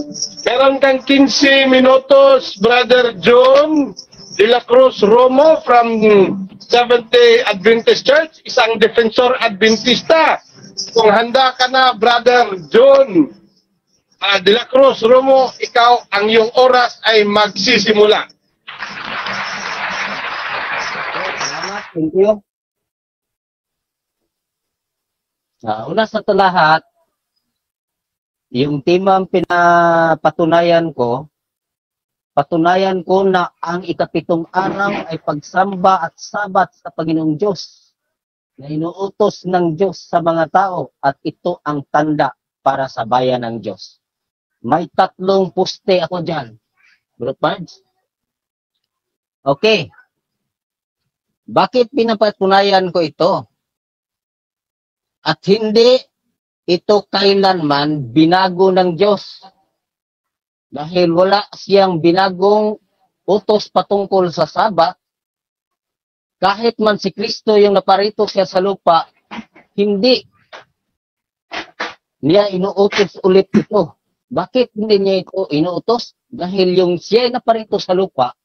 Meron kang 15 minutos, Brother John de la Cruz Romo from Seventh-day Adventist Church, isang defensor Adventista. Kung handa ka na, Brother John de la Cruz Romo, ikaw, ang iyong oras ay magsisimula. Salamat, thank you. Una sa lahat, yung temang pinapatunayan ko na ang ikapitong araw ay pagsamba at sabat sa Panginoong Diyos na inuutos ng Diyos sa mga tao at ito ang tanda para sa bayan ng Diyos. May 3 poste ako dyan. Bro Pards? Okay. Bakit pinapatunayan ko ito? At hindi ito kailanman binago ng Diyos. Dahil wala siyang binagong utos patungkol sa Sabat. Kahit man si Kristo yung naparito siya sa lupa, hindi niya inuutos ulit ito. Bakit hindi niya ito inuutos? Dahil yung siya naparito sa lupa,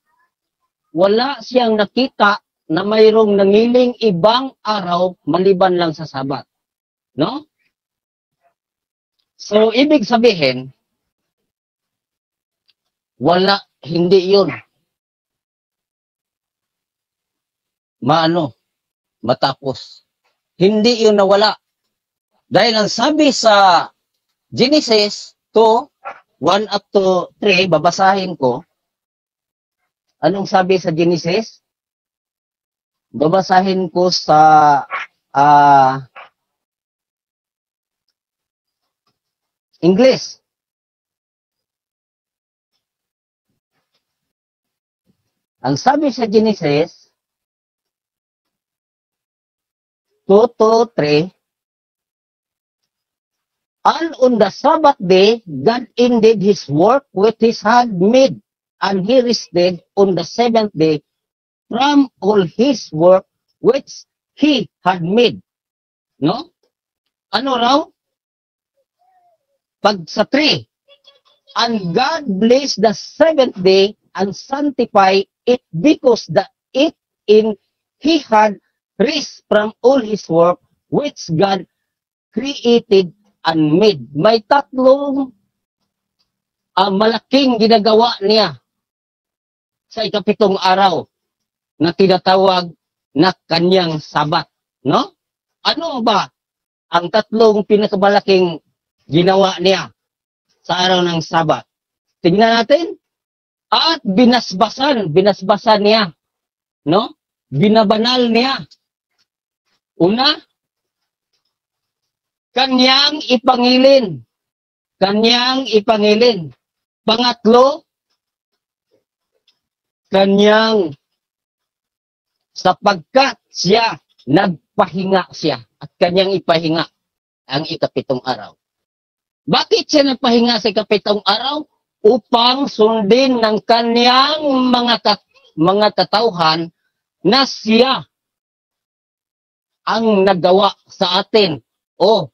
wala siyang nakita na mayroong nangiling ibang araw maliban lang sa Sabat. No? So, ibig sabihin, wala, hindi yun. Matapos. Hindi yun nawala. Dahil ang sabi sa Genesis 2, 1 up to 3, babasahin ko. Anong sabi sa Genesis? Babasahin ko sa English. Ang sabi sa Genesis 2 to 3, and on the Sabbath day, God ended his work which his hand made, and he rested on the 7th day from all his work which he had made. No? Ano raw? Pag sa 3, and God blessed the 7th day and sanctified it because that it in he had rest from all his work which God created and made. May 3 malaking ginagawa niya sa ikapitong araw na tinatawag na kanyang Sabat. No? Ano ba ang 3 pinakamalaking ginawa niya sa araw ng Sabat? Tingnan natin. At binasbasan niya. No? Binabanal niya. Una, kanyang ipangilin. Pangatlo, sapagkat siya, nagpahinga siya. At kanyang ipahinga ang ikapitong araw. Bakit siya nagpahinga sa ikapitong araw? Upang sundin ng kanyang mga katauhan na siya ang nagawa sa atin o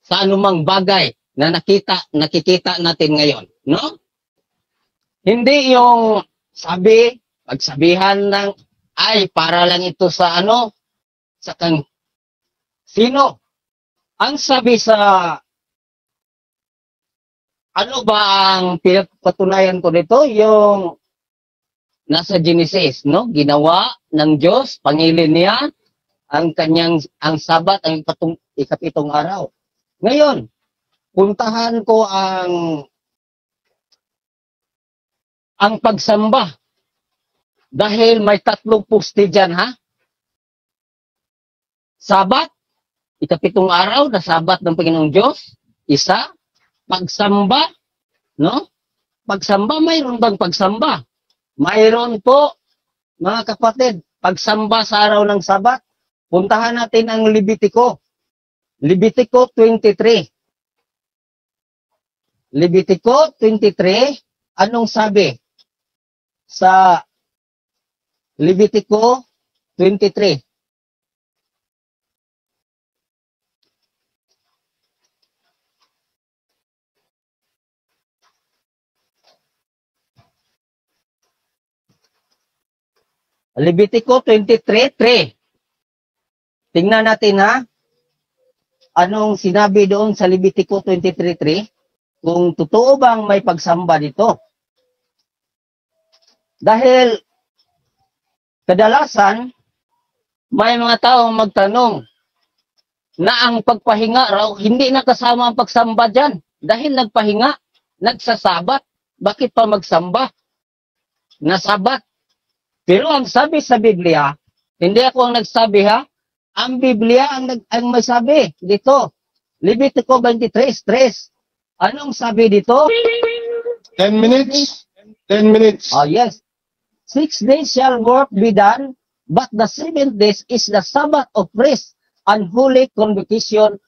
sa anumang bagay na nakikita natin ngayon. No? Hindi yung pagsabihan ng, ay, para lang ito sa sino? Ang sabi sa ano ba ang pinapatunayan ko nito? Yung nasa Genesis, no? Ginawa ng Diyos, pangilin niya ang Sabat, ang ikapitong araw. Ngayon, puntahan ko ang pagsamba. Dahil may 3 poste dyan, ha? Sabat, ikapitong araw na Sabat ng Panginoong Diyos. Isa, pagsamba, no? Pagsamba, mayroon bang pagsamba? Mayroon po, mga kapatid, pagsamba sa araw ng Sabat. Puntahan natin ang Levitico. Levitico 23. Levitico 23, anong sabi? Sa Levitico 23. Levitico 23:3. Tingnan natin ha. Anong sinabi doon sa Levitico 23:3? Kung totoo bang may pagsamba dito. Dahil kadalasan may mga taong magtanong na ang pagpahinga raw hindi nakasama ang pagsamba dyan. Dahil nagpahinga, nagsasabat. Bakit pa magsamba? Nasabat. Pero ang sabi sa Biblia, hindi ako ang nagsabi ha, ang Biblia ang may sabi dito. Levitico 23:3. Anong sabi dito? 10 minutes. 10 minutes. Oh yes. 6 days shall work be done, but the 7th day is the Sabbath of rest and holy convocation.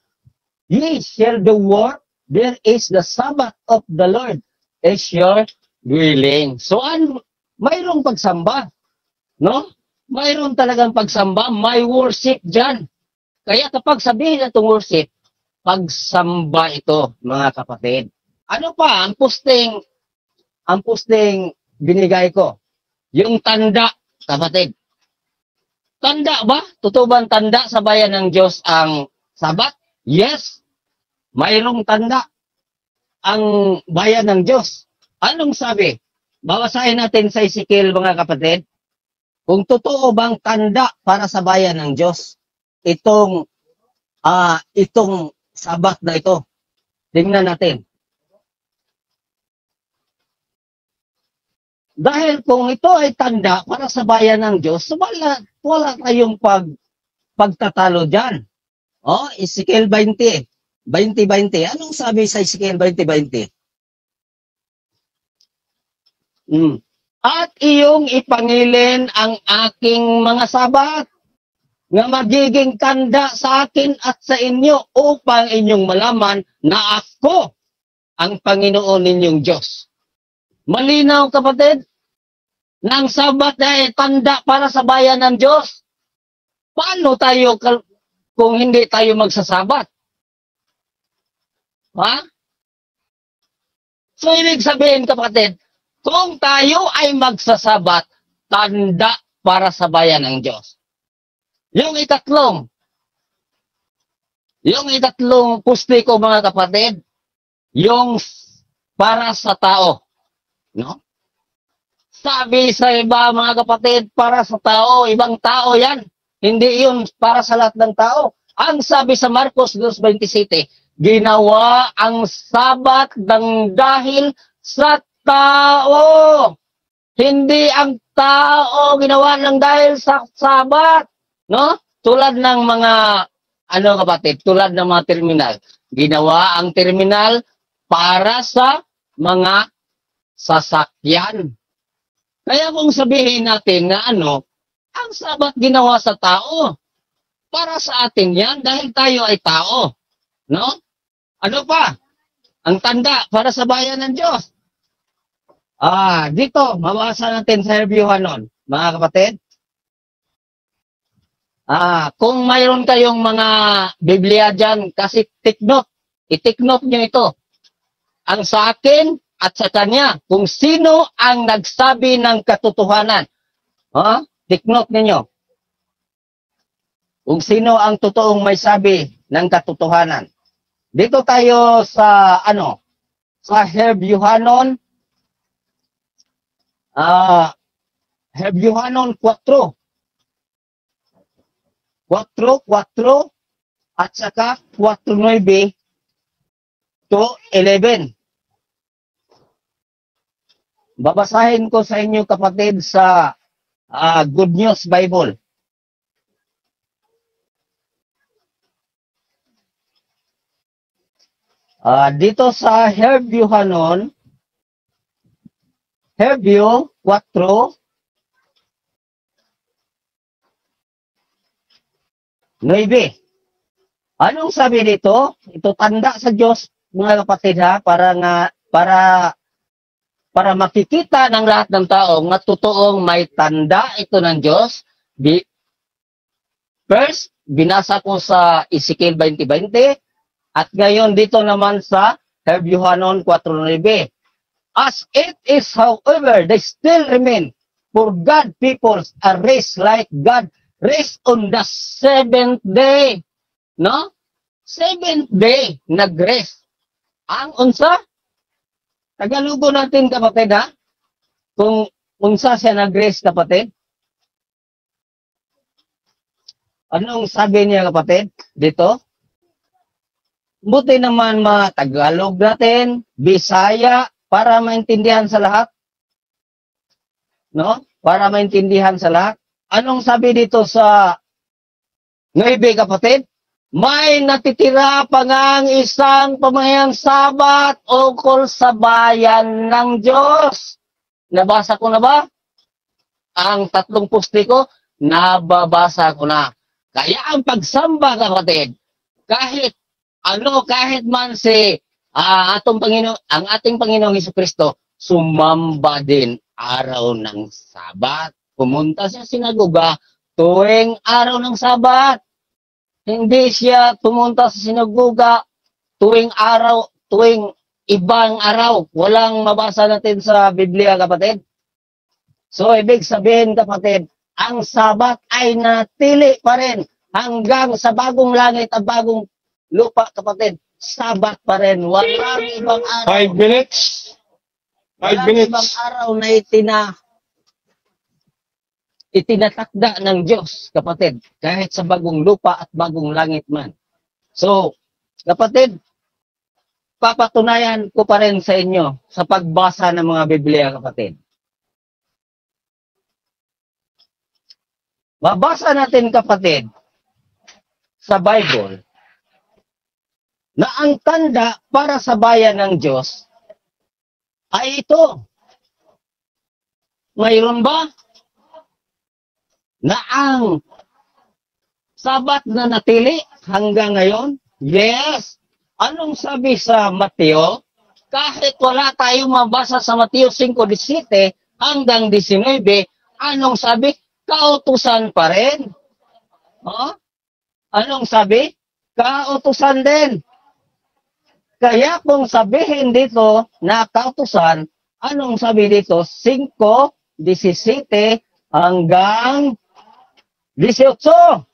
Ye shall do work, there is the Sabbath of the Lord is your dwelling. So, mayroong pagsamba. No? Mayroon talagang pagsamba, may worship dyan. Kaya kapag sabihin itong worship, pagsamba ito, mga kapatid. Ano pa ang posting binigay ko? Yung tanda, kapatid. Tanda ba? Totoo ba ang tanda sa bayan ng Diyos ang Sabat? Yes. Mayroong tanda ang bayan ng Diyos. Anong sabi? Babasahin natin sa Ezekiel, mga kapatid. Kung totoo bang tanda para sa bayan ng Diyos, itong Sabat na ito. Tingnan natin. Dahil kung ito ay tanda para sa bayan ng Diyos, wala tayong pagtatalo dyan. O, Ezekiel 20. 20:20. Anong sabi sa Ezekiel 20:20? At iyong ipangilin ang aking mga sabat nga magiging tanda sa akin at sa inyo upang inyong malaman na ako ang Panginoon ninyong Diyos. Malinaw, kapatid, na ang Sabat ay tanda para sa bayan ng Diyos. Paano tayo kung hindi tayo magsasabat? Ha? So, ibig sabihin, kapatid, kung tayo ay magsasabat, tanda para sa bayan ng Diyos. Yung ikatlong pusti ko, mga kapatid, yung para sa tao. No? Sabi sa iba, mga kapatid, para sa tao, ibang tao yan. Hindi yun para sa lahat ng tao. Ang sabi sa Marcos 2:27, ginawa ang Sabat ng dahil sa tao. Hindi ang tao ginawa ng dahil sa Sabat. No? Tulad ng mga, kapatid, tulad ng mga terminal. Ginawa ang terminal para sa mga sasakyan. Kaya kung sabihin natin na ang Sabat ginawa sa tao, para sa atin yan dahil tayo ay tao. No? Ano pa? Ang tanda para sa bayan ng Diyos. Dito, mabasa natin sa Herbiohanon, mga kapatid. Kung mayroon kayong mga Biblia dyan, kasi take note, i-take note nyo ito. Ang sa akin at sa kanya, kung sino ang nagsabi ng katotohanan. Take note ninyo. Kung sino ang totoong may sabi ng katotohanan. Dito tayo sa, sa Herbiohanon, Herbiohanon 4. 4:4 at saka 4:9 to 11. Babasahin ko sa inyo, kapatid, sa Good News Bible. Dito sa Herbiohanon, Herbio 4, 9. Anong sabi dito? Ito tanda sa Diyos, mga kapatid, para makikita ng lahat ng tao na totoong may tanda ito ng Diyos. First, binasa ko sa Ezekiel 20:20 at ngayon dito naman sa Herbiohanon 4:9. As it is, however, they still remain For God peoples are raised like God raised on the seventh day. No? Seventh day, nag-rest. Ang unsa? Tagalugo natin, kapatid, ha? Kung unsa siya nag-rest, kapatid. Anong sabi niya, kapatid? Dito? Buti naman Tagalog natin, Bisaya, para maintindihan sa lahat. No? Para maintindihan sa lahat. Anong sabi dito sa 9, kapatid? May natitira pa ngang isang pamayang Sabat ukol sa bayan ng Diyos. Nabasa ko na ba? Ang 3 pusti ko, nababasa ko na. Kaya ang pagsamba, kapatid, kahit man si ang ating Panginoong Hesukristo, sumamba din araw ng Sabat. Pumunta siya sinagoga tuwing araw ng Sabat. Hindi siya pumunta sa sinagoga tuwing ibang araw. Walang mabasa natin sa Biblia, kapatid. So, ibig sabihin, kapatid, ang Sabat ay natili pa rin hanggang sa bagong langit at bagong lupa, kapatid. Sabat pa rin. Walang ibang araw. 5 minutes. 5 Walang minutes. ibang araw na itinatakda ng Diyos, kapatid, kahit sa bagong lupa at bagong langit man. So, kapatid, papatunayan ko pa rin sa inyo sa pagbasa ng mga Biblia, kapatid. Mabasa natin, kapatid, sa Bible, na ang tanda para sa bayan ng Diyos ay ito. Mayroon ba? Na ang Sabat na natili hanggang ngayon? Yes. Anong sabi sa Mateo? Kahit wala tayong mabasa sa Mateo 5:17 hanggang 19, anong sabi? Kautusan pa rin. Oh? Anong sabi? Kautusan din. Kaya kung sabihin dito na kautusan, anong sabi dito? 5:17 hanggang 18.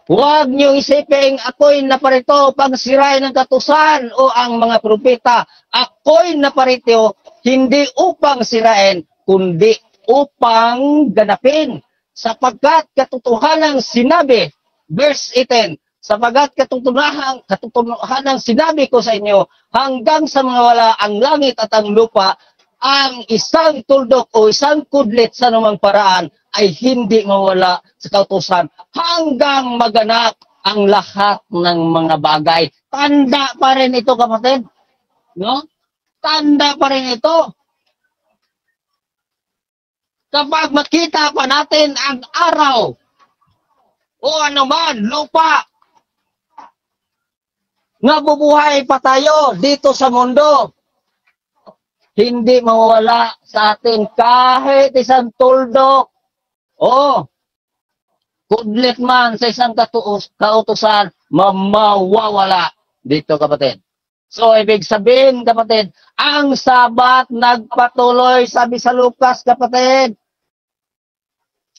Huwag niyo isipin, ako'y naparito upang sirain ang katusan o ang mga propeta. Ako'y naparito hindi upang sirain, kundi upang ganapin. Sapagkat katotohanang sinabi, verse 18, sapagkat katotohanang sinabi ko sa inyo, hanggang sa mga wala ang langit at ang lupa, ang isang tuldok o isang kudlit sa anumang paraan ay hindi mawala sa kautusan hanggang maganap ang lahat ng mga bagay. Tanda pa rin ito, kapatid. No? Tanda pa rin ito. Kapag makita pa natin ang araw o anuman, lupa, nabubuhay pa tayo dito sa mundo, hindi mawala sa atin kahit isang tuldok o kudlit man sa isang kautusan, mawawala dito, kapatid. So, ibig sabihin, kapatid, ang Sabat nagpatuloy, sabi sa Lucas, kapatid.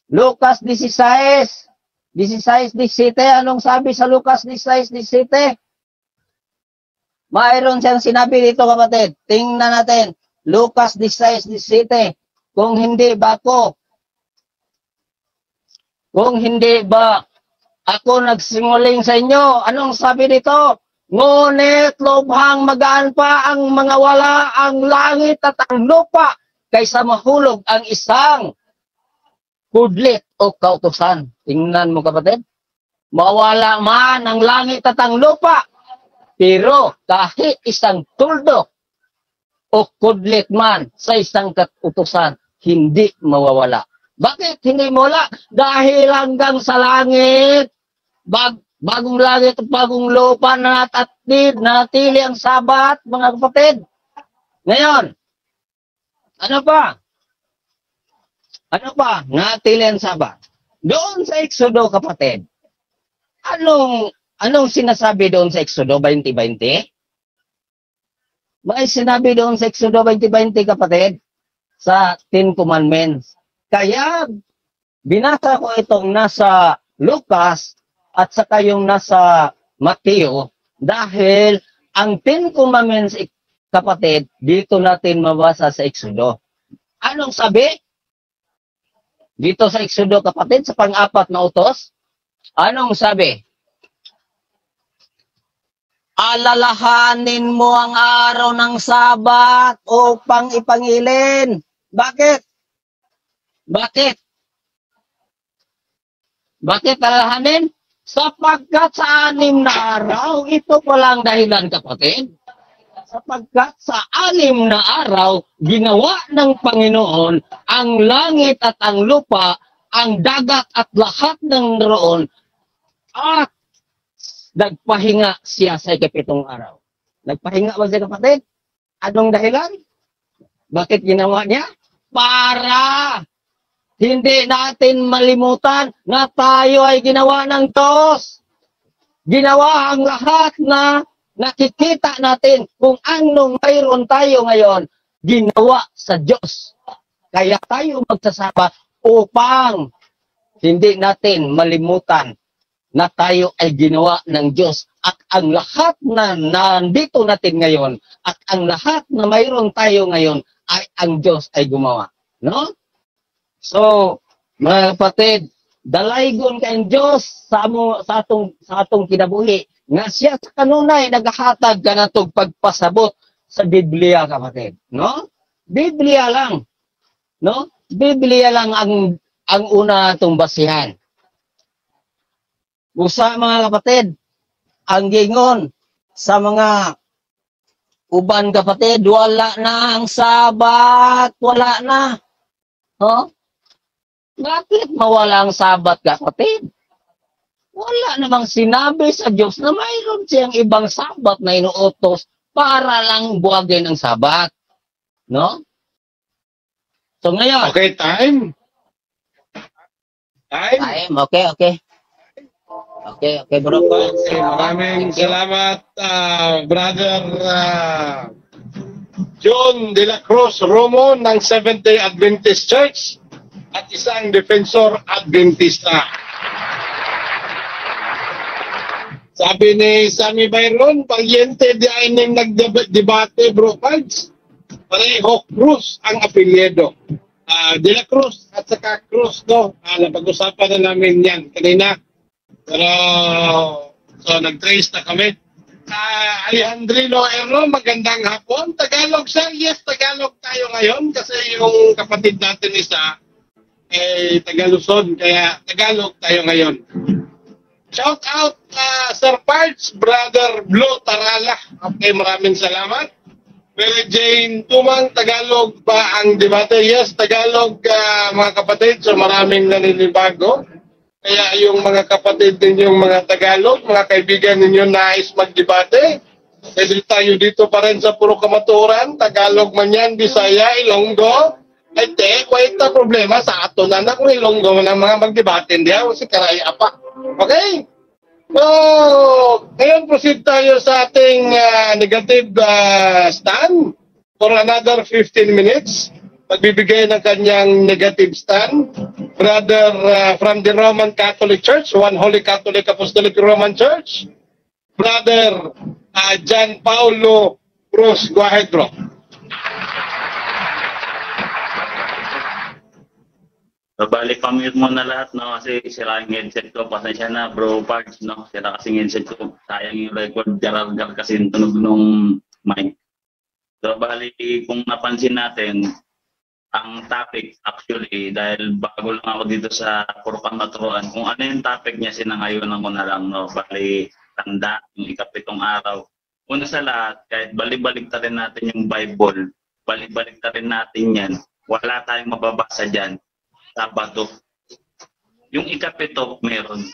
Lucas 16:17, anong sabi sa Lucas 16:17? Mayroon siyang sinabi dito, kapatid. Tingnan natin. Lucas 16:17. Kung hindi ba ako nagsinguling sa inyo, anong sabi dito? Ngunit lubhang magaan pa ang mga wala ang langit at ang lupa kaysa mahulog ang isang kudlit o kautusan. Tingnan mo, kapatid. Mawala man ang langit at ang lupa, pero kahit isang tuldok o kudlit man sa isang kautusan, hindi mawawala. Bakit hindi mawala? Dahil hanggang sa langit, bagong langit at bagong lupa na natili ang Sabat, mga kapatid. Ngayon, ano pa? Natili ang Sabat. Doon sa Exodo, kapatid, anong sinasabi doon sa Exodo 20:20? May sinabi doon sa Exodo 20:20, kapatid, sa 10 Commandments. Kaya binasa ko itong nasa Lucas at saka yung nasa Mateo dahil ang Ten Commandments, kapatid, dito natin mabasa sa Exodo. Anong sabi? Dito sa Exodo, kapatid, sa pang-apat na utos, anong sabi? Alalahanin mo ang araw ng Sabat upang ipangilin. Bakit? Bakit? Bakit alalahanin? Sapagkat sa 6 na araw, ito palang dahilan, kapatid. Sapagkat sa 6 na araw, ginawa ng Panginoon ang langit at ang lupa, ang dagat at lahat ng naroon, at nagpahinga siya sa 7 araw. Nagpahinga ba siya, kapatid? Anong dahilan? Bakit ginawa niya? Para hindi natin malimutan na tayo ay ginawa ng Diyos. Ginawa ang lahat na nakikita natin kung anong mayroon tayo ngayon, ginawa sa Diyos. Kaya tayo magsasama upang hindi natin malimutan na tayo ay ginawa ng Diyos at ang lahat na nandito natin ngayon at ang lahat na mayroon tayo ngayon ay ang Diyos ay gumawa. No? So, mga kapatid, dalaygon kayong Diyos sa atong kinabuhi nga siya sa kanunay naghahatag ka na itong pagpasabot sa Biblia, kapatid. No? Biblia lang. No? Biblia lang ang una itong basihan. Usa, mga kapatid, ang gingon sa mga uban, kapatid, wala na ang Sabat, wala na. No? Bakit mawala ang Sabat, kapatid? Wala namang sinabi sa Diyos na mayroon siyang ibang Sabat na inuutos para lang buwagin ang Sabat. No? So ngayon. Okay, time. Time, okay. Okay, bro. Okay, maraming salamat, Brother John de la Cruz Romo ng Seventh-day Adventist Church at isang defensor Adventista. Sabi ni Sammy Byron, pagyente di ay ning nagdebate, bro Pads, pareho Cruz ang apelyido. De la Cruz at saka Cruz, no? Napag-usapan na namin yan kanina. Pero, so nag-trace na kami. Alejandrino Erro, magandang hapon. Tagalog, sir? Yes, Tagalog tayo ngayon kasi yung kapatid natin isa Tagaluzon, kaya Tagalog tayo ngayon. Shout out, Sir Parts, Brother Blue Tarala. Okay, maraming salamat. Mary Jane Tumang, Tagalog ba ang debate? Yes, Tagalog, mga kapatid. So maraming naninibago. Kaya yung mga kapatid ninyong mga Tagalog, mga kaibigan ninyo nais magdebate, pwede tayo dito pa rin sa puro kamaturan, Tagalog man yan, Bisaya, Ilonggo, ay wait na problema sa ato na kung Ilonggo na mga magdebate, hindi ako si Karaya pa. Okay? So, ngayon proceed tayo sa ating negative stand for another 15 minutes. Magbibigay ng kanyang negative stand. Brother from the Roman Catholic Church, One Holy Catholic Apostolic Roman Church, Brother John Paulo Cruz. Go ahead, bro. Babalik pamute mo na lahat, no? Kasi sira yung headset ko. Pasensya na, bro Parts, no? Sira kasi yung headset ko. Sayang yung record. Garal-gar kasi yung tunog nung mic. So, balik kung napansin natin, ang topic actually, dahil bago lang ako dito sa Purkang Naturuan, kung ano yung topic niya, sinangayonan ko na lang, no? Bali, tanda, yung 7 araw. Una sa lahat, kahit balik-balik ta rin natin yung Bible, balik-balik ta rin natin yan, wala tayong mababasa dyan, Sabado. Yung 7 meron.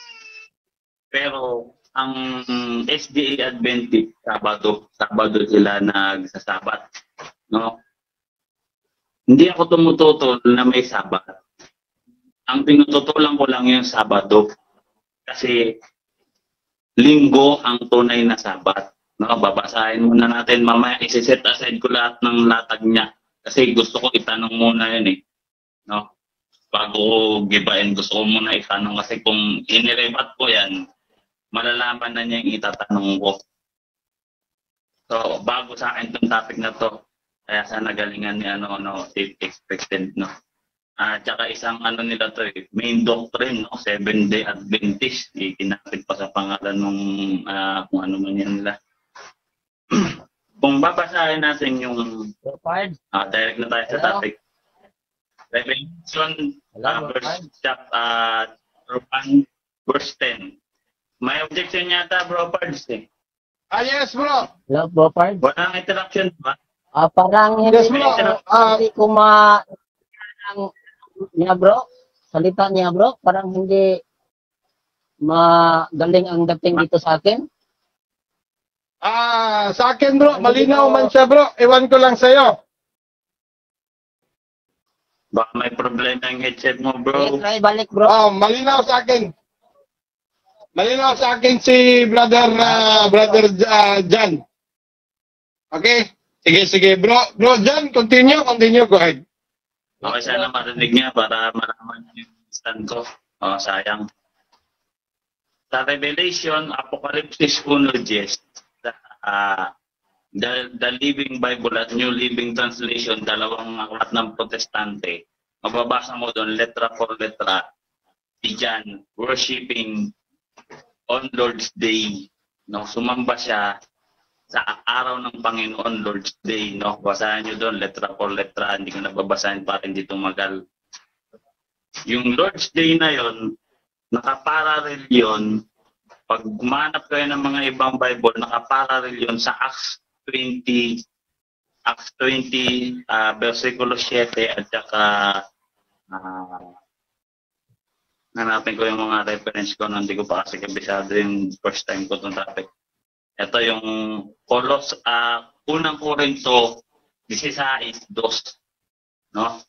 Pero, ang SDA Adventist, Sabado sila nagsasabat, no? Hindi ako tumututol na may Sabat. Ang tinututulan ko lang yung Sabado. Kasi Linggo ang tunay na Sabat. No, babasahin muna natin. Mamaya isi-set aside ko lahat ng latag niya. Kasi gusto ko itanong muna yun eh. No? bago ko gibain, gusto ko muna itanong kasi kung inirebat ko yan, malalaman na niya yung itatanong ko. So, bago sa akin itong topic na to, kaya sana galingan ni if expected, no? Tsaka isang nila to main doctrine, no? Seventh-day Adventist. Ikinapit pa sa pangalan nung kung ano man yan nila. Kung babasahin natin yung direct na tayo sa topic. Revelation chapter 1 verse 10. May objection yata, bro Pards eh. Yes, bro. Hello, bro, Pards. Walang interruption ba? Parang hindi, Yes, bro. hindi ko niya, bro. Salita niya, bro. Parang hindi magaling ang dating dito sa akin. Sa akin, bro, malinaw man siya, bro. Ewan ko lang sa'yo. Baka may problema yung headset mo, bro. Try balik, bro. Malinaw sa akin. Malinaw sa akin si brother John. Okay? Sige, bro. Bro John, continue, go ahead. Okay, sana marinig niya para malaman yung stand ko. Sayang. Sa Revelation, Apocalypse 1:10, the Living Bible at New Living Translation, dalawang aklat ng Protestante, mababasa mo doon, letra for letra, si John worshiping on Lord's Day. No? Sumamba siya sa araw ng Panginoon, Lord's Day. No? Basahin nyo doon, letra for letra, hindi ko nababasahin para hindi tumagal. Yung Lord's Day na yon, nakaparallel yun, pag gumanap kayo ng mga ibang Bible, nakaparallel yun sa Acts 20, versikulo 7 at saka hanapin ko yung mga reference ko, hindi ko pa kasi kabisado yung first time ko itong topic. Ito yung unang Korinto 16:2, no?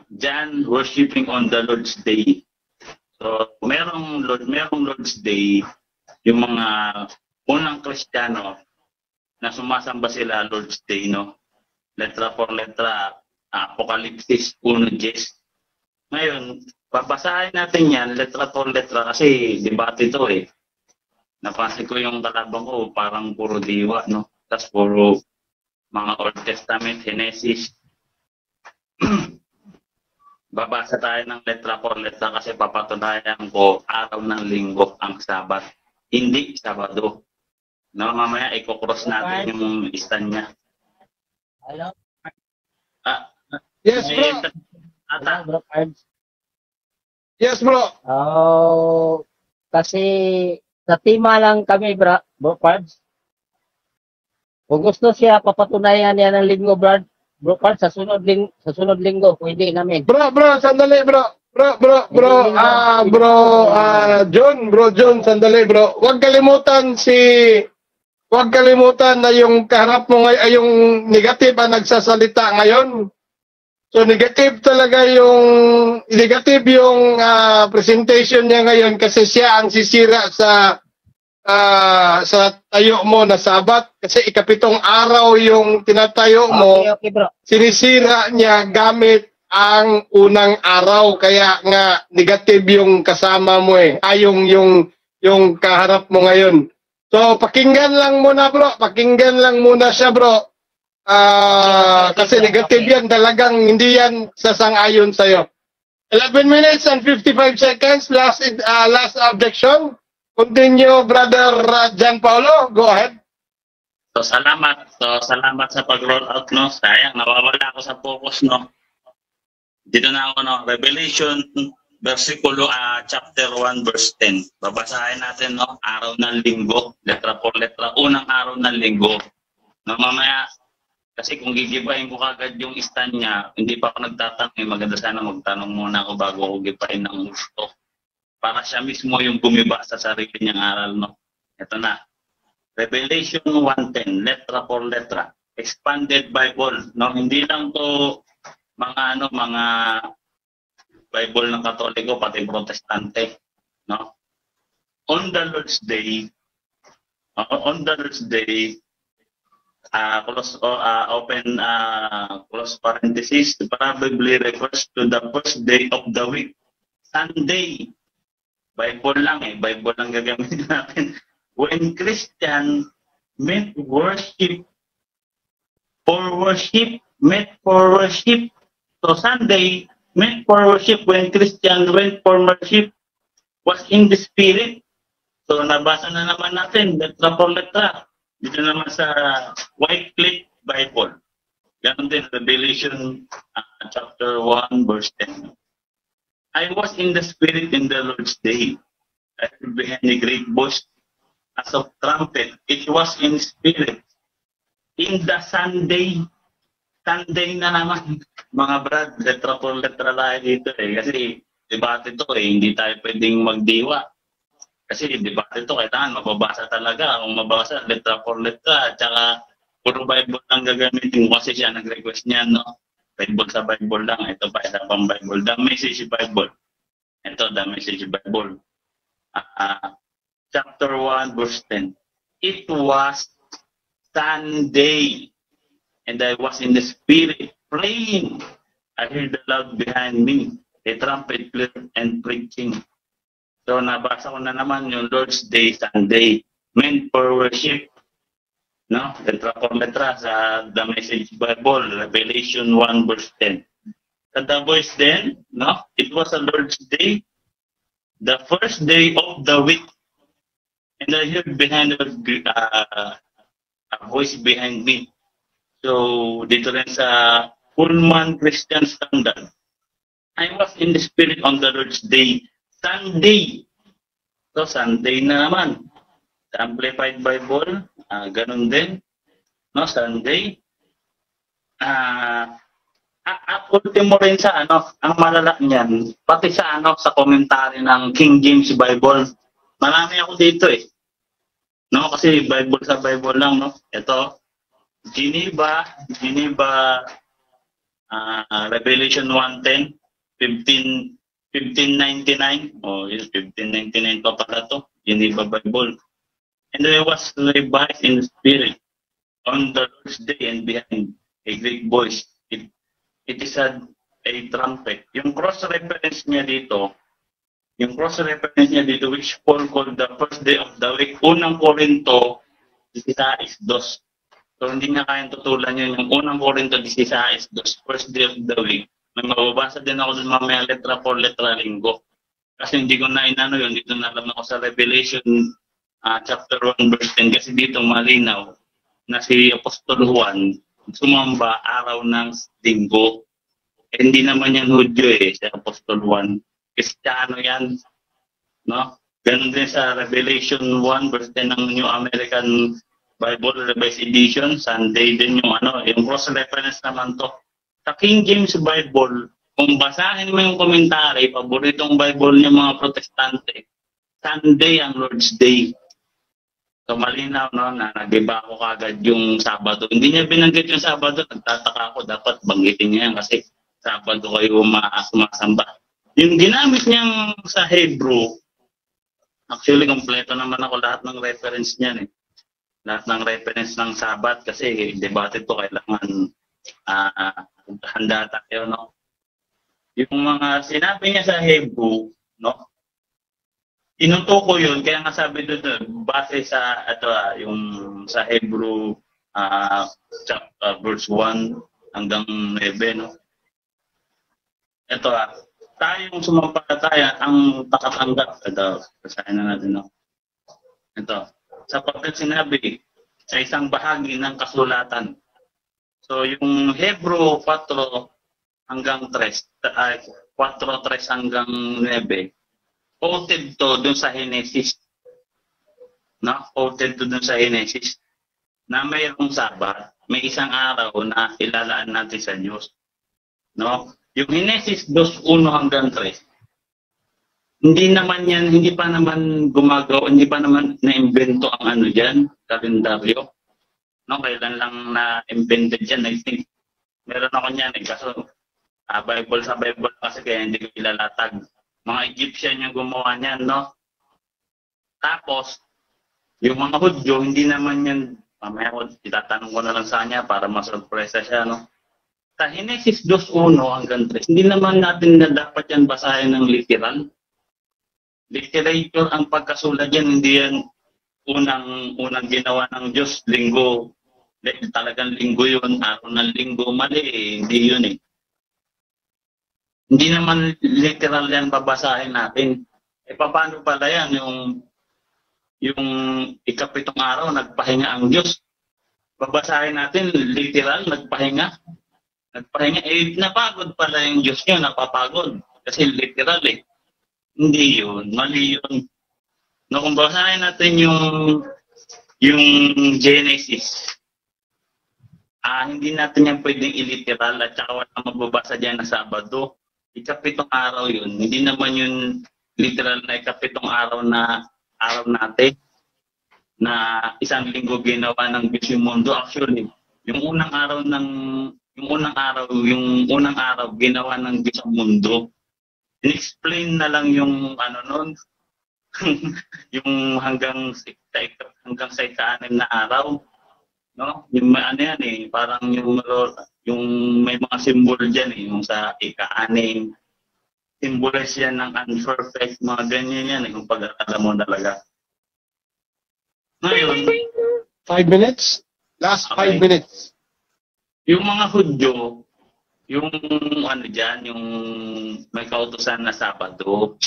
John worshiping on the Lord's Day. So, merong Lord's Day, yung mga unang Kristiyano na sumasamba sila Lord's Day, no? Letra for letra, Apocalypse 1:10. Ngayon, babasahin natin yan, letra for letra, kasi debate ito eh. Napansin ko yung kalabang ko, parang puro diwa, no? Tapos puro mga Old Testament, Genesis. Babasa tayo ng letra for letra kasi papatunayan ko araw ng linggo ang Sabat. Hindi Sabado. No, mamaya i-cross natin yung stand niya. Hello? Yes, bro. Hello, bro, Pards. Yes, bro. Kasi sa tema lang kami, bro Pards. Kung gusto siya, papatunayan niya ng linggo, bro Pards, sa sunod linggo, pwede namin. Bro, sandali, bro. John, sandali, bro. Huwag kalimutan na yung kaharap mo ngayon, yung negative ang nagsasalita ngayon. So negative yung presentation niya ngayon kasi siya ang sisira sa tayo mo na Sabat kasi ikapitong araw yung tinatayo mo. Okay, bro. Sinisira niya gamit ang unang araw kaya nga negative yung kasama mo eh. Yung kaharap mo ngayon. So pakinggan lang muna, bro. Pakinggan lang muna siya, bro. Kasi negative yan, talagang hindi yan sasang-ayon sa'yo. 11 minutes and 55 seconds, last objection. Continue, Brother John Paulo, go ahead. So salamat sa pag-roll out, no? Sayang, nawawala ako sa focus, no? Dito na ako, no? Revelation, versikulo, chapter 1, verse 10. Babasahin natin, no? Araw ng linggo, letra por letra, unang araw ng linggo. No, mamaya, kasi kung gigibahin ko kagad yung stand niya, hindi pa ako nagtatanong. Maganda sana magtanong muna ako bago ako gibahin ng gusto. Para siya mismo yung gumiba sa sarili niyang aral, no? Ito na. Revelation 1:10, letra por letra. Expanded Bible, no? Hindi lang to mga Bible ng Katoliko, pati Protestante, no? On the Lord's Day, open close parenthesis, probably refers to the first day of the week. Sunday. Bible lang Bible lang gagamitin natin. When Christian met for worship. So Sunday, meant for worship. When Christian went for worship, was in the spirit. So nabasa na naman natin, letra por letra. Dito naman sa Wycliffe Bible. Ganon din, Revelation chapter 1, verse 10. I was in the spirit in the Lord's day. I heard behind a great voice as of trumpet. It was in spirit. In the Sunday na naman, mga brad, letra por letra tayo dito Kasi debate to hindi tayo pwedeng magdiwa. Kasi debate to, kailangan mababasa talaga. Kung mababasa, letra por letra. At saka, puro Bible lang gagamitin. Kasi siya nag-request niya, no? Bible sa Bible lang. Ito pa, isa pang Bible. The Message Bible. Ito, The Message Bible. Chapter 1, verse 10. It was Sunday, and I was in the spirit praying. I heard the loud behind me, a trumpet clear and preaching. So nabasa ko na naman yung Lord's Day, Sunday, meant for worship. No, letra por letra sa The Message Bible, Revelation 1 verse 10. At the voice then, no, it was a Lord's Day, the first day of the week, and I heard behind a voice behind me. So dito rin sa Pullman Christian Standard, I was in the spirit on the Lord's Day, Sunday. So Sunday na naman. Sa Amplified Bible, ganun din. No, Sunday. At ultimo rin sa ang malala niyan, pati sa sa komentary ng King James Bible. Marami ako dito No, kasi Bible sa Bible lang, no. Ito, Geneva, Revelation 1:10, 1599. Oh, yes, 1599 pa pala to. Geneva Bible. And I was revised in the spirit on the Lord's day, and behind a great voice, it is a trumpet. Yung cross-reference niya dito, which Paul called the first day of the week, unang Korinto 16:2. So hindi niya kayang tutulan yun. Yung unang Korinto 16:2, first day of the week. May mababasa din ako dun mamaya letra por letra linggo. Kasi hindi ko na inano yun. Dito na lang ako sa Revelation chapter 1 verse 10. Kasi dito malinaw na si Apostol Juan sumamba araw ng linggo. Hindi naman yan Hudyo si Apostol Juan. Kristiyano yan. No? Ganun din sa Revelation 1 verse 10 ng New American Bible Revised Edition. Sunday din yung yung cross-reference naman to. Sa King James Bible, kung basahin mo yung komentary, paboritong Bible ng mga Protestante, Sunday ang Lord's Day. So malinaw na nag-iba ako kagad yung Sabado. Hindi niya binanggit yung Sabado, nagtataka ako, dapat banggitin niya yan kasi Sabado kayo sumasamba. Yung ginamit niyang sa Hebrew, actually kompleto naman ako lahat ng reference niyan Lahat ng reference ng Sabat kasi debate to kailangan handa tayo, no? Yung mga sinabi niya sa Hebrew, no? Tinutuko yun, kaya nga sabi doon, base sa, yung sa Hebrew, verse 1 hanggang 9, no? Ito, tayong sumampalataya ang takatanggap. Ito, basahin na natin, no? Ito, sapagkat sinabi sa isang bahagi ng kasulatan. So, yung Hebrew 4 hanggang 3, 4:3 hanggang 9, quoted to dun sa Genesis. No? Quoted to dun sa Genesis na mayroong Sabat, may isang araw na ilalaan natin sa Diyos. No? Yung Genesis 2:1 hanggang 3, hindi pa naman gumagawa, hindi pa naman na-invento ang diyan, kalendaryo. No, kailan lang na-invented yan, I think. Meron ako niyan kaso Bible sa Bible kasi kaya hindi ko ilalatag. Mga Egyptian yung gumawa niyan, no? Tapos, yung mga Hudyo, hindi naman yan Mamaya ko, itatanong ko na lang sa kanya para masurpresa siya, no? Sa Genesis 2:1 hanggang 3, hindi naman natin na dapat yan basahin ng literal. Literature ang pagkasulat yan, hindi yan unang ginawa ng Diyos, linggo. Talagang linggo yun, araw ng linggo, mali hindi yun eh. Hindi naman literal yan babasahin natin. Paano pala yan, yung ikapitong araw, nagpahinga ang Diyos. Babasahin natin, literal, nagpahinga. Napagod pala yung Diyos nyo, napapagod. Kasi literal eh. Hindi yun, mali yun. No, kung basahin natin yung Genesis, hindi natin yan pwedeng iliteral at saka wala magbabasa dyan na Sabado. Ikapitong araw yun. Hindi naman yun literal na ikapitong araw natin na isang linggo ginawa ng Diyos yung mundo. Actually, yung unang araw ginawa ng Diyos ang mundo. In-explain na lang yung nun, yung hanggang sa ika-6 na araw, no? Yung yan eh, parang yung may mga symbol diyan eh, yung sa ika-6, symbolize yan ng unperfect, mga ganyan yan eh, kung pag-alam mo talaga. Ngayon, 5 minutes? Last 5 Okay. minutes. yung mga Hudyo, yung yung may kautusan na Sabado,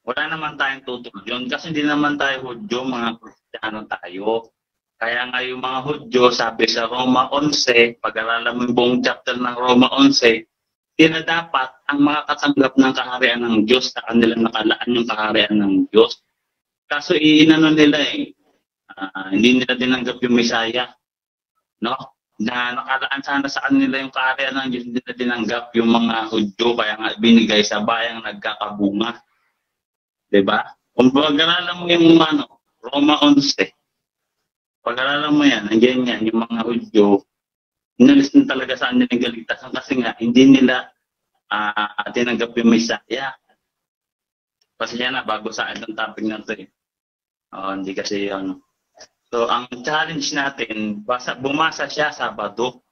wala naman tayong tutulog yun kasi hindi naman tayo Hudyo, mga Kristiyano tayo. Kaya nga yung mga Hudyo, sabi sa Roma 11, pag-aralan mo yung buong chapter ng Roma 11, sila dapat ang mga katanggap ng kaharian ng Diyos, sa kanila nakalaan yung kaharian ng Diyos. Kaso inano nila eh, hindi nila dinanggap yung Messiah, no? Na nakalaan sana sa kanila yung kaharian ng Diyos, hindi nila dinanggap yung mga Hudyo, kaya nga binigay sa bayang nagkakabunga. Diba? Kung pag-aralan mo yung Roma 11, pag-aralan mo yan, nandiyan yan, yung mga Hudyo, inalis na talaga sa kanila yung galigtasan kasi nga, hindi nila tinanggap yung Messiah. Kasi yan na, bago sa akin ang topic na ito eh. Hindi kasi So, ang challenge natin, bumasa siya Sabado.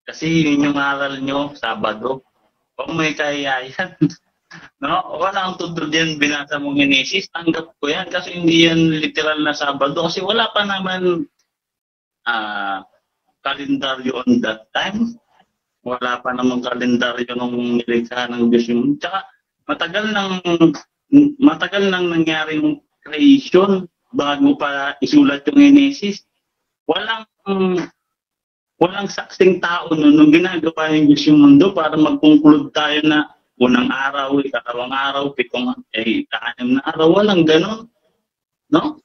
Kasi yun yung aral nyo, Sabado. Kung may kayayan, no? Wala akong tutod yan, binasa mong Genesis, tanggap ko yan. Kasi hindi yan literal na Sabado. Kasi wala pa naman kalendaryo on that time. Wala pa naman kalendaryo nung nilikha ng Diyos yung. Tsaka matagal nang nangyari yung creation bago pa isulat yung Genesis. Walang saksing tao nung ginagawa yung Diyos yung mundo para mag-conclude tayo na unang araw, ikalawang araw, ika-6 na araw. Walang ganon. No?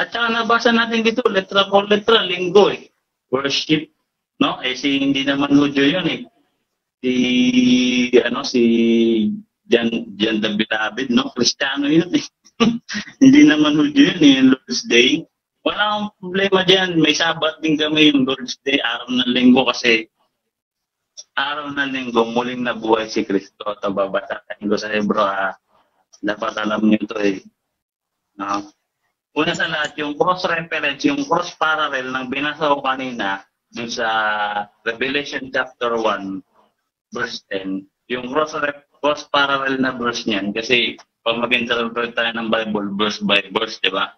At saka nabasa natin dito, letra por letra, linggo eh. Worship. No? Hindi naman Hudyo yun eh. Si John the Beloved, no? Kristiyano yun eh. Hindi naman Hudyo yun eh, Lord's Day. Wala akong problema dyan. May Sabat din kami yung Lord's Day, araw ng linggo kasi araw ng linggo, muling nabuhay si Kristo. Ito babasahin ko sa Hebro, dapat alam niyo ito eh. No? Una sa lahat, yung cross-reference, yung cross-parallel ng binasa ko kanina dun sa Revelation chapter 1, verse 10, yung cross-parallel na verse niyan, kasi pag mag-interpret tayo ng Bible, verse by verse, di ba?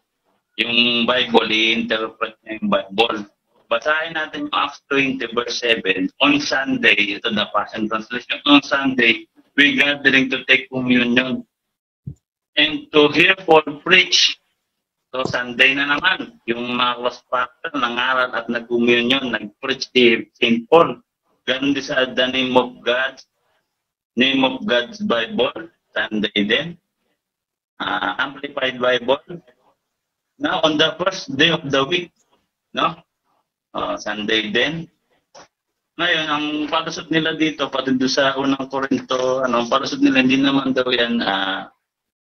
Yung Bible, i-interpret niya yung Bible. Basahin natin yung Acts 20, verse 7. On Sunday, ito na Passion Translation, on Sunday, we gathering to take communion and to hear Paul preach. So, Sunday na naman, yung mga cross-pastor nangaral at nag-communion, nag-preach si St. Paul. Ganun din sa the name of God's Bible, Sunday din. Amplified Bible. Now, on the first day of the week, no? Sunday din. Ngayon, ang palusot nila dito, pati doon sa unang Korinto, palusot nila, hindi naman daw yan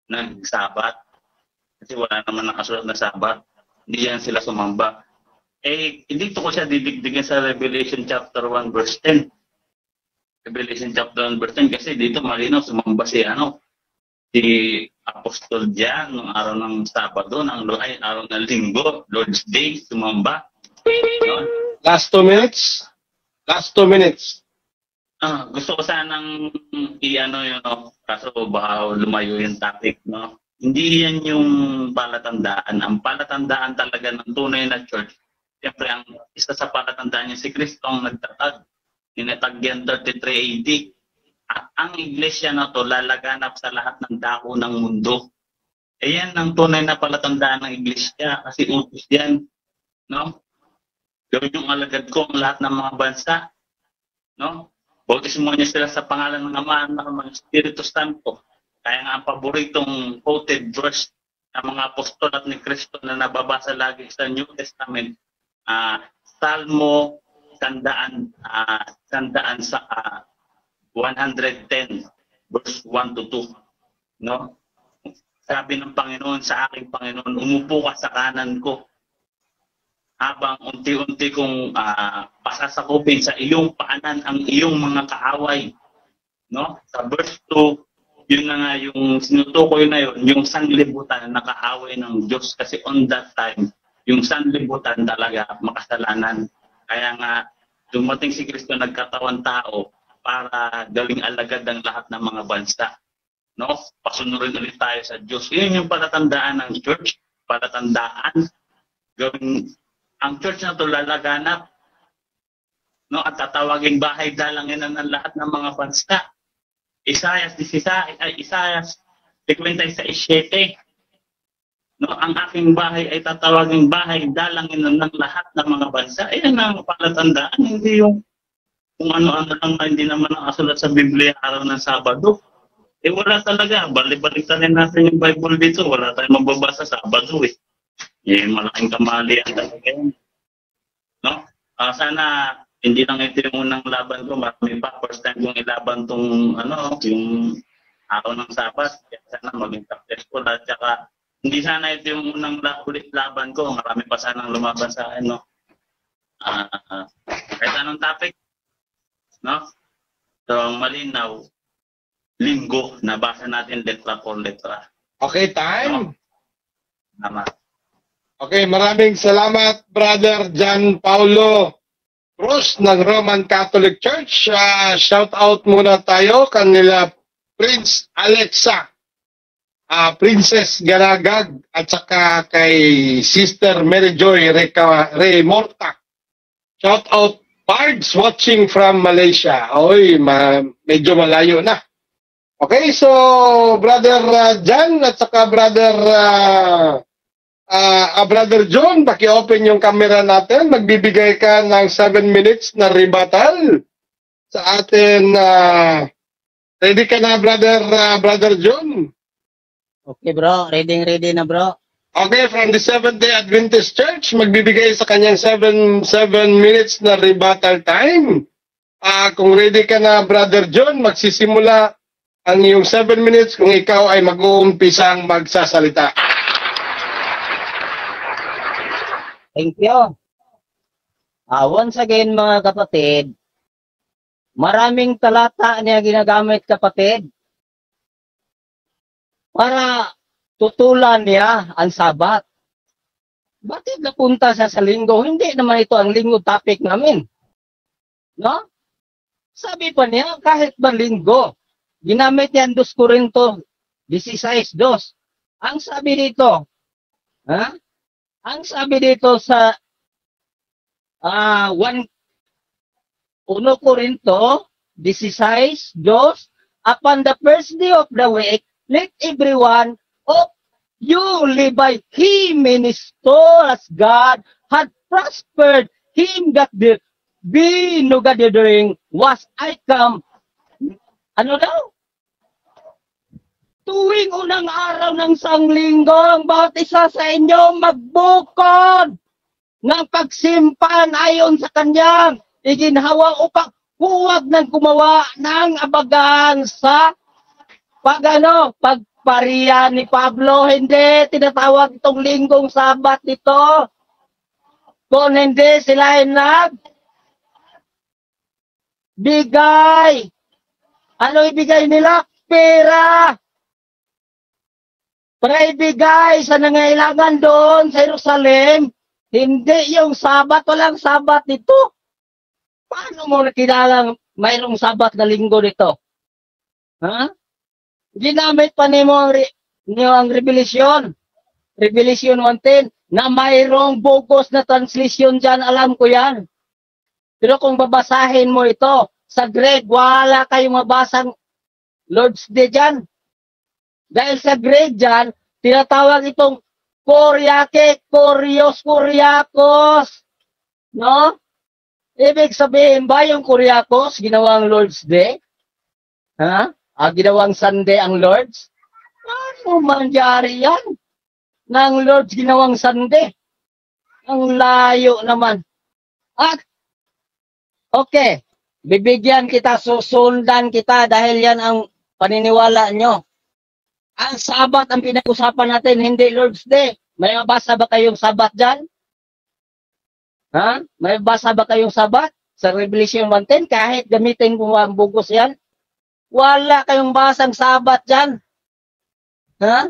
nag-Sabat. Kasi wala naman nakasulat na Sabat. Hindi yan sila sumamba. Dito ko siya didikdigan sa Revelation chapter 1, verse 10. Revelation chapter 1, verse 10, kasi dito malinaw sumamba si apostol dyan nung araw ng Sabado, araw ng Linggo, Lord's Day, sumamba. No? Last 2 minutes. Last 2 minutes. Gusto ko sanang i-ano yun, no? Kaso baka lumayo yung topic, no? Hindi yan yung palatandaan. Ang palatandaan talaga ng tunay na church, siyempre ang isa sa palatandaan niya si Kristo ang nagtatag. Ninatag yan 33 AD. At ang iglesia na to lalaganap sa lahat ng dako ng mundo. Yan ang tunay na palatandaan ng iglesia kasi utos yan, no? Gawin yung alagad ko ang lahat ng mga bansa, no? Bautismo niya sila sa pangalan ng Ama, Anak, ng Espiritu Santo. Kaya nga ang paboritong quoted verse ng mga apostol at ni Kristo na nababasa lagi sa New Testament, Salmo 110 verse 1 to 2. No? Sabi ng Panginoon sa aking Panginoon, umupo ka sa kanan ko habang unti-unti kong pasasakupin sa iyong paanan ang iyong mga kaaway. No? Sa verse 2, yun na nga yung sinutukoy na yun, yung sanglibutan na kaaway ng Diyos. Kasi on that time, yung sanglibutan talaga makasalanan. Kaya nga, dumating si Kristo nagkatawan tao para gawing alagad ang lahat ng mga bansa. No? Pasunurin ulit tayo sa Diyos. Yun yung palatandaan ng church. Palatandaan. Gawing ang church na ito lalaganap. No? At tatawaging bahay dalangin na ng lahat ng mga bansa. Isaiah 56:7. No, ang aking bahay ay tatawaging bahay dalangin ng lahat ng mga bansa. Ayan ang palatandaan, hindi yung kung ano-ano lang na hindi naman nakasulat sa Biblia araw ng Sabado. Wala talaga. Balik-balikan natin yung Bible dito. Wala tayong mababasa sa Sabado eh. Malaking kamalian talaga yan. No? Sana hindi lang ito yung unang laban ko, marami pa. First time kong ilaban tong yung araw ng Sabat. Kaya sana maging successful. At saka, hindi sana ito yung unang ulit laban ko. Marami pa sanang lumaban sa akin, no? Kahit anong topic, no? So, malinaw, linggo, nabasa natin letra por letra. Okay, time. No? Tama. Okay, maraming salamat, Brother John Paulo Cruz ng Roman Catholic Church. Shout out muna tayo kanila Prince Alexa, Princess Garagag, at saka kay Sister Mary Joy Remorta. Shout out Pards watching from Malaysia. Oy, medyo malayo na. Okay, so Brother John at saka Brother John, paki-open yung camera natin. Magbibigay ka ng 7 minutes na rebuttal sa atin. Ready ka na, Brother John? Okay bro, ready na bro. Okay, from the Seventh-day Adventist Church, magbibigay sa kanyang 7 minutes na rebuttal time. Kung ready ka na, Brother John, magsisimula ang iyong 7 minutes kung ikaw ay mag-uumpisang magsasalita. Thank you. Once again mga kapatid, maraming talata niya ginagamit kapatid para tutulan niya ang Sabat. Bakit napunta siya sa linggo? Hindi naman ito ang linggo topic namin. No? Sabi pa niya, kahit ba linggo, ginamit niya ang 2 Corinto 16:2. Ang sabi dito, ang sabi dito sa 1 Corinto 16:2, upon the first day of the week, let everyone of you live by him minister as God had prospered him that did be no gathering was I come. Ano daw? Tuwing unang araw ng sanglinggo, ang bawat isa sa inyo magbukod ng pagsimpan ayon sa kanyang iginhawa upang huwag nang gumawa ng abagahan sa pagpariya ni Pablo. Hindi tinatawag itong linggong Sabat dito. Kung hindi sila ay bigay. Ano ibigay nila? Pera. para ibigay sa nangailangan doon sa Jerusalem. Hindi yung Sabat, walang Sabat dito. Paano mo nakilalang mayroong Sabat na linggo dito? Ha? Ginamit pa niyo ang Revelation. Revelation 1:10 na mayroong bogus na translation dyan, alam ko yan. Pero kung babasahin mo ito sa Greek, wala kayong mabasang Lord's Day dyan. Dahil sa Greek dyan, tinatawag itong Koryake, Koryakos. No? Ibig sabihin ba yung Koryakos, ginawang Lord's Day? Ha? Ginawang Sunday ang Lord's? Ano mangyari yan? Nang Lord's ginawang Sunday? Ang layo naman. At, okay, bibigyan kita, susundan kita dahil yan ang paniniwala nyo. Ang Sabat ang pinag-usapan natin, hindi Lord's Day. May mabasa ba kayong Sabat dyan? Ha? May mabasa ba kayong Sabat? Sa Revelation 1:10, kahit gamitin mo ang bugos yan, wala kayong basang Sabat dyan. Ha?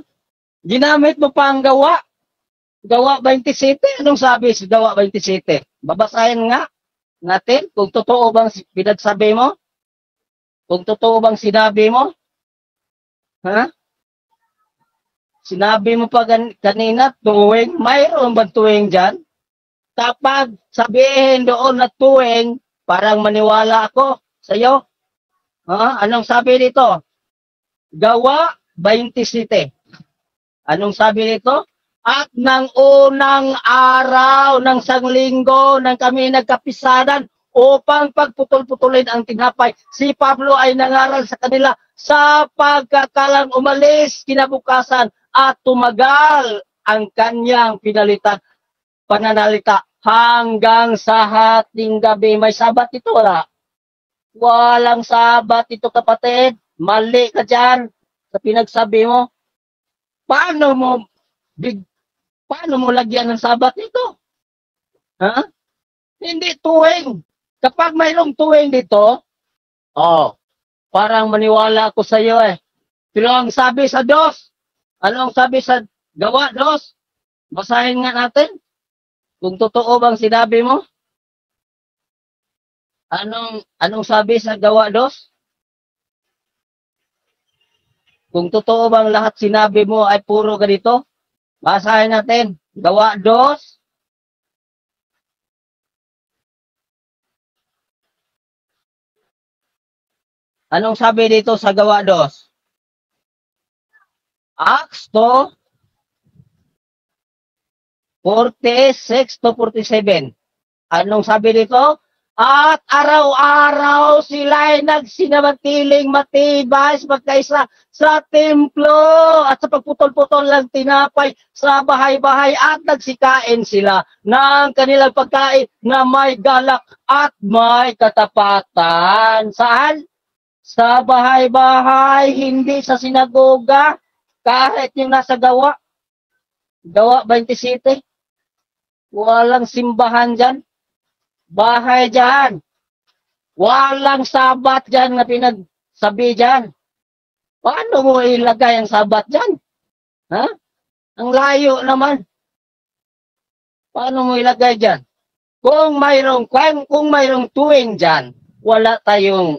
Ginamit mo pa ang gawa. Gawa 27. Anong sabi sa Gawa 27? Babasahin nga natin kung totoo bang pinagsabi mo? Kung totoo bang sinabi mo? Ha? Sinabi mo pa kanina, tuwing, mayroon bang tuwing dyan? Kapag sabihin doon na tuwing, parang maniwala ako sa iyo. Ha? Anong sabi dito? Gawa 27. Anong sabi dito? At ng unang araw ng sanglinggo nang kami nagkapisanan upang pagputol-putulin ang tinapay, si Pablo ay nangaral sa kanila sa pagkakalang umalis kinabukasan at tumagal ang kanyang pananalita hanggang sa hating gabi. May Sabat ito, wala? Walang Sabat ito, kapatid. Mali ka dyan sa pinagsabi mo. Paano mo lagyan ng Sabat ito? Ha? Hindi tuwing. Kapag mayroong tuwing dito, parang maniwala ako sa iyo eh. Pero ang sabi sa Diyos, ano ang sabi sa Gawa 2? Basahin nga natin. Kung totoo bang sinabi mo? Anong sabi sa Gawa 2? Kung totoo bang lahat sinabi mo ay puro ganito? Basahin natin. Gawa 2. Anong sabi dito sa Gawa 2? Acts 2, 46 to 47. Anong sabi dito? At araw-araw sila'y nagsinamatiling matibay magkaisa sa templo at sa pagputol-putol ng tinapay sa bahay-bahay at nagsikain sila ng kanilang pagkain na may galak at may katapatan. Saan? Sa bahay-bahay, hindi sa sinagoga, kahit yung nasa Gawa 27. Walang simbahan dyan. Bahay dyan. Walang Sabat dyan na pinagsabi dyan. Paano mo ilagay ang Sabat dyan? Ha? Ang layo naman. Paano mo ilagay dyan? Kung mayroong tuwing dyan, wala tayong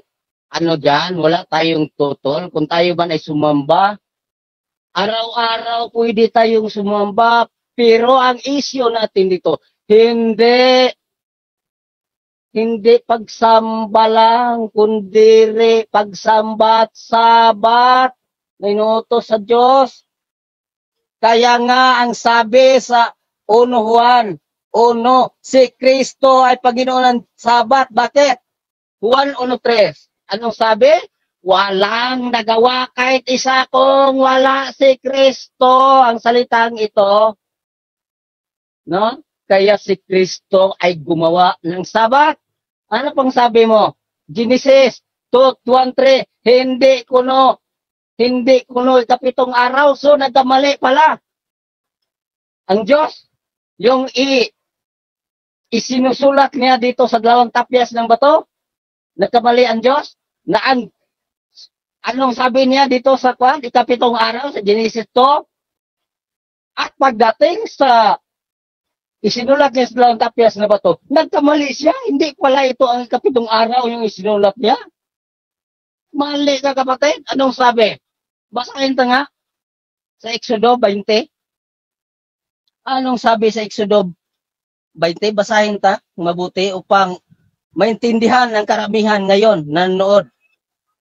dyan, wala tayong tutol. Kung tayo man ay sumamba, araw-araw pwede tayong sumamba, pero ang issue natin dito, hindi pagsamba lang, kundi pagsambat, Sabat, na inuutos sa Diyos. Kaya nga ang sabi sa 1 Juan 1, si Kristo ay Panginoon ng Sabat. Bakit? Juan 1:3. Anong sabi? Walang nagawa kahit isa kung wala si Kristo. Ang salitang ito, no? Kaya si Kristo ay gumawa ng Sabat. Ano pang sabi mo? Genesis 2:1-3, hindi kuno ikapitong araw. So nagkamali pala ang Diyos. Yung isinusulat niya dito sa 2 tapyas ng bato, nagkamali ang Diyos. Na anong sabi niya dito sa ikapitong araw sa Genesis 2? At pagdating sa isinulat niya sa dalawang tapyas na bato, nagkamali siya. Hindi pala ito ang ikapitong araw yung isinulat niya. Mali ka kapatid. Anong sabi? Basahin ta nga sa Exodo 20. Anong sabi sa Exodo 20? Basahin ta mabuti upang maintindihan ng karamihan ngayon nanonood.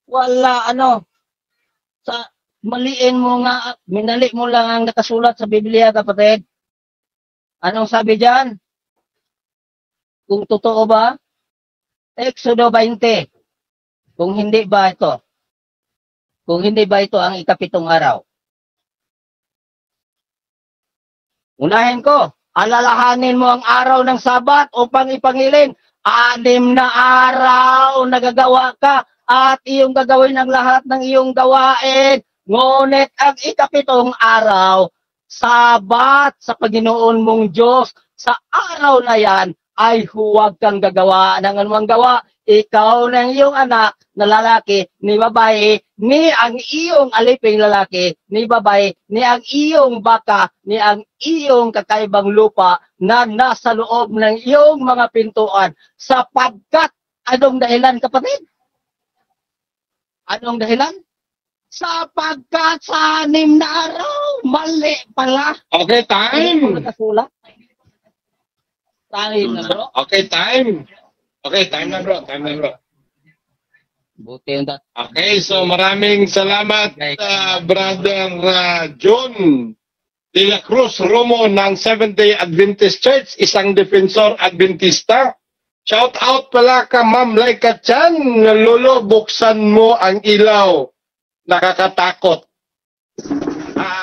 Wala sa maliin mo nga, minali mo lang ang nakasulat sa Biblia, kapatid. Anong sabi diyan? Kung totoo ba? Exodo 20. Kung hindi ba ito? Kung hindi ba ito ang ikapitong araw? Unahin ko, alalahanin mo ang araw ng Sabat upang ipangilin. 6 na araw nagagawa ka at iyong gagawin ang lahat ng iyong gawain. Ngunit ang ikapitong araw, Sabat sa Panginoon mong Diyos, sa araw na yan ay huwag kang gagawa ng anumang gawa. Ikaw ng iyong anak na lalaki, ni babae, ni ang iyong aliping lalaki, ni babae, ni ang iyong baka, ni ang iyong kakaibang lupa na nasa loob ng iyong mga pintuan. Sapagkat, anong dahilan, kapatid? Anong dahilan? Sapagkat sa 6 na araw, mali pala. Okay, time. Nakasulat. Time na, bro. Okay, time. Okay, time na bro. Time na bro. Buti yung Okay, so maraming salamat Brother John de la Cruz Romo ng Seventh-day Adventist Church, isang defensor Adventista. Shout out pala ka Ma'am Laika Chan. Lolo, buksan mo ang ilaw. Nakakatakot.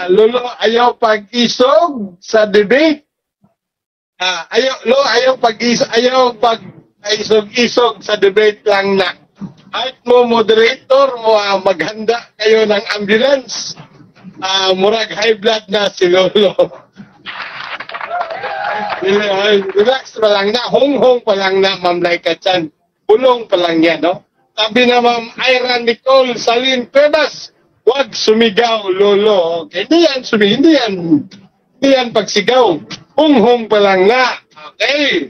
Lolo, ayaw pag-isog sa debate. Ayaw pag-isog sa debate lang na. Kahit mo, moderator, maghanda kayo ng ambulance. Murag high blood na si Lolo. Relax pa lang na. Hong-hong pa lang na, Ma'am Laika Chan. Bulong pa lang yan, no? Sabi na Ma'am Ira Nicole Salin Cuevas, huwag sumigaw, Lolo. Okay, hindi yan pagsigaw. Hong-hong pa lang na. Okay.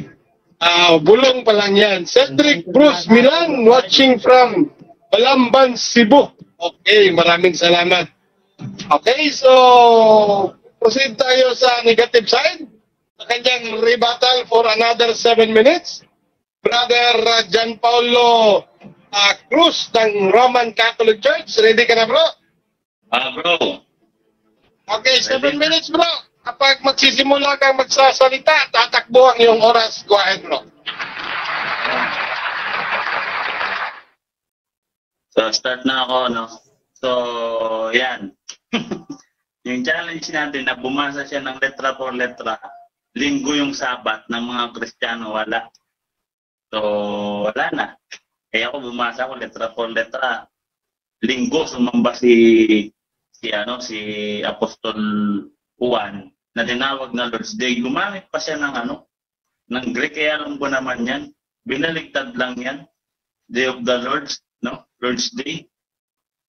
Bulong pa lang yan. Cedric Bruce Milan, watching from Balamban, Cebu. Okay, maraming salamat. Okay, so proceed tayo sa negative side. Sa kanyang rebuttal for another 7 minutes. Brother John Paulo Cruz ng Roman Catholic Church. Ready ka na, bro? Bro. Okay, 7 minutes, bro. Kapag magsisimula kang magsasalita, tatakbo ang iyong oras. Go ahead, bro. So, start na ako, no? So, yan. Yung challenge natin na bumasa siya ng letra por letra, linggo yung Sabat ng mga Kristiyano, wala. So, wala na. Kaya ako bumasa ko letra por letra. Linggo, sumamba si Apostol Juan na tinawag na Lord's Day. Gumamit pa siya ng Greek, kaya alam ko naman yan. Binaligtad lang yan. Day of the Lord's, no? Lord's Day.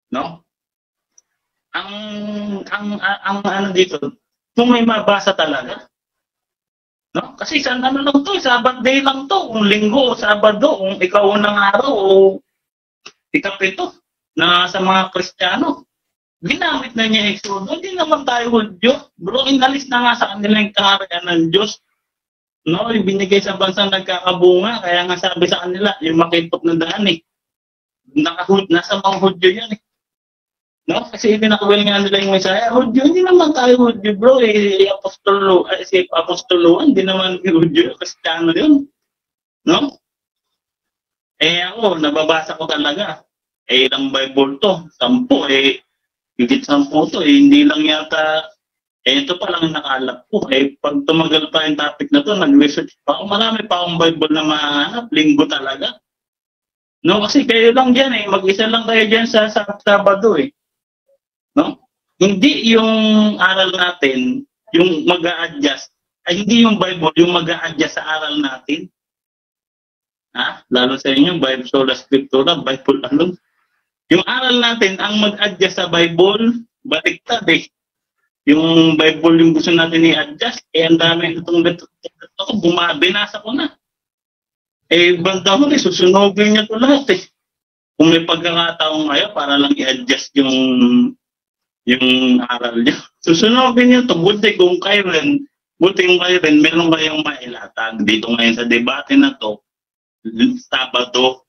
No? Ang dito, kung may mabasa talaga, no? Kasi lang to, Sabat day lang to, kung linggo o Sabado, kung ikaunang araw o ikapito na sa mga Kristiyano. Ginamit na niya Exodo, hindi naman tayo Hudyo. Bro, inalis na nga sa kanila yung kaharian ng Diyos. No, yung binigay sa bansang nagkakabunga, kaya nga sabi sa kanila, yung makitop na daan nasa mga Hudyo yan eh. No, kasi pinakawal nga nila yung Messiah. Hudyo, hindi naman tayo Hudyo, bro. Si Apostol Juan, hindi naman Hudyo, Kristiyano yun. No? Ako, nababasa ko talaga. Ilang Bible to? 10 higit 10 to, hindi lang yata, ito pa lang nakalap ko. Pag tumagal pa yung topic na to, nag-research pa ako, marami pa akong Bible na mahanap, linggo talaga. No, kasi kayo lang dyan mag-isa lang kayo dyan sa Sabado No? Hindi yung aral natin, yung mag-a-adjust, hindi yung Bible, yung mag-a-adjust sa aral natin. Lalo sa inyo, Bible, Sola Scriptura, Bible alone. Yung aral natin, ang mag-adjust sa Bible, baliktad yung Bible yung gusto natin i-adjust, ang dami itong binasa ko na. Banda mo susunogin niya to lahat Kung may pagkakataong ngayon para lang i-adjust yung aral niya. Susunogin niya to. Buti yung Karen, meron kayong mailatag dito ngayon sa debate na to. Sabado,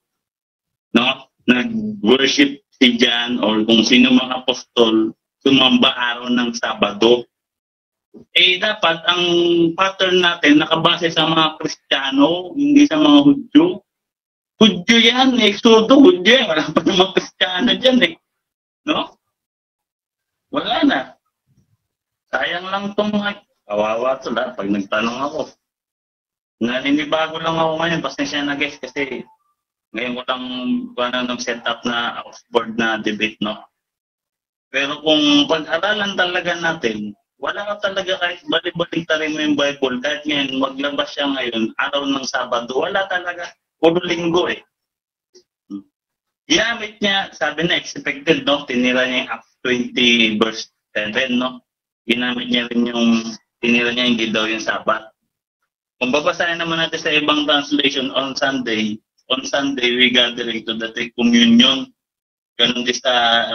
no? Nag-worship si John or kung sino mga apostol, sumamba araw ng Sabado. Dapat ang pattern natin nakabase sa mga Kristiyano, hindi sa mga Hudyo. Hudyo yan, Exodo, Hudyo yan. Wala pa namang Kristiyano dyan No? Wala na. Sayang lang itong kawawa ito lahat pag nagtanong ako. Naninibago lang ako ngayon, pasensya na guys kasi ngayon ko lang ng setup na off-board na debate, no? Pero kung pag-aralan talaga natin, wala ka talaga kahit balik-balik rin mo yung Bible. Kahit ngayon, maglabas siya ngayon, araw ng Sabado, wala talaga. Puro linggo Ginamit niya, sabi na expected, no? Tinira niya yung Acts 20 verse 7, no? Ginamit niya rin tinira niya hindi daw yung Sabat. Kung babasahin naman natin sa ibang translation, on Sunday we gathering to the take communion. Ganun din sa,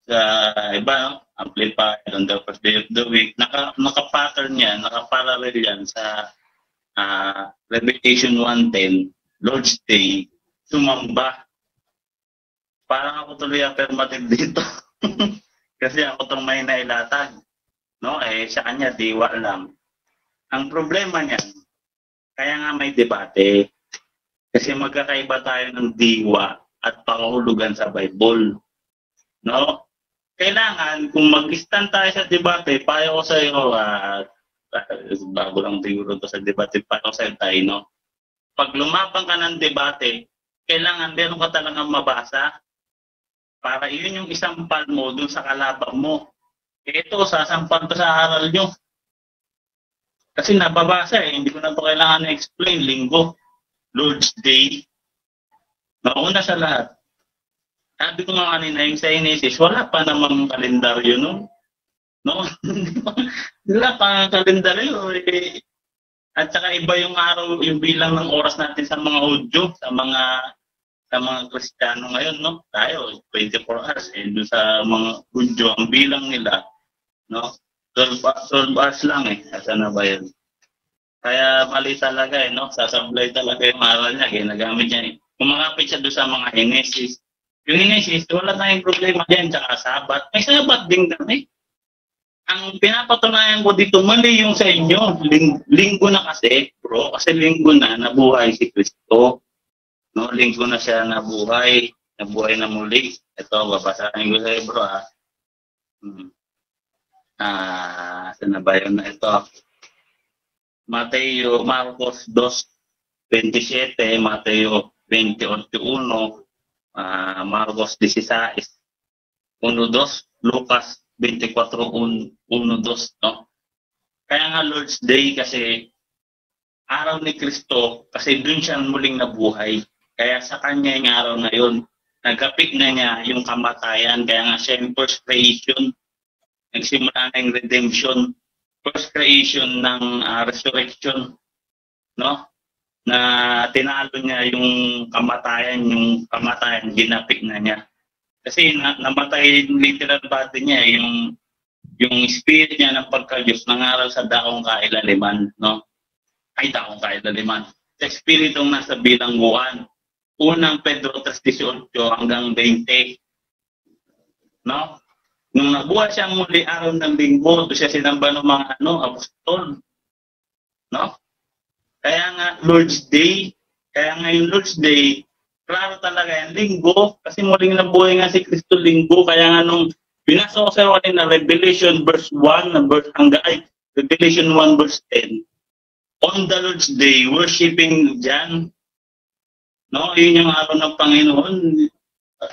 sa iba, no? Amplified on the first day of the week. Naka-pattern yan, naka-parallel yan sa Revelation 1:10, Lord's Day, sumamba. Parang ako tuloy affirmative dito. Kasi ako itong may nailatag. No? Sa kanya, diwa lang. Ang problema niyan, kaya nga may debate. Kasi magkakaiba tayo ng diwa at pangahulugan sa Bible. No? Kailangan, kung mag-stand tayo sa debate, payo ko sa iyo, bago lang siguro to sa debate, payo ko sa iyo tayo, no? Pag lumabang ka ng debate, kailangan meron ka talagang mabasa para iyon yung isampal mo dun sa kalaban mo. Ito, sasampal to sa aral nyo. Kasi nababasa hindi ko na to kailangan na-explain. Linggo, Lord's Day, nauna sa lahat. Sabi ko nga kanina, yung sa Genesis, wala pa namang kalendaryo no? Wala pa kalendaryo. At saka iba yung araw, yung bilang ng oras natin sa mga Hudyo, sa mga Kristiyano ngayon, no? Tayo, 24 hours. Doon sa mga Hudyo, ang bilang nila, no? 12 hours lang Asa na ba yan? Kaya mali talaga no? Sasablay talaga yung aral niya. Ginagamit niya Kumakapit siya doon sa mga Genesis. Yung Genesis, wala tayong problema dyan, tsaka Sabat. May Sabat din kami. Ang pinapatunayan ko dito, mali yung sa inyo. Linggo na kasi, bro. Kasi linggo na, nabuhay si Kristo. No? Linggo na siya nabuhay na muli. Ito, babasahin ko sa iyo, bro. Saan na ba yun na ito? Marcos 2:27, Mateo 28:1, Marcos 16:1-2, Lucas 24:1-2, no? Kaya nga Lord's Day kasi araw ni Kristo, kasi dun siya muling nabuhay. Kaya sa kanya yung araw na yun, nagkapit na niya yung kamatayan. Kaya nga siya yung first creation. Nagsimula na yung redemption. First creation ng resurrection. No? Na tinalo niya yung kamatayan ginapik na niya. Kasi namatay yung literal body niya, yung spirit niya ng pagka-Diyos nangaral sa daong kailaliman, no? Ay, daong kailaliman. Sa espiritong nasa bilangguan. Unang Pedro 3:18 hanggang 20. No? Nung nabuhay siya muli araw ng linggo, doon siya sinamba ng mga apostol. No? Kaya nga Lord's Day, yung Lord's Day, klaro talaga yung linggo, kasi muling nabuhay nga si Kristo linggo. Kaya nga nung binasa ko sa kanina, Revelation verse 1, Revelation 1 verse 10, on the Lord's Day, worshiping John, no? Yun yung araw ng Panginoon.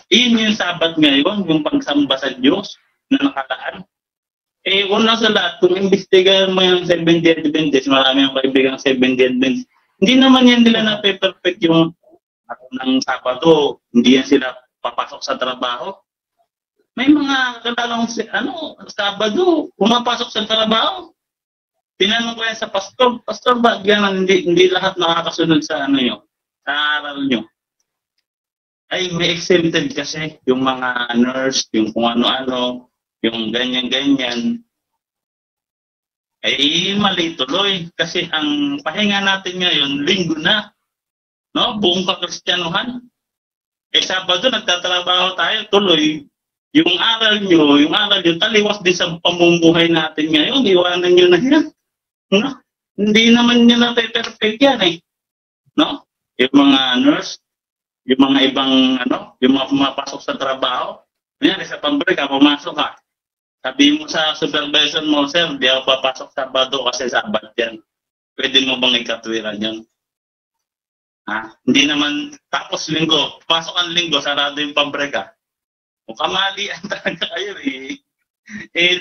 Yun yung Sabat ngayon, yung pagsamba sa Diyos na nakataan. Una sa lahat, kung imbestigahan mo yung Seventh-day Adventist, marami yung kaibigang Seventh-day Adventist, hindi naman yan nila na-perfect yung araw ng Sabado. Hindi yan sila papasok sa trabaho. May mga kalalang Sabado, pumapasok sa trabaho. Tinanong ko yan sa pastor, Pastor, ba ganun, hindi lahat nakakasunod sa sa aral nyo? Ay, may exempted kasi yung mga nurse, yung kung ano-ano, yung ganyan-ganyan. Ay, mali tuloy. Kasi ang pahinga natin ngayon, linggo na. No? Buong kakristyanuhan. Sabado, nagtatrabaho tayo tuloy. Yung aral nyo, taliwas din sa pamumuhay natin ngayon. Iwanan nyo na yan. No? Hindi naman nyo na perfect yan eh. No? Yung mga nurse, yung mga ibang, yung mga pumapasok sa trabaho. Kunyari, sa pambreak ka, pumasok ka. Sabi mo sa supervisor mo, sir, di ako papasok Sabado kasi Sabat yan. Pwede mo bang ikatwiran yun? Hindi naman, tapos linggo, pasok ang linggo, sarado yung pambreak ka. Kung kamalian talaga kayo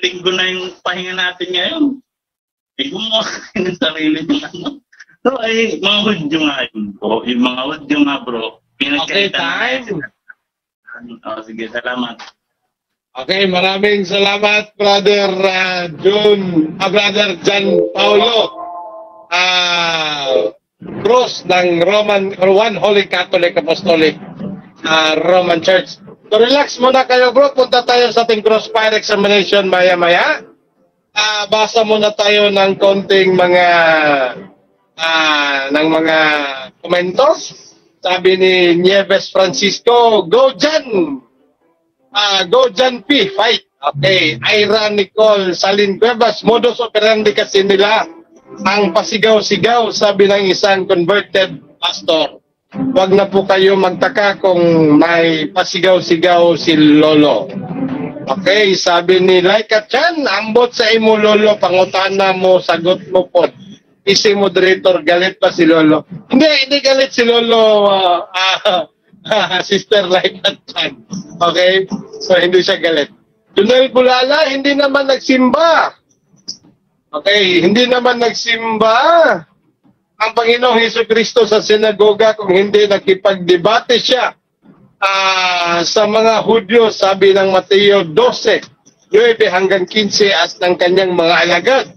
linggo na yung pahinga natin ngayon. Gumawa kayo ng sarili ng So, mga hudyo nga yun, bro. Yung mga hudyo nga, bro. Okay, time. Sige, salamat. Okay, maraming salamat, Brother Brother John Paulo Cruz ng One Holy Catholic Apostolic Roman Church. So relax muna kayo, bro. Punta tayo sa ating crossfire examination maya-maya. Basa muna tayo ng konting mga komentos. Sabi ni Nieves Francisco, go Jan! Go Jan P, fight! Okay, Ira Nicole Salin Cuevas, modus operandi kasi nila ang pasigaw-sigaw, sabi ng isang converted pastor. Huwag na po kayo magtaka kung may pasigaw-sigaw si Lolo. Okay, sabi ni Laika Chan, ambot sa imo Lolo, pangutana mo, sagot mo po. Isi moderator, galit pa si Lolo. Hindi galit si Lolo, Sister Laika Chan. Okay, so hindi siya galit. Junel Bulala, hindi naman nagsimba. Okay, hindi naman nagsimba ang Panginoong Hesukristo sa sinagoga kung hindi nakipagdebate siya sa mga Hudyo, sabi ng Mateo 12, 9 hanggang 15 at ng kanyang mga alagad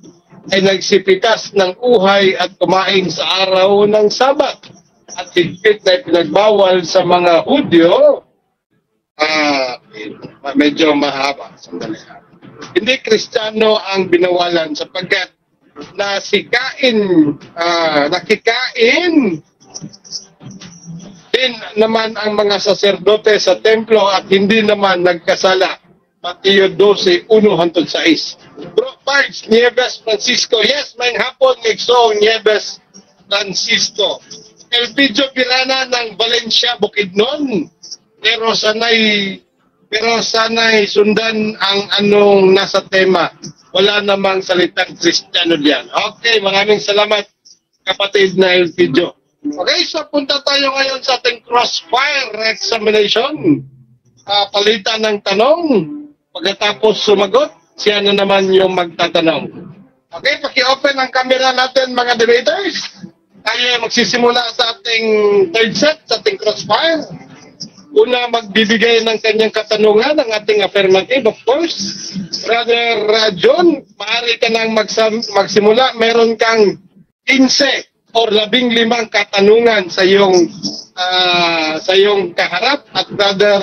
ay nagsipitas ng uhay at kumain sa araw ng Sabat at higpit na pinagbawal sa mga Hudyo. Medyo mahaba. Sandali. Hindi Kristiyano ang binawalan sapagkat nakikain din naman ang mga saserdote sa templo at hindi naman nagkasala. Mateo 12, 1-6. Bro Pards, Nieves Francisco. Yes, may hapon ngigso Nieves Francisco. Elpidio Pirana ng Valencia, Bukidnon. Pero sanay sundan ang anong nasa tema. Wala namang salitang Kristiyano diyan. Okay, maraming salamat kapatid na Elpidio. Okay, so punta tayo ngayon sa ating crossfire examination. Palitan ng tanong. Pagkatapos sumagot, siya na naman yung magtatanong. Okay, paki-open ang camera natin mga debaters. Tayo magsisimula sa ating third set, sa ating crossfire. Una, magbibigay ng kanyang katanungan ang ating affirmative, of course. Brother John, maaari ka nang magsimula. Meron kang 15 or 15 katanungan sa iyong kaharap. At Brother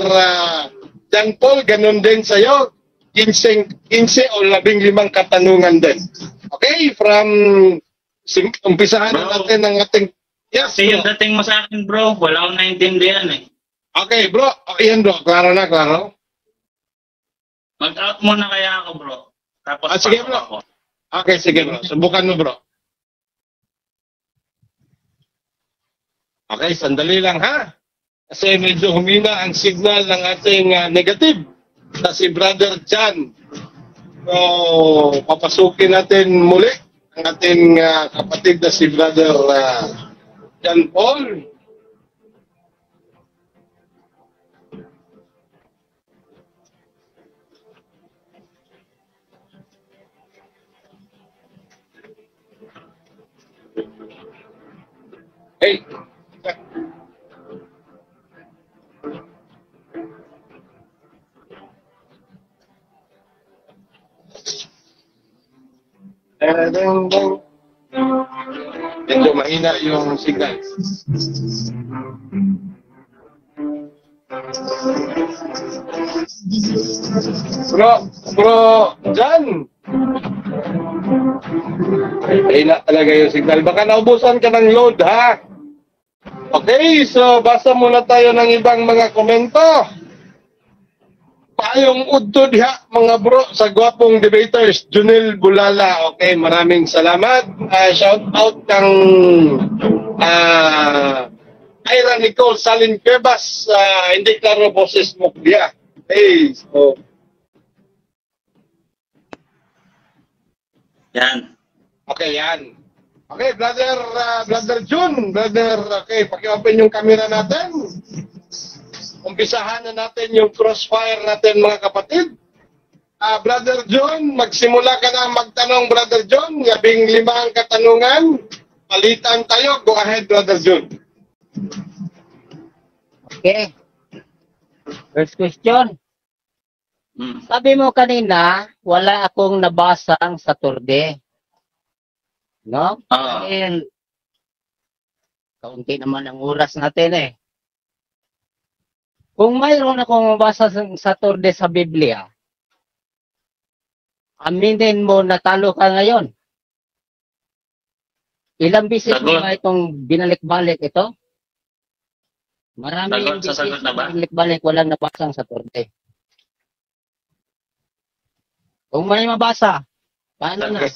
John Paul, ganun din sa iyo. 15 o 15 katanungan din. Okay, umpisahan natin ang ating... Yes, kasi yung dating mo sa akin, bro, wala akong naintindihan eh. Okay, bro. Yan, bro. Klaro na, klaro. Mag-out muna kaya ako, bro. Tapos sige, bro. Ako. Okay, sige, bro. Subukan mo, bro. Okay, sandali lang, ha? Kasi medyo humina ang signal ng ating negative na si Brother Chan. So, papasukin natin muli ang ating kapatid na si Brother John Paul. Hey. Medyo mahina yung signal. Bro, Jan. Mahina talaga yung signal. Baka naubusan ka ng load, ha? Okay, so basa muna tayo ng ibang mga komento. Payong udto diha mga bro sa gwapong debaters, Junel Bulala. Okay, maraming salamat. Shout out kang Ira Nicole Salin Cuevas. Hindi klaro boses mo diha. Hey, so Yan. okay yan. Okay, brother Jun, okay, paki-open yung camera natin. Umpisahan na natin yung crossfire natin mga kapatid. Brother John, magsimula ka na magtanong, Brother John. Labing 5 ang katanungan. Palitan tayo. Go ahead, Brother John. Okay. First question. Sabi mo kanina, wala akong nabasang Saturday. No? Dahil, kaunti naman ang oras natin eh. Kung mayroon akong mabasa sa Saturday sa Biblia, aminin mo natalo ka ngayon. Ilang bisis mo ba itong binalik-balik ito? Maraming bisis na binalik-balik, walang nabasang Saturday. Kung may mabasa, paano na?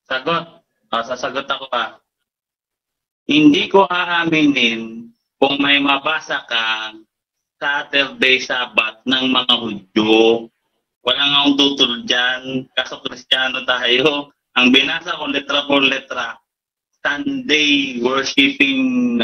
Sagot. Sasagot ako pa. Hindi ko aaminin kung may mabasa ka Saturday, Sabbath ng mga Hudyo. Walang akong tutulad dyan. Kaso Kristiyano tayo. Ang binasa ko letra por letra, Sunday worshiping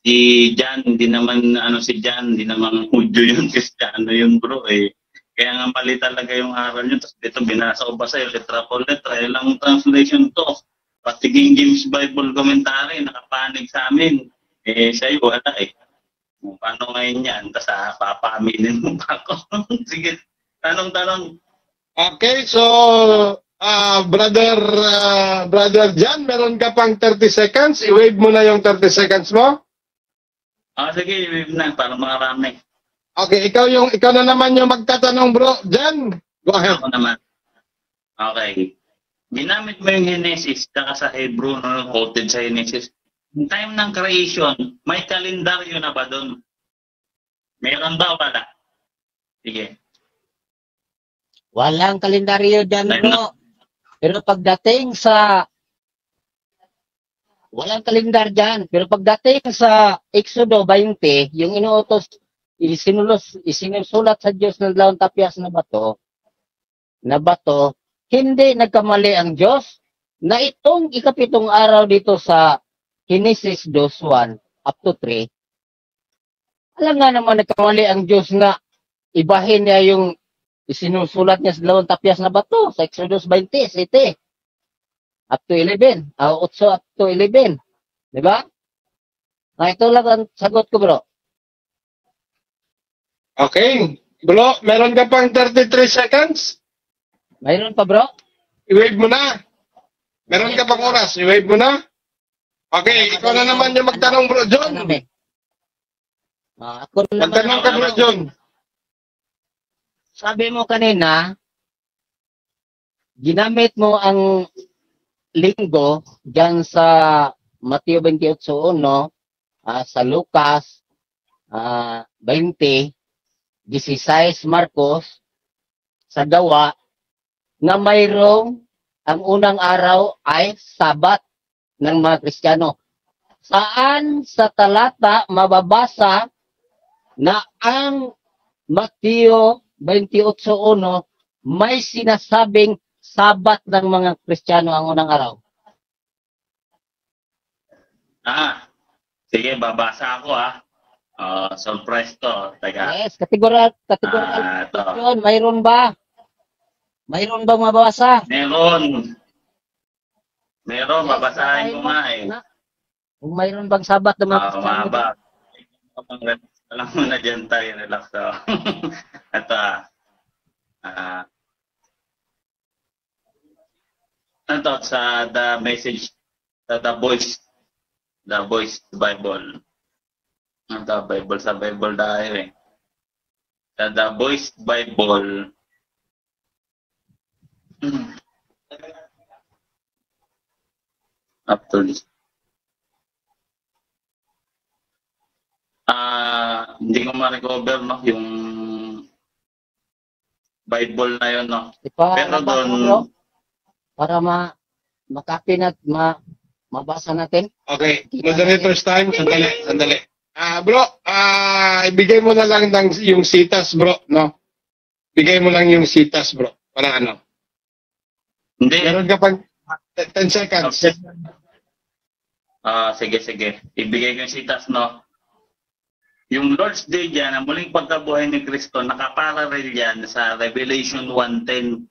si Jan. Hindi naman si Jan. Hindi naman Hudyo yun. Kristiyano yun bro eh. Kaya nga mali talaga yung aral nyo. Tapos dito binasa ko ba sa'yo letra por letra. Ilang translation to. Pati King James Bible commentary nakapanig sa amin. Sa'yo wala eh. Paano ngayon yan? Tapos papaaminin mo pa ako. Sige, tanong. Okay, so Brother Jan, meron ka pang 30 seconds. I-wave mo na yung 30 seconds mo. Sige, i-wave na para marami. Okay, ikaw na naman yung magtatanong, bro. Jan, go ahead. Ako naman. Okay. Ginamit mo yung Genesis saka sa Hebrew, quoted sa Genesis. Yung time ng creation, may kalendaryo na ba doon? Meron ba o wala? Sige. Walang kalendaryo dyan, bro. Pero pagdating sa... Walang kalendar dyan. Pero pagdating sa Exodo 20, yung inuutos, isinusulat sa Diyos ng dalawang tapyas na bato, hindi nagkamali ang Diyos na itong ikapitong araw dito sa Genesis 2:1 up to 3. Alam nga naman nagkamali ang Diyos na ibahin niya yung isinusulat niya sa dalawang tapyas na bato sa Exodus 20, 7 up to 11. 8 up to 11. Diba? Ito lang ang sagot ko, bro. Okay. Bro, meron ka pang 33 seconds? Mayroon pa, bro? I-wave mo na. Meron ka pang oras. I-wave mo na. Okay, ikaw na naman yung magtanong, bro John. Ako na naman. Magtanong ka, bro John. Sabi mo kanina, ginamit mo ang linggo dyan sa Mateo 28:1, sa Lucas 20, 16 Marcos, sa Gawa, na mayroong ang unang araw ay Sabat ng mga Kristiyano. Saan sa talata mababasa na ang Mateo 28:1 may sinasabing Sabat ng mga Kristiyano ang unang araw? Sige, babasa ako surprise to. Teka. Yes, kategorikal question. Mayroon ba? Mayroon bang mababasa? Meron, babasahin ko nga eh. Kung mayroon bang Sabat ng mga Kristiyano? Mahaba. Alam mo na dyan tayo, relax to. Ito Ano sa the message, the voice Bible. Ano Bible sa Bible dahil eh. Sa the voice Bible. After this. Hindi ko ma-recover no yung Bible na yun no. Pero doon para makapin at mabasa natin. Okay, moderator's time. Sandali. Bro, ibigay mo na lang yung sitas, bro, no? Bigay mo lang yung sitas, bro. Para ano? Hindi. Meron ka pang 10 seconds. Okay. Sige. Ibigay ko yung sitas, no? Yung Lord's Day dyan, ang muling pagkabuhay ni Kristo, nakaparallel yan sa Revelation 1:10.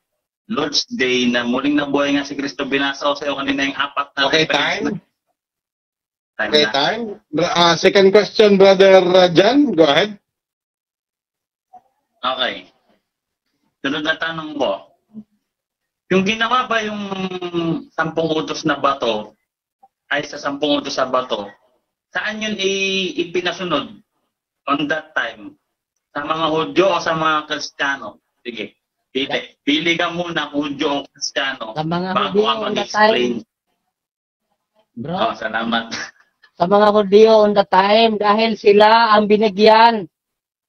Lord's Day na muling nabuhay nga si Kristo. Binasa ko sa iyo kanina yung 4 na Okay, time. Okay, time. Second question, Brother John. Go ahead. Okay. Sunod na tanong ko. Yung ginawa ba yung 10 utos na bato ay sa 10 utos sa bato, saan yun ipinasunod on that time? Sa mga Hudyo o sa mga Kristiyano? Sige. Pili ka muna Hudyo o Kristiyano Sa mga bago Hudyo ka on the mag-explain. Bro, Salamat. sa mga Hudyo on the time, dahil sila ang binigyan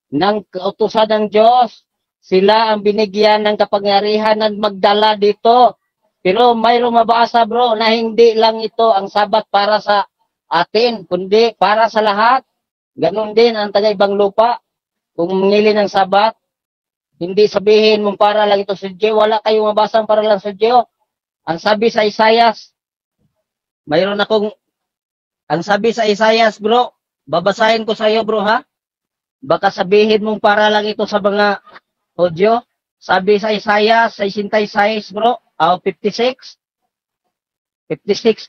ng kautusan ng Diyos. Sila ang binigyan ng kapangyarihan na magdala dito. Pero mayroong mabasa, bro, na hindi lang ito ang sabat para sa atin, kundi para sa lahat. Ganon din ang taga-ibang lupa. Kung mangili ng sabat, hindi sabihin mong para lang ito sa Diyo. Wala kayong mabasang para lang sa Diyo. Ang sabi sa Isayas, ang sabi sa Isayas, bro, babasahin ko sa iyo, bro, ha? Baka sabihin mong para lang ito sa mga Hudyo. Sabi sa Isaiah 66, bro, 56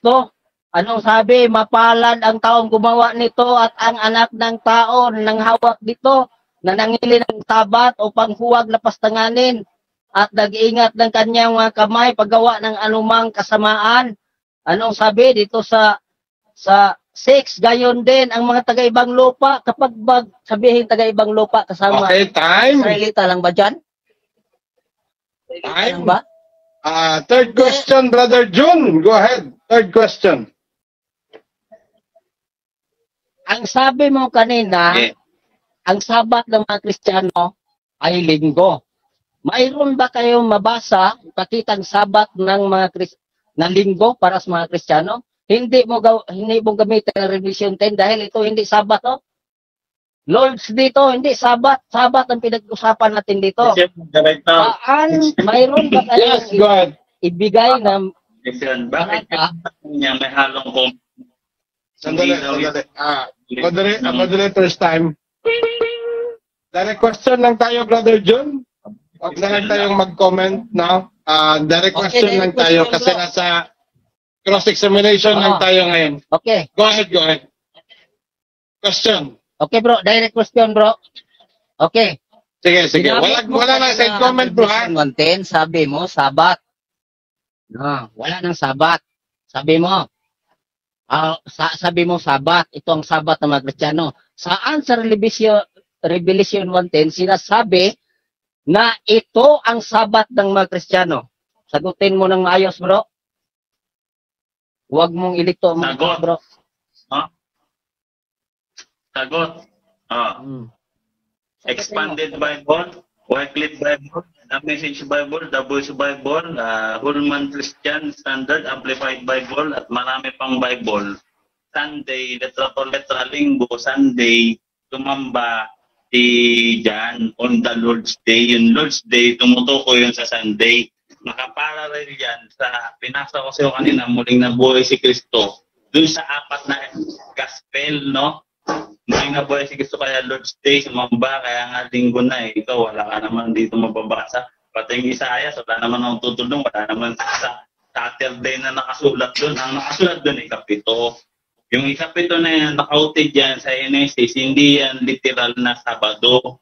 to. Anong sabi? Mapalad ang taong gumawa nito at ang anak ng tao nang hawak dito na nangili ng tabat upang huwag lapastanganin at nag-iingat ng kanyang mga kamay paggawa ng anumang kasamaan. Anong sabi dito sa 6, gayon din ang mga taga-ibang lupa. Kapag sabihin taga-ibang lupa kasama, Okay, time. Israelita lang ba dyan? Time. Ba? Third question, Brother June. Go ahead. Third question. Ang sabi mo kanina, ang sabat ng mga Kristiyano ay linggo. Mayroon ba kayong mabasa, pakitang sabat ng mga na linggo para sa mga Kristiyano? Hindi mo gamitin ang Revelation 10 dahil ito hindi sabat, oh. Lord's dito, hindi sabat. Sabat ang pinag-usapan natin dito. Mayroon ba kayong Yes, go ahead. ibigay na Bakit niya may halong kong Sandali. Moderator's time. Direct question lang tayo, Brother John. Huwag na lang tayong mag-comment now. Direct question direct lang tayo question, kasi bro. nasa cross-examination lang tayo ngayon. Okay. Go ahead. Question. Okay, bro. Direct question, bro. Okay. Sige. Ginamit mo Wala na kanina side comment, bro, ha? ang 110, sabi mo, sabat. No, wala nang sabat. Sabi mo, sabi mo sabat. Ito ang sabat ng mga Kristiyano. Saan sa Revelation 1:10 sinasabi na ito ang sabat ng mga Kristiyano? Sagutin mo ng maayos, bro. Huwag mong ilito mo, Sagot. bro. Sagot. Expanded Bible, Wycliffe Bible, The Message Bible, The Voice Bible, Holman Christian Standard Amplified Bible, at marami pang Bible. Sunday, letra to letra, linggo, Sunday, tumamba si John on the Lord's Day. Yung Lord's Day, tumutuko yun sa Sunday. Nakaparallel yan sa pinasa ko sa iyo kanina, muling nabuhay si Kristo. Doon sa 4 na gospel, no? Muling nabuhay si Kristo, kaya Lord's Day, sumamba, kaya nga linggo na eh. Ikaw, wala ka naman dito mababasa. Pati yung Isaiah, wala naman ang tutulong, wala naman sa Saturday na nakasulat doon. Ang nakasulat doon, ikapito. Yung ikapito na yan, nakauted yan sa Genesis, hindi yan literal na Sabado.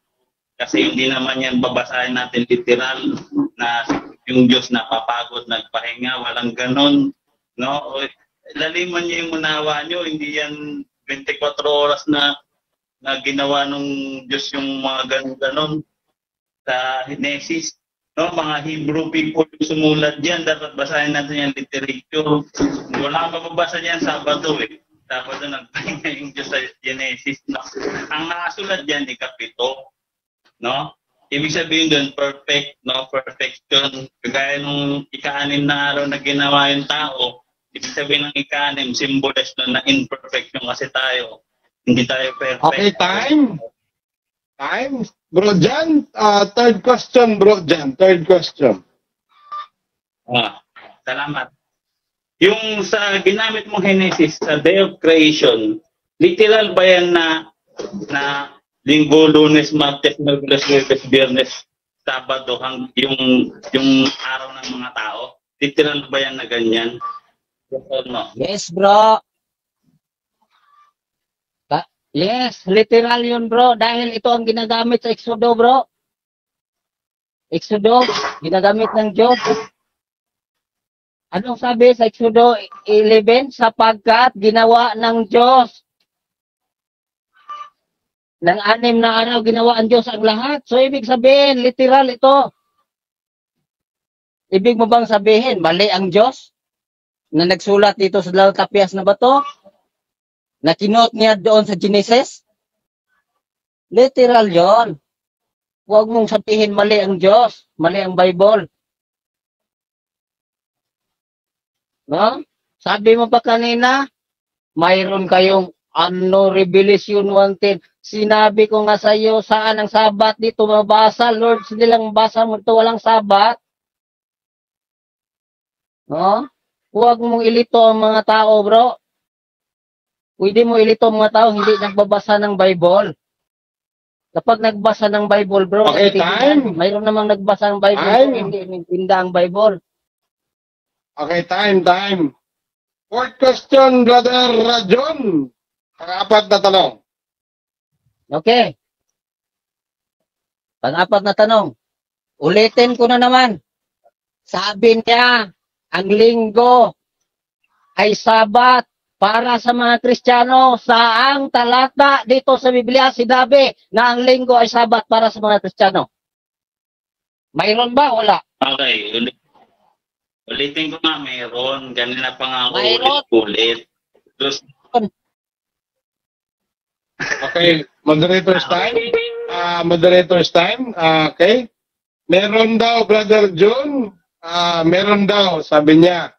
Kasi hindi naman yan babasahin natin literal na yung Diyos napapagod, nagpahinga, walang ganon. No? Laliman niyo yung unawa niyo, hindi yan 24 oras na ginawa nung Diyos yung mga ganon sa Genesis. No, mga Hebrew people yung sumulat diyan, dapat basahin natin yung literature. Wala kang mababasa diyan Sabado eh. Sabado nagpahinga yung Diyos sa Genesis. No? Ang nakasulat diyan ni Kapito, no? Ibig sabihin doon perfect, no? Perfection. Kagaya nung ika-6 na araw na ginawa yung tao, ibig sabihin ng ika-6, symbolize doon na imperfection kasi tayo. Hindi tayo perfect. Okay, time. Time. Bro Jan, third question, Bro Jan. Third question. Salamat. Yung sa ginamit mong Genesis, sa Day of Creation, literal ba yan na Linggo, Lunes, Martes, Miyerkules, Huwebes, Biyernes, Sabado, yung araw ng mga tao? Literal ba yan na ganyan? Yes or no? Yes, bro. Yes, literal yun, bro. Dahil ito ang ginagamit sa Exodo, bro. Exodo, ginagamit ng Diyos. Anong sabi sa Exodo 11? Sapagkat ginawa ng Diyos. Ng 6 na araw, ginawa ang Diyos ang lahat. So, ibig sabihin, literal ito. Ibig mo bang sabihin, mali ang Diyos? Na nagsulat dito sa dalawang tapyas na bato? Na kinot niya doon sa Genesis? Literal yon. Huwag mong sabihin mali ang Diyos, mali ang Bible. No? Sabi mo pa kanina, mayroon kayong Revelation 1:10. Sinabi ko nga sa iyo, saan ang Sabat dito mabasa? Lord, nilang basa mo ito, walang Sabat. No? Huwag mong ilito ang mga tao, bro. Pwede mo ilito ang mga tao, hindi nagbabasa ng Bible. Kapag nagbasa ng Bible, bro, Okay, time. mayroon namang nagbasa ng Bible, Time. hindi nagtinda ang Bible. Okay, time. Fourth question, Brother John. Pang-apat na tanong. Okay. Pang-apat na tanong. Ulitin ko na naman. Sabi niya, ang linggo ay Sabat para sa mga Kristiyano. Saang talata dito sa Biblia sinabi na ang linggo ay Sabat para sa mga Kristiyano? Mayroon ba? Wala. Okay, ulitin ko nga, mayroon. Kanina pa nga ako Mayroon. ulit. Terus, Okay, moderator's time. Moderator's time. Okay. Meron daw, Brother John. Meron daw, sabi niya.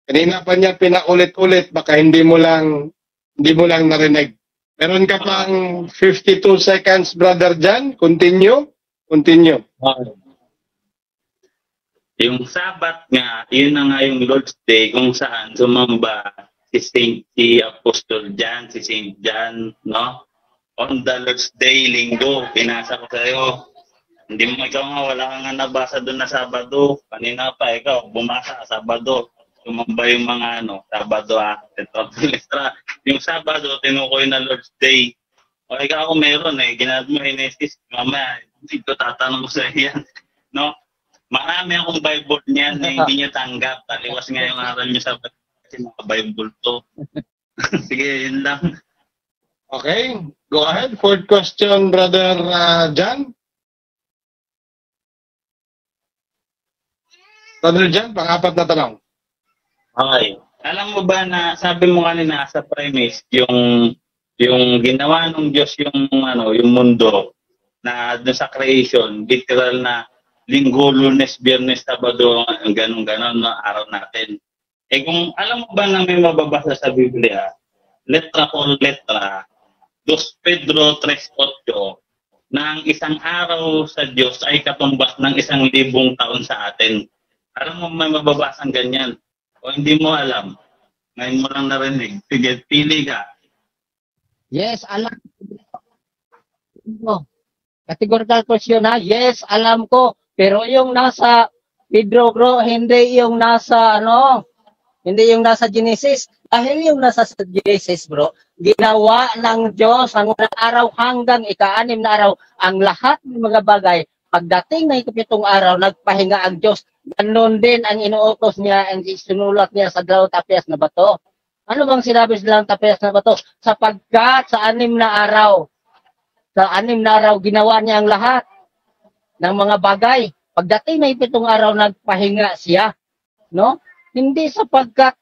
Kanina pa niya pinaulit-ulit, baka hindi mo lang narinig. Meron ka pang 52 seconds, Brother John. Continue. yung Sabat nga, yun na nga yung Lord's Day kung saan sumamba si Apostol John, si Saint John, no? On the Lord's Day, linggo, pinasa ko sa'yo. Hindi mo ikaw nga, wala kang nga nabasa doon na Sabado. Kanina pa, ikaw, bumasa Sabado. Sumamba yung mga Sabado, yung Sabado, tinukoy na Lord's Day. O ikaw ako meron ginagawa mo Genesis, mamaya, hindi ko tatanong ko sa yan. No? Marami akong Bible niyan na hindi niya tanggap. Taliwas nga yung aral niyo sa kasi mga Bible to. Sige, yun lang. Okay. Go ahead. Fourth question, Brother John. Brother John, pang-apat na tanong. Okay. Alam mo ba na sabi mo kanina sa premise yung ginawa ng Diyos yung mundo na doon sa creation, literal na Linggo, Lunes, Biyernes, Sabado, ganun-ganon na araw natin. Kung alam mo ba na may mababasa sa Biblia, letra por letra, 2 Pedro 3:8, na ang isang araw sa Diyos ay katumbas ng 1,000 taon sa atin. Alam mo may mababasang ganyan? O hindi mo alam? Ngayon mo lang narinig. Sige, pili ka. Yes, alam ko. Categorical question ha? Yes, alam ko. Pero yung nasa Pedro, bro, hindi yung nasa Genesis. Dahil yung nasa Genesis, bro, ginawa ng Diyos ang unang araw hanggang ika-6 na araw ang lahat ng mga bagay. Pagdating ng ika-7 araw, nagpahinga ang Diyos. Ganon din ang inuutos niya, ang isinulat niya sa dalawang tapyas na bato. Ano bang sinabi sa dalawang tapyas na bato? Sapagkat sa 6 na araw, ginawa niya ang lahat ng mga bagay. Pagdating ng 7 araw, nagpahinga siya. No? Hindi sapagkat,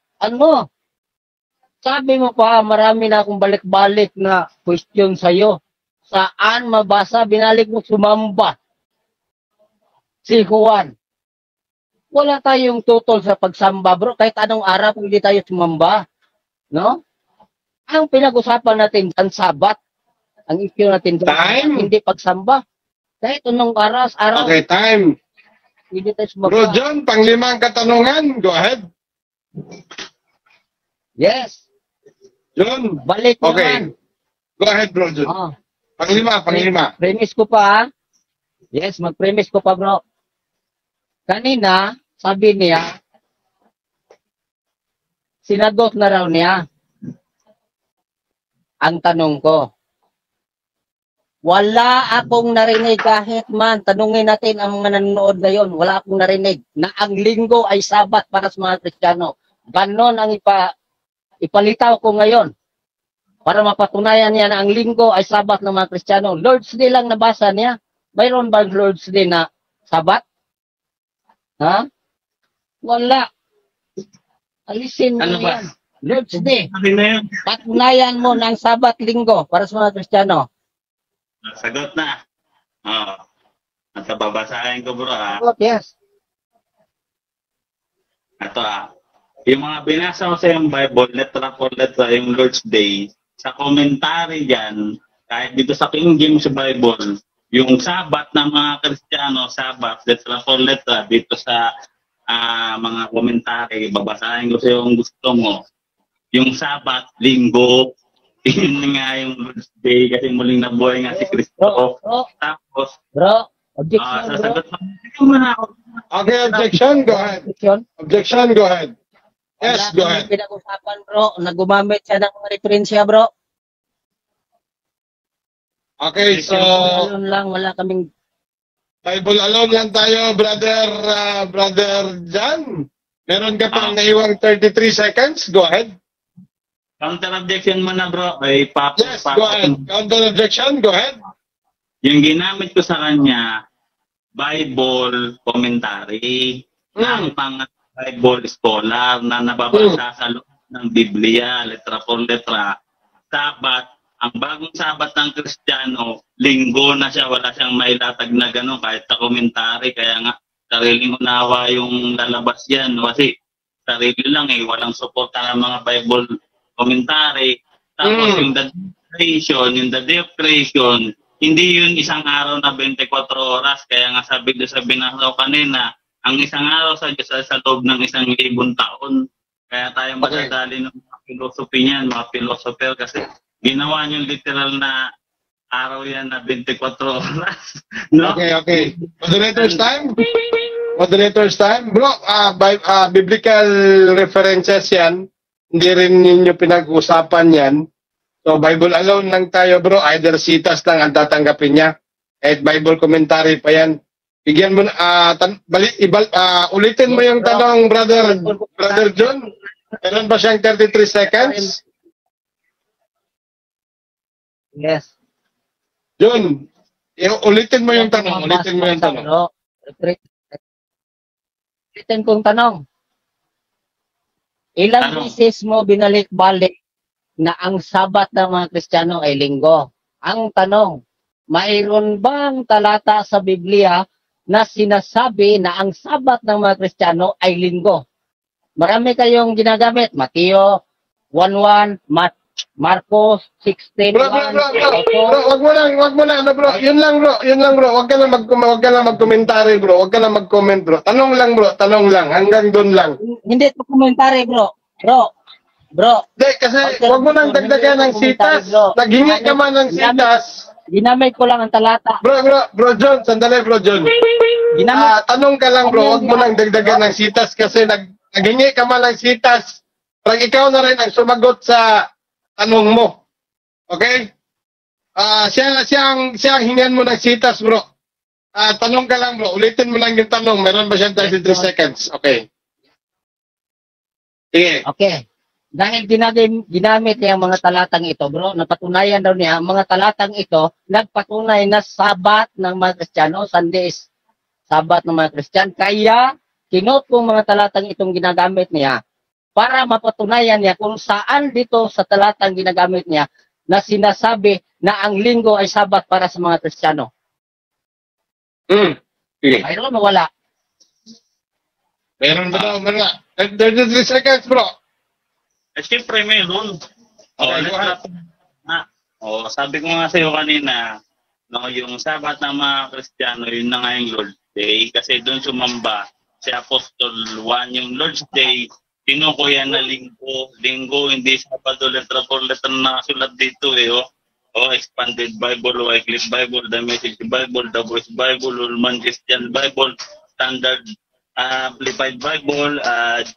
sabi mo pa, marami na akong balik-balik na question sa'yo. Saan mabasa, binalik mo sumamba si Juan? Wala tayong tutol sa pagsamba, bro. Kahit anong araw, kung hindi tayo sumamba. No? Ang pinag-usapan natin ang Sabat. Ang issue natin Time. hindi pagsamba. Kahit anong araw. Okay, time. Hindi tayo sumamba. Bro John, panglimang katanungan. Go ahead. Yes. John. Balik Okay. naman. Go ahead, Bro John. Oh. Panglima. Premise ko pa. Yes, mag-premise ko pa, bro. Kanina, sabi niya, sinagot na raw niya ang tanong ko. Wala akong narinig kahit man. Tanungin natin ang mga nanonood ngayon. Wala akong narinig na ang linggo ay Sabat para sa mga Kristiyano. Ganon ang ipalitaw ko ngayon. Para mapatunayan niya na ang linggo ay Sabat ng mga Kristiyano. Lord's Day lang nabasa niya. Mayroon ba Lord's Day na Sabat? Ha? Wala. Alisin mo Ano ba? yan. Lord's Day. Sabi na yun. Patunayan mo ng Sabat linggo para sa mga Kristiyano. Sagot na. Oo. At babasahin ko bro Oh, yes. Ito yung mga binasa ko sa yung Bible, letra for letra, yung Lord's Day, sa commentary dyan, kahit dito sa King James Bible, yung Sabat ng mga Kristiyano, Sabat, letra for letra, dito sa mga commentary, babasahin ko sa yung gusto mo. Yung Sabat, linggo, yun nga yung Lord's Day kasi muling nabuhay nga si Kristo. Tapos, Objection, bro. sasagot mo. Okay, objection. Go ahead. Objection, go ahead. Yes, go Wala ahead. kaming pinag-usapan, bro. Nagumamit siya ng mga referensya, bro. Okay, so Ayun lang, wala kaming... Bible alone lang tayo, brother John. Meron ka pang naiwang 33 seconds. Go ahead. Counter objection mo na bro. Ay, Yes, go ahead. Counter objection, go ahead. Yung ginamit ko sa kanya, Bible commentary ng mga Bible scholar na nababasa sa loob ng Biblia, letra por letra. Sabat, ang bagong Sabat ng Kristiyano, linggo na siya, wala siyang mailatag na gano'n kahit sa komentary. Kaya nga, sariling unawa yung lalabas yan. Kasi sarili lang walang suporta ng mga Bible commentary. Tapos yung the day of creation, hindi yun isang araw na 24 oras. Kaya nga sabi doon sa binasa ko kanina, ang isang araw sa Diyos ay sa loob ng 1,000 taon. Kaya tayo magdadali ng mga philosophy niyan, mga philosopher, kasi ginawa niyo literal na araw yan na 24 oras. No? Okay. Moderator's time? Moderator's time? Bro, biblical references yan. Hindi rin ninyo pinag-usapan yan. So, Bible alone lang tayo, bro. Either citas lang ang tatanggapin niya. Kahit Bible commentary pa yan. Bigyan mo ulitin mo yung tanong, Brother John. Meron ba siyang 33 seconds? Yes. John, ulitin mo yung tanong. Ulitin mo yung tanong. Ulitin kong tanong. Ilang beses mo binalik-balik na ang Sabat ng mga Kristiyano ay linggo? Ang tanong, mayroon bang talata sa Biblia na sinasabi na ang Sabat ng mga Kristiyano ay linggo? Marami kayong ginagamit. Mateo 1:1, Marcos 16:1. Bro, wag mo lang, bro. Yun lang, bro. Wag ka lang mag-commentary, bro. Wag ka lang mag-comment, bro. Tanong lang, bro. Hanggang doon lang. Hindi ito komentary, bro. Bro. Hindi, kasi wag mo nang dagdagan ng sitas. Naghingi ka man ng sitas. Ginamit ko lang ang talata. Bro John, sandali, Bro John. Tanong ka lang, bro. Wag mo nang dagdagan ng sitas kasi naghingi ka man ng sitas. Parang ikaw na rin ang sumagot sa tanong mo. Okay? Siya ang hingan mo ng sitas, bro. Tanong ka lang, bro. Ulitin mo lang yung tanong. Meron ba siyang 33 seconds? Okay. Sige. Okay. Dahil ginamit niya ang mga talatang ito, bro, napatunayan daw niya, ang mga talatang ito, nagpatunay na sabat ng mga Kristiyano, Sundays, sabat ng mga Kristiyano. Kaya, kinot kong mga talatang itong ginagamit niya para mapatunayan niya kung saan dito sa talatang ginagamit niya na sinasabi na ang linggo ay sabat para sa mga Kristiyano. Sige. Mayroon o wala? Meron ba daw? Meron. 33 seconds, bro. Siyempre, meron. Okay, go ahead. Sabi ko nga sa'yo kanina, no, yung sabat ng mga Kristiyano, yun na nga yung Lord's Day. Kasi doon sumamba si Apostol 1, yung Lord's Day, tinukuya na linggo. Linggo, hindi Sabado, letra por letra na nakasulat dito eh. Expanded Bible, Wycliffe Bible, The Message Bible, The Voice Bible, Ulman Christian Bible, Standard Amplified Bible,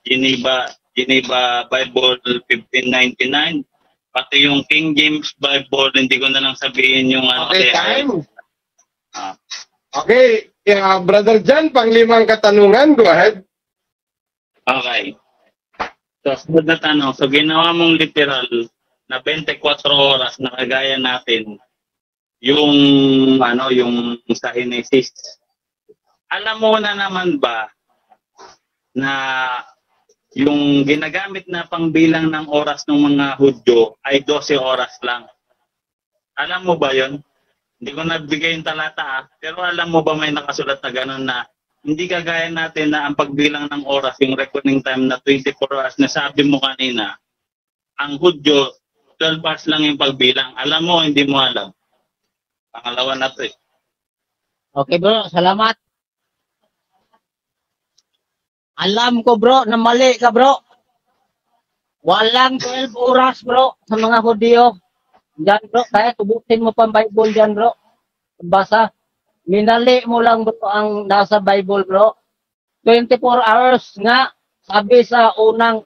Geneva Bible 1599, pati yung King James Bible, hindi ko na lang sabihin yung ano. Okay, time. Okay, Brother John, panglimang katanungan, go ahead. Okay. So, sunod na tanong. So, ginawa mong literal na 24 oras na kagaya natin yung sa Genesis. Alam mo na naman ba na yung ginagamit na pangbilang ng oras ng mga Hudyo ay 12 oras lang? Alam mo ba yon? Hindi ko nagbigay yung talata pero alam mo ba may nakasulat na gano'n na hindi kagaya natin na ang pagbilang ng oras, yung reckoning time na 24 hours na sabi mo kanina, ang Hudyo 12 hours lang yung pagbilang. Alam mo, hindi mo alam. Pangalawa na to eh. Okay bro, salamat. Alam ko bro, na mali ka bro. Walang 12 oras bro sa mga Hudyo. Diyan bro, kaya tubutin mo pa ang Bible diyan bro. Basa. Minali mo lang bro ang nasa Bible bro. 24 hours nga, sabi sa unang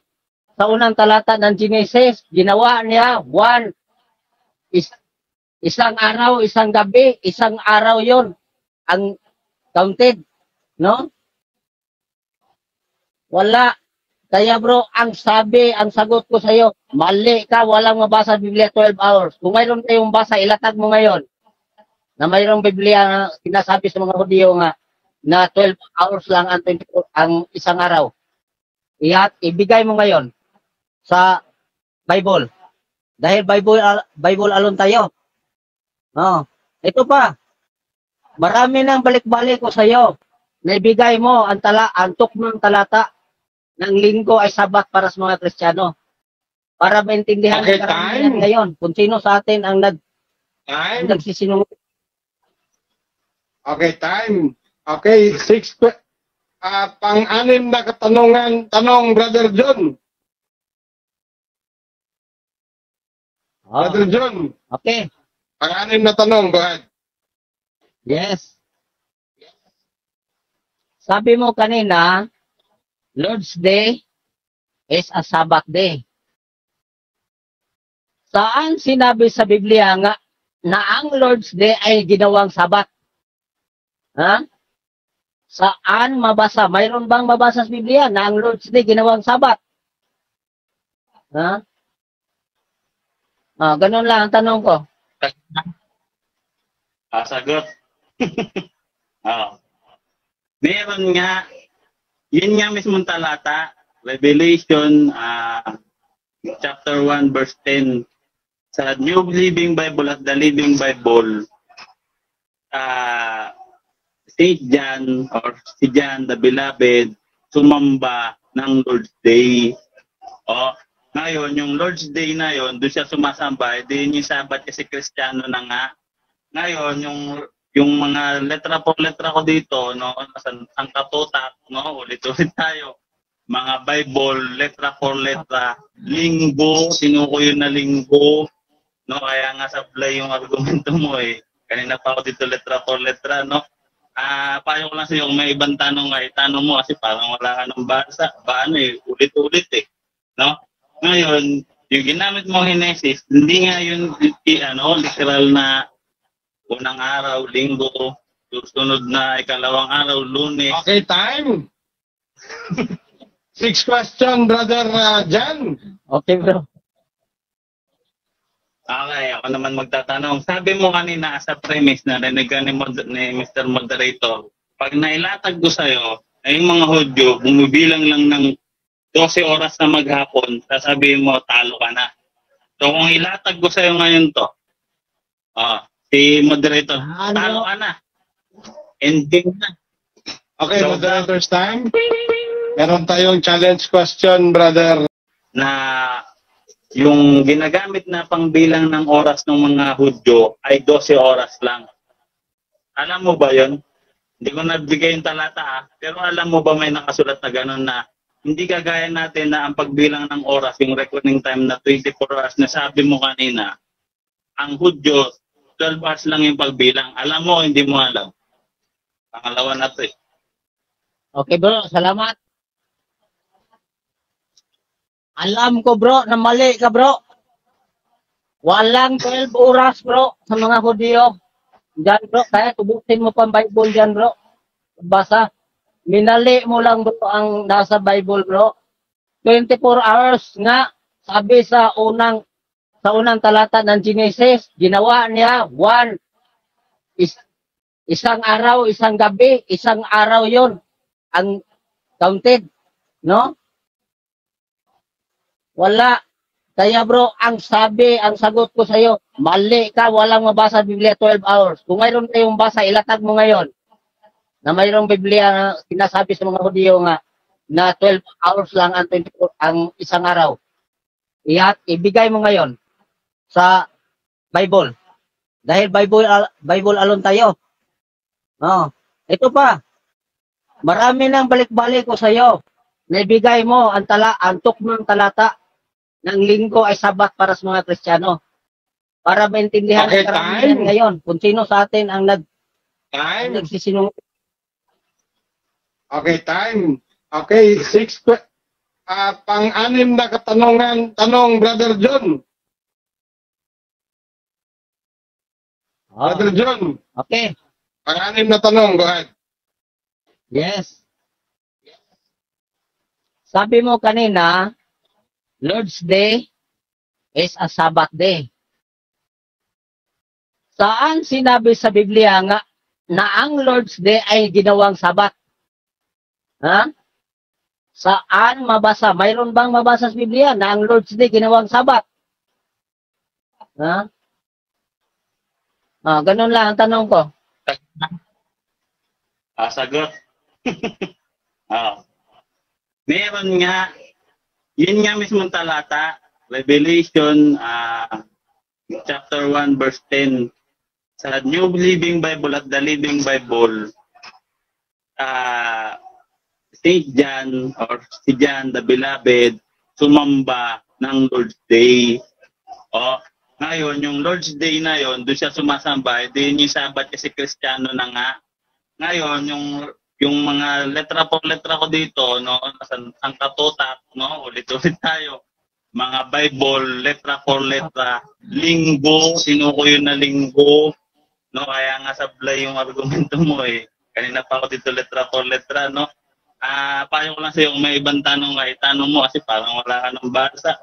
talata ng Genesis, ginawa niya isang araw, isang gabi, isang araw yon ang counted, no? Wala. Kaya bro, ang sagot ko sa iyo, mali ka, walang mabasa Biblia 12 hours. Kung mayroon kayong basa, ilatag mo ngayon na mayroong Biblia na sinasabi sa mga Hudyo nga na 12 hours lang ang isang araw. Ibigay mo ngayon sa Bible. Dahil Bible alone tayo. No. Ito pa. Marami nang balik-balik ko sa iyo. Naibigay mo ang tukmang talata ng linggo ay sabat para sa mga Kristiyano. Para maintindihan Okay, karamihan ngayon kung sino sa atin ang nagsisinungaling. Okay, time. Okay, pang-anim na katanungan, tanong Brother John. Brother John. Okay. Pang-anim na tanong, go ahead. Yes. Sabi mo kanina, Lord's Day is a Sabbath day. Saan sinabi sa Biblia nga na ang Lord's Day ay ginawang Sabat? Ha? Saan mabasa? Mayroon bang mabasa sa Biblia na ang Lord's Day ginawang Sabat? Ha? Ganun lang ang tanong ko. Sagot. Meron nga, yun nga mismong talata, Revelation chapter 1 verse 10. Sa New Living Bible at the Living Bible, si John the Beloved, sumamba ng Lord's Day. Ngayon, yung Lord's Day na yon, doon siya sumasamba, din yung Sabat kasi Kristiyano na nga. Ngayon, yung mga letra por letra ko dito, no, ang katutak, no, ulit-ulit tayo. Mga Bible, letra por letra, linggo, sinuko yun na linggo, no, kaya nga sablay yung argumento mo eh. Kanina pa ako dito letra por letra, no. Payo ko lang sa iyo, kung may ibang tanong ay tanong mo kasi parang wala ka ng basa, ulit-ulit eh, no. Ngayon, yung ginamit mong Henesis, hindi nga yun literal na unang araw, linggo, susunod na ikalawang araw, Lunes. Okay, time. 6 question, Brother Jan. Okay, bro. Okay, ako naman magtatanong. Sabi mo kanina sa premise na narinig ka ni Mr. Moderator, pag nailatag ko sa'yo, ay yung mga Hudyo, bumibilang lang ng 12 oras na maghapon, sasabihin mo, talo ka na. So kung ilatag ko sa'yo ngayon to, si Moderator, talo ka na. Ending na. Okay, So, moderator's time. Meron tayong challenge question, Brother. Na yung ginagamit na pangbilang ng oras ng mga Hudyo ay 12 oras lang. Alam mo ba yon? Hindi ko nabigay yung talata pero alam mo ba may nakasulat na gano'n na hindi kagaya natin na ang pagbilang ng oras, yung reckoning time na 24 hours na sabi mo kanina, ang Hudyo, 12 hours lang yung pagbilang. Alam mo, hindi mo alam. Pangalawa na to eh. Okay, bro. Salamat. Alam ko, bro, na mali ka, bro. Walang 12 oras, bro, sa mga Hudyo. Diyan, bro. Kaya tubutin mo pa ang Bible diyan, bro. Basa. Minali mo lang, bro, ang nasa Bible, bro. 24 hours nga, sabi sa unang talata ng Genesis, ginawa niya isang araw, isang gabi, isang araw yon ang counted, no? Wala. Kaya bro, ang sagot ko sa iyo, mali ka, walang mabasa Biblia 12 hours. Kung mayroon kayong basa, ilatag mo ngayon na mayroong Biblia na sinasabi sa mga Hudyo nga na 12 hours lang ang isang araw. Ibigay mo ngayon sa Bible. Dahil Bible alone tayo. No. Ito pa. Marami nang balik-balik ko sa iyo. Naibigay mo ang tukmang talata ng linggo ay sabat para sa mga Kristiyano. Para maintindihan Okay, ang karamihan time. ngayon kung sino sa atin ang Time. nagsisinungaling. Okay, time. Okay, pang-anim na katanungan. Tanong, Brother John. Brother John, Okay. pang-anim na tanong. Go ahead. Yes. Sabi mo kanina, Lord's Day is a Sabbath day. Saan sinabi sa Biblia nga na ang Lord's Day ay ginawang Sabat? Ha? Saan mabasa? Mayroon bang mabasa sa Biblia na ang Lord's Day ginawang Sabat? Ha? Ganun lang ang tanong ko. Sagot. Meron nga, yun nga mismong talata, Revelation chapter 1 verse 10. Sa New Living Bible at the Living Bible, St. John or si John the Beloved sumamba ng Lord's Day. Ngayon, yung Lord's Day na yon, doon siya sumasamba, din yung Sabat kasi Kristiyano na nga. Ngayon, yung mga letra po dito, no, ang katutak, no, ulit-ulit tayo. Mga Bible, letra for letra, linggo, sinuko yun na linggo, no, kaya nga sablay yung argumento mo eh. Kanina pa ako dito letra for letra, no. Payo ko lang sa'yo kung may ibang tanong ka, itanong mo kasi parang wala ka ng basa,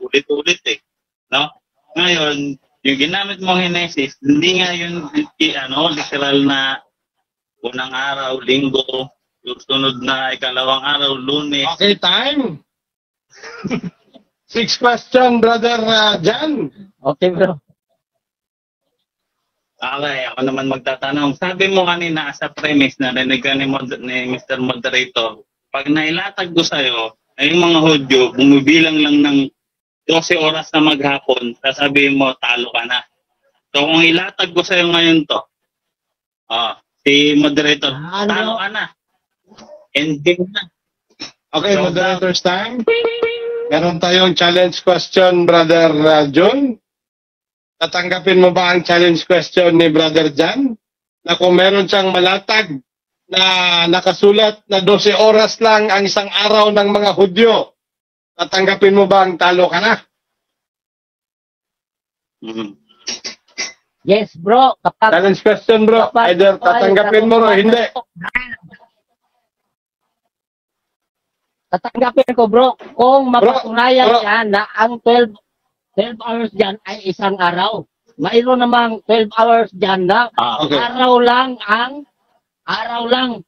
ulit-ulit eh, no. Ngayon, yung ginamit mong Henesis, hindi nga yun, literal na unang araw, linggo, susunod na ikalawang araw, Lunes. Okay, time. 6 question, Brother Jan. Okay, bro. Okay, ako naman magtatanong. Sabi mo kanina sa premise na narinig ka ni Mr. Moderator, pag nailatag ko sa'yo, ay yung mga Hudyo, bumibilang lang ng 12 oras na maghapon, sasabihin mo, talo ka na. So kung ilatag ko sa'yo ngayon to, si Moderator, talo ka na. Ending na. Okay, So, moderator's time. Meron tayong challenge question, Brother John. Tatanggapin mo ba ang challenge question ni Brother Jan? Na kung meron siyang malatag na nakasulat na 12 oras lang ang isang araw ng mga Hudyo, tatanggapin mo ba ang talo ka na? Mhm. Yes, bro. Kapag Challenge question, bro. Either tatanggapin mo o hindi. Tatanggapin ko, bro. Kung mapatunayan bro. yan na ang 12 hours dyan ay isang araw. Mayroon namang 12 hours dyan na Okay. araw lang.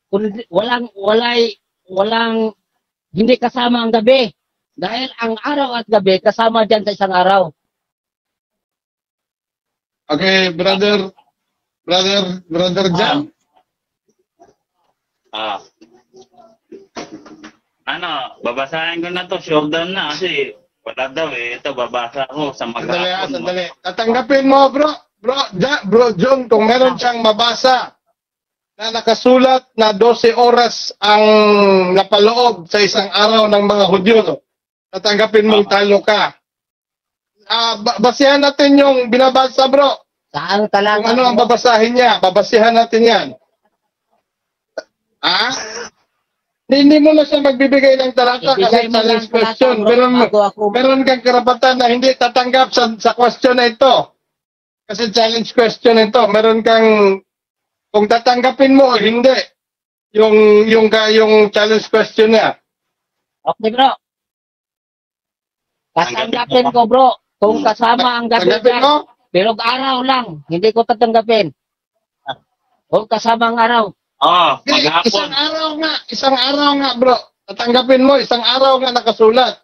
Kundi walang hindi kasama ang gabi. Dahil ang araw at gabi kasama dyan sa isang araw. Okay, brother Jan. Ano, babasahin ko na to, showdown na kasi wala daw eh. Ito, babasa ko sa maghapon. Sandali. Tatanggapin mo, bro. Bro John, kung meron siyang mabasa na nakasulat na 12 oras ang napaloob sa isang araw ng mga Hudyo, tatanggapin mong talo ka. Basihan natin yung binabasa, bro. Saan Kung talaga? ano ang babasahin niya, babasihan natin yan. Hindi mo na siya magbibigay ng talata kasi challenge question. Meron kang karapatan na hindi tatanggap sa question na ito. Kasi challenge question ito. Meron kang, kung tatanggapin mo o hindi, yung challenge question niya. Okay, bro. Tatanggapin ko, bro. Kung kasama ang gabi Tanggapin dyan. mo? Pero araw lang. Hindi ko tatanggapin. Kung kasama ang araw. Maghapon. Isang araw nga, bro. Tatanggapin mo, isang araw nga nakasulat.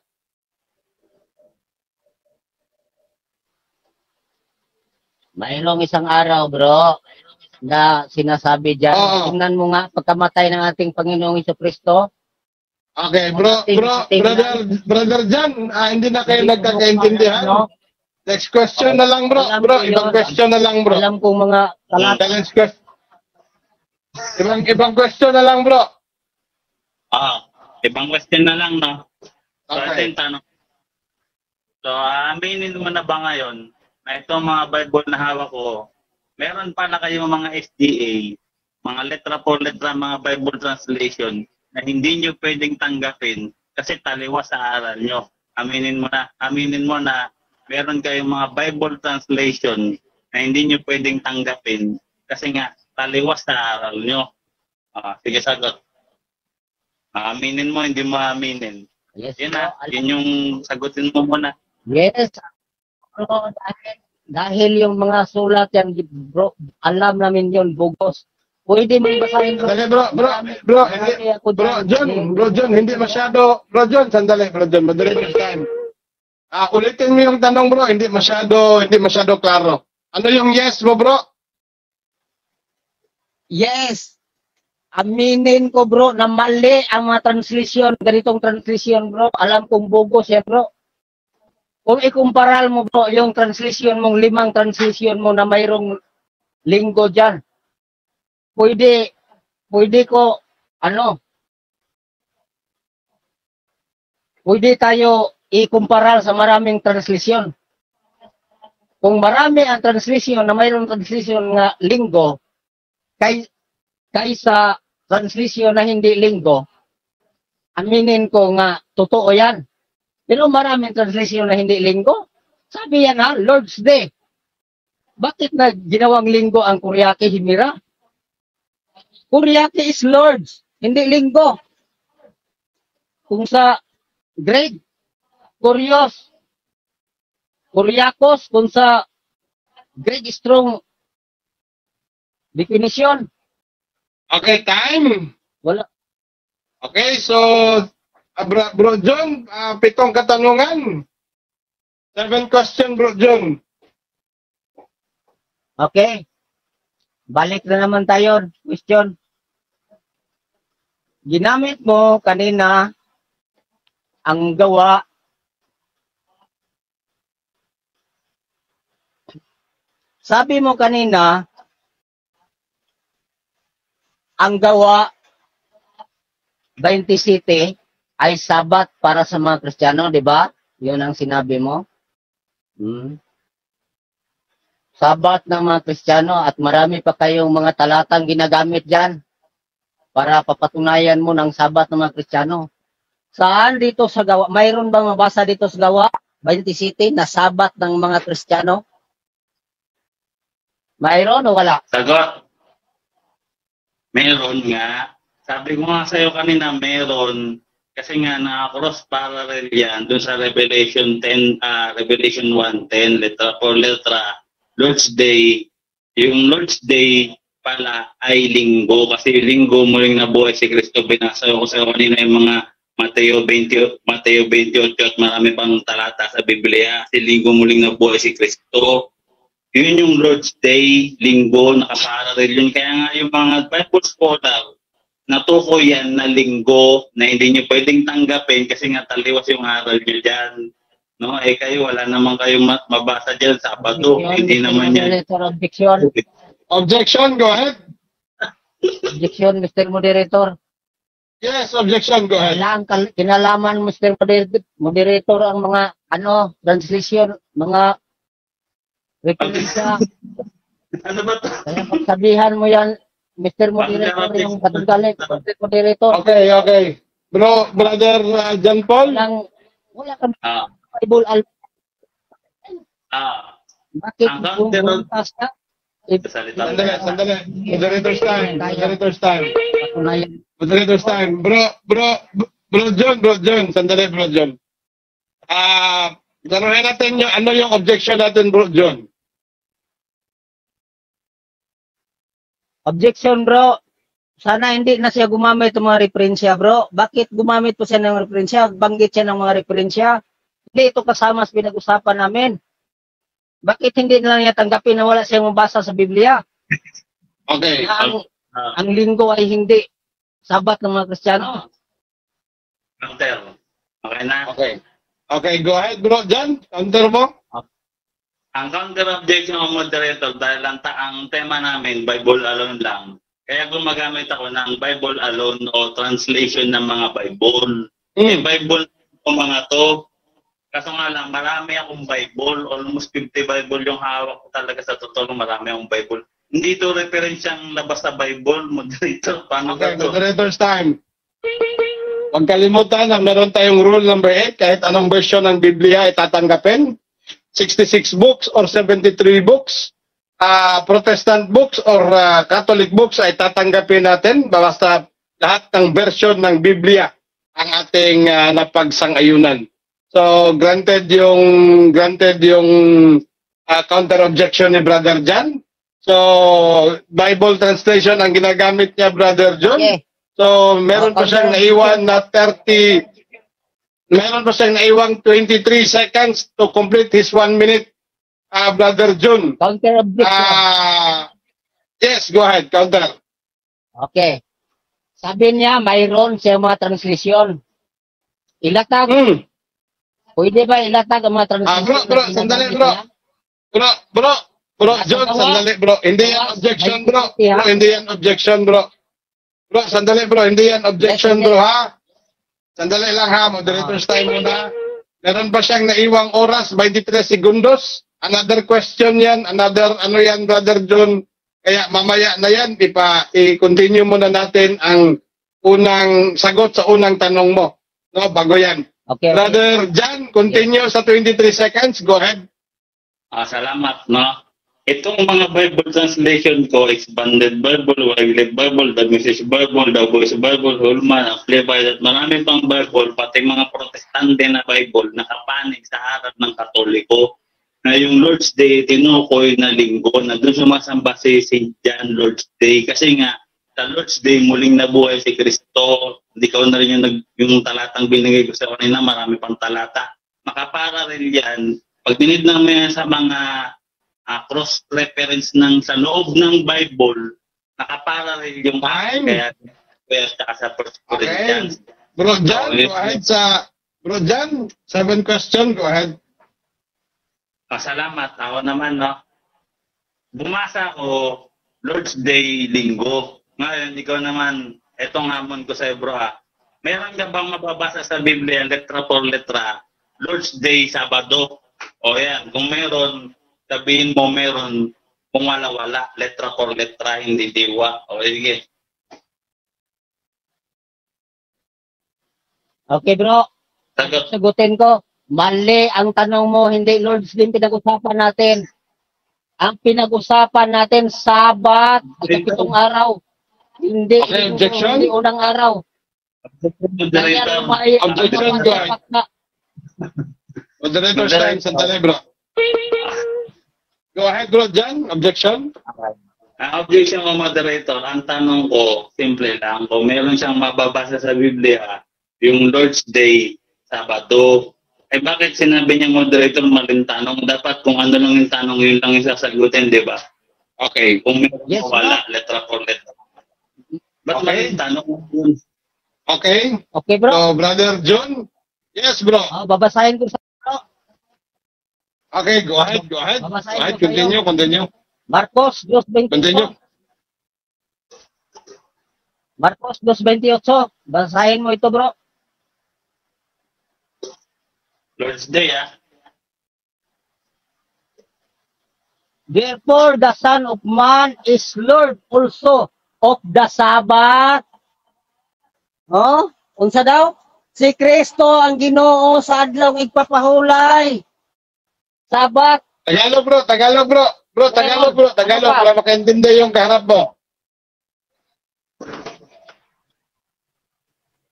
Mayroong isang araw, bro, na sinasabi dyan. Oo. Tingnan mo nga, pagkamatay ng ating Panginoong Jesucristo. Okay, brother Jan, hindi na kayo nagkakaintindihan. Next question na lang, bro. Ibang question na lang, bro. Alam kong mga talata. Challenge question. Ibang question na lang, bro. Ibang question na lang, no? So, ito Okay. yung tanong. So, aminin mo na ba ngayon na itong mga Bible na hawak ko, meron pala kayong mga SDA, mga letra po letra, mga Bible translation na hindi nyo pwedeng tanggapin kasi taliwas sa aral nyo. Aminin mo na meron kayong mga Bible translation na hindi nyo pwedeng tanggapin kasi nga taliwas sa aral nyo. Sige, sagot. Aminin mo, hindi mo aminin. Yes, Yun bro. yun yung sagutin mo muna. Yes. Bro, dahil yung mga sulat yan, bro, alam namin yun, bugos. Pwede mo basahin, bro. Dali, bro, John, hindi masyado, bro John, sandali, bro John, madali yung time. Ulitin mo yung tanong, bro, hindi masyado klaro. Ano yung yes mo, bro? Yes. Aminin ko, bro, na mali ang mga translation, ganitong translation, bro. Alam kong bugos yan, bro. Kung ikumparal mo, bro, yung translation mong 5 translation mo na mayroong linggo dyan, pwede ko, pwede tayo ikumparal sa maraming translation. Kung marami ang translation na mayroong translation nga linggo, kaysa translation na hindi linggo, aminin ko nga totoo yan. Pero maraming translation na hindi linggo. Sabi yan Lord's Day. Bakit na ginawang linggo ang Kuryaki Himira? Kuryaki is Lord's, hindi linggo. Kung sa Greek, Kuryakos, kung sa Greek strong definition. Okay, time. Wala. Okay, so, bro John, 7 katanungan. 7 question, bro John. Okay. Balik na naman tayo. Question. Ginamit mo kanina ang gawa. Sabi mo kanina, ang gawa 27 ay sabat para sa mga Kristiyano, di ba? Yun ang sinabi mo. Sabat ng mga Kristiyano at marami pa kayong mga talatang ginagamit dyan para papatunayan mo ng sabat ng mga Kristiyano. Saan dito sa gawa? Mayroon bang mabasa dito sa gawa 27 na sabat ng mga Kristiyano? Mayroon o wala? Sagot. Meron nga. Sabi ko nga sa'yo kanina, meron. Kasi nga, naka-cross parallel yan dun sa Revelation 10, Revelation 1:10, letra for letra, Lord's Day. Yung Lord's Day pala ay linggo. Kasi linggo muling nabuhay si Kristo. Binasa ko sa'yo kanina yung mga Mateo 28 at marami pang talata sa Biblia. Kasi linggo muling nabuhay si Kristo. Yun yung Lord's Day, linggo, nakaparallel yun. Kaya nga yung mga Bible scholar, natukoy yan na linggo na hindi nyo pwedeng tanggapin kasi nga taliwas yung aral nyo dyan. No? Eh kayo, wala naman kayong mabasa dyan sa Sabado. Hindi naman yan. Objection. Objection, go ahead. Objection, Mr. Moderator. Yes, objection, go ahead. Kailangan kinalaman, Mr. Moderator, ang mga translation, mga referensya. Ano ba to? Kaya pagsabihan mo yan, Mr. Moderator, yung katagalit, Mr. Moderator. Okay. Brother John Paul? Wala kang Ah, Bible Bakit ang kung counter- bukas ka? salita. Sandali. Moderator's time. Bro John. Sandali, Bro John. Tanungin natin ano yung objection natin, Bro John. Objection, bro. Sana hindi na siya gumamit ng mga referensya, bro. Bakit gumamit po siya ng referensya? Banggit siya ng mga referensya. Hindi ito kasama sa pinag-usapan namin. Bakit hindi na lang niya tanggapin na wala siyang mabasa sa Biblia? Okay. Ang linggo ay hindi sabat ng mga Kristiyano. Counter. Okay na? Okay, go ahead, Bro John. Counter mo? Ang counter objection ng moderator dahil ang tema namin, Bible alone lang. Kaya gumagamit ako ng Bible alone o translation ng mga Bible. Bible o mga to. Kaso nga lang, marami akong Bible. Almost 50 Bible yung hawak ko talaga sa totoo. Marami akong Bible. Hindi ito referensyang labas sa Bible, moderator. Paano Okay, ba to? moderator's time. Huwag kalimutan na meron tayong rule number 8. Kahit anong version ng Biblia ay tatanggapin. 66 books or 73 books. Protestant books or Catholic books ay tatanggapin natin. Basta lahat ng version ng Biblia ang ating napagsang-ayunan. So, granted yung counter objection ni Brother John. So, Bible translation ang ginagamit niya, Brother John. Okay. So, meron pa siyang naiwan na 23 seconds to complete his 1 minute, Brother John. Counter objection. Yes, go ahead, counter. Okay. Sabi niya, mayroon siya mga translation. Ilatag. Pwede ba ilatag ang mga translation? Bro, sandali, bro. Bro, John, sandali, bro. Hindi yan objection, bro. Hindi yan objection, bro. Bro, sandali, bro. Hindi yan objection, bro, ha? Sandali lang, ha? Moderator's time muna. Meron pa siyang naiwang oras, 23 segundos. Another question yan. Another, Brother John. Kaya mamaya na yan, i-continue muna natin ang unang sagot sa unang tanong mo. No, bago yan. Okay. Brother John, continue sa 23 seconds. Go ahead. Salamat, no? Itong mga Bible translation ko, Expanded Bible, Wiley Bible, The Message Bible, The Voice Bible, Holman, Amplified, at marami pang Bible, pati mga Protestante na Bible, nakapanig sa harap ng Katoliko. Na yung Lord's Day, tinukoy na linggo, na doon sumasamba si St. John Lord's Day. Kasi nga, sa Lord's Day, muling nabuhay si Kristo. Hindi ka na rin yung talatang binigay ko sa kanina, marami pang talata. Makaparallel yan. Pag dinid namin sa mga cross-reference sa loob ng Bible, nakaparallel yung Time. Kaya sa First Corinthians. Bro John, go ahead Bro John, 7 question, go ahead. Salamat. Ako naman, no? Bumasa ko, Lord's Day, linggo. Ngayon, ikaw naman, etong hamon ko sa bro, ha? Meron ka bang mababasa sa Biblia, letra por letra, Lord's Day, Sabado? O yan, kung meron, sabihin mo meron, kung wala-wala, letra por letra, hindi diwa. O sige. Okay, bro. Sagot. Sagutin ko. Mali ang tanong mo, hindi Lord's Day pinag-usapan natin. Ang pinag-usapan natin, Sabat, ikapitong araw. Hindi, Okay, objection? hindi unang araw. Kaya lumay, Objection, lumay- go ahead. Moderator's time, sandali bro. Go ahead bro, Jan. Objection? Ang objection mo, moderator, ang tanong ko, simple lang, kung meron siyang mababasa sa Biblia, yung Lord's Day, Sabado, eh bakit sinabi niya moderator maling tanong? Dapat kung ano lang yung tanong, yun lang yung sasagutin, di ba? Okay. Kung meron Yes, wala, letra for letra. Ba't Okay. maling tanong yun? Okay. Okay, bro. So, Brother John? Yes, bro. Babasahin ko sa Okay, go ahead, go ahead. Go Babasahin ahead, ko sa'yo. continue. Marcos 2:28. Continue. Marcos 2:28. Basahin mo ito, bro. Lord's Day, ah. Therefore, the Son of Man is Lord also of the Sabbath. Oh, unsa daw? Si Kristo ang Ginoo sa adlaw igpapahulay. Sabat. Tagalog bro, Tagalog bro. Bro, Tagalog bro, Tagalog para makaintindi yung kaharap mo.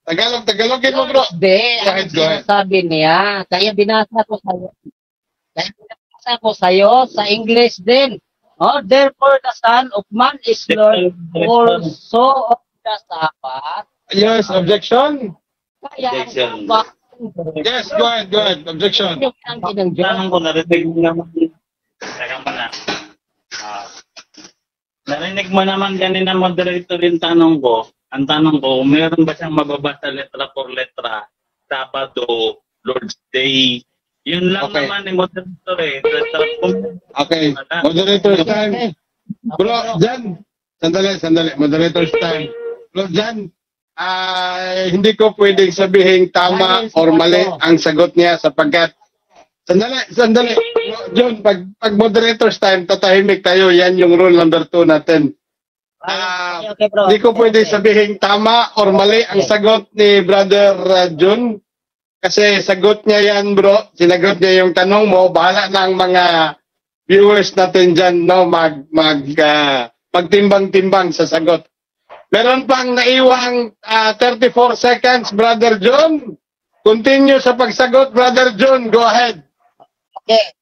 Tagalogin mo bro. Hindi, Go ahead, ang go ahead. sinasabi niya. Kaya binasa ko sa'yo. Kaya binasa ko sa'yo sa English din. Oh, therefore the Son of Man is Lord also of the Sabbath. Yes, objection? Kaya ang Objection. Sabbath, Yes, go ahead, objection. yung ng Diyos. Tanong ko, narinig mo naman. Teka pa na. Narinig mo naman kanina moderator yung tanong ko. Ang tanong ko, meron ba siyang mababasa letra por letra? Sabado, Lord's Day. Yun lang Okay. naman ni moderator eh. Letra por Okay, moderator's time. Okay. Bro, Jan, sandali, moderator's time. Bro, Jan, hindi ko pwedeng sabihin tama or mali ang sagot niya sapagkat sandali. Bro, John, pag moderator's time, tatahimik tayo. Yan yung rule number 2 natin. Okay, bro. Hindi ko pwedeng sabihin tama or mali ang sagot ni Brother John. Kasi sagot niya yan, bro. Sinagot niya yung tanong mo. Bahala na ang mga viewers natin dyan, no? Magtimbang-timbang sa sagot. Meron pang naiwang 34 seconds, Brother John. Continue sa pagsagot, Brother John. Go ahead. Okay.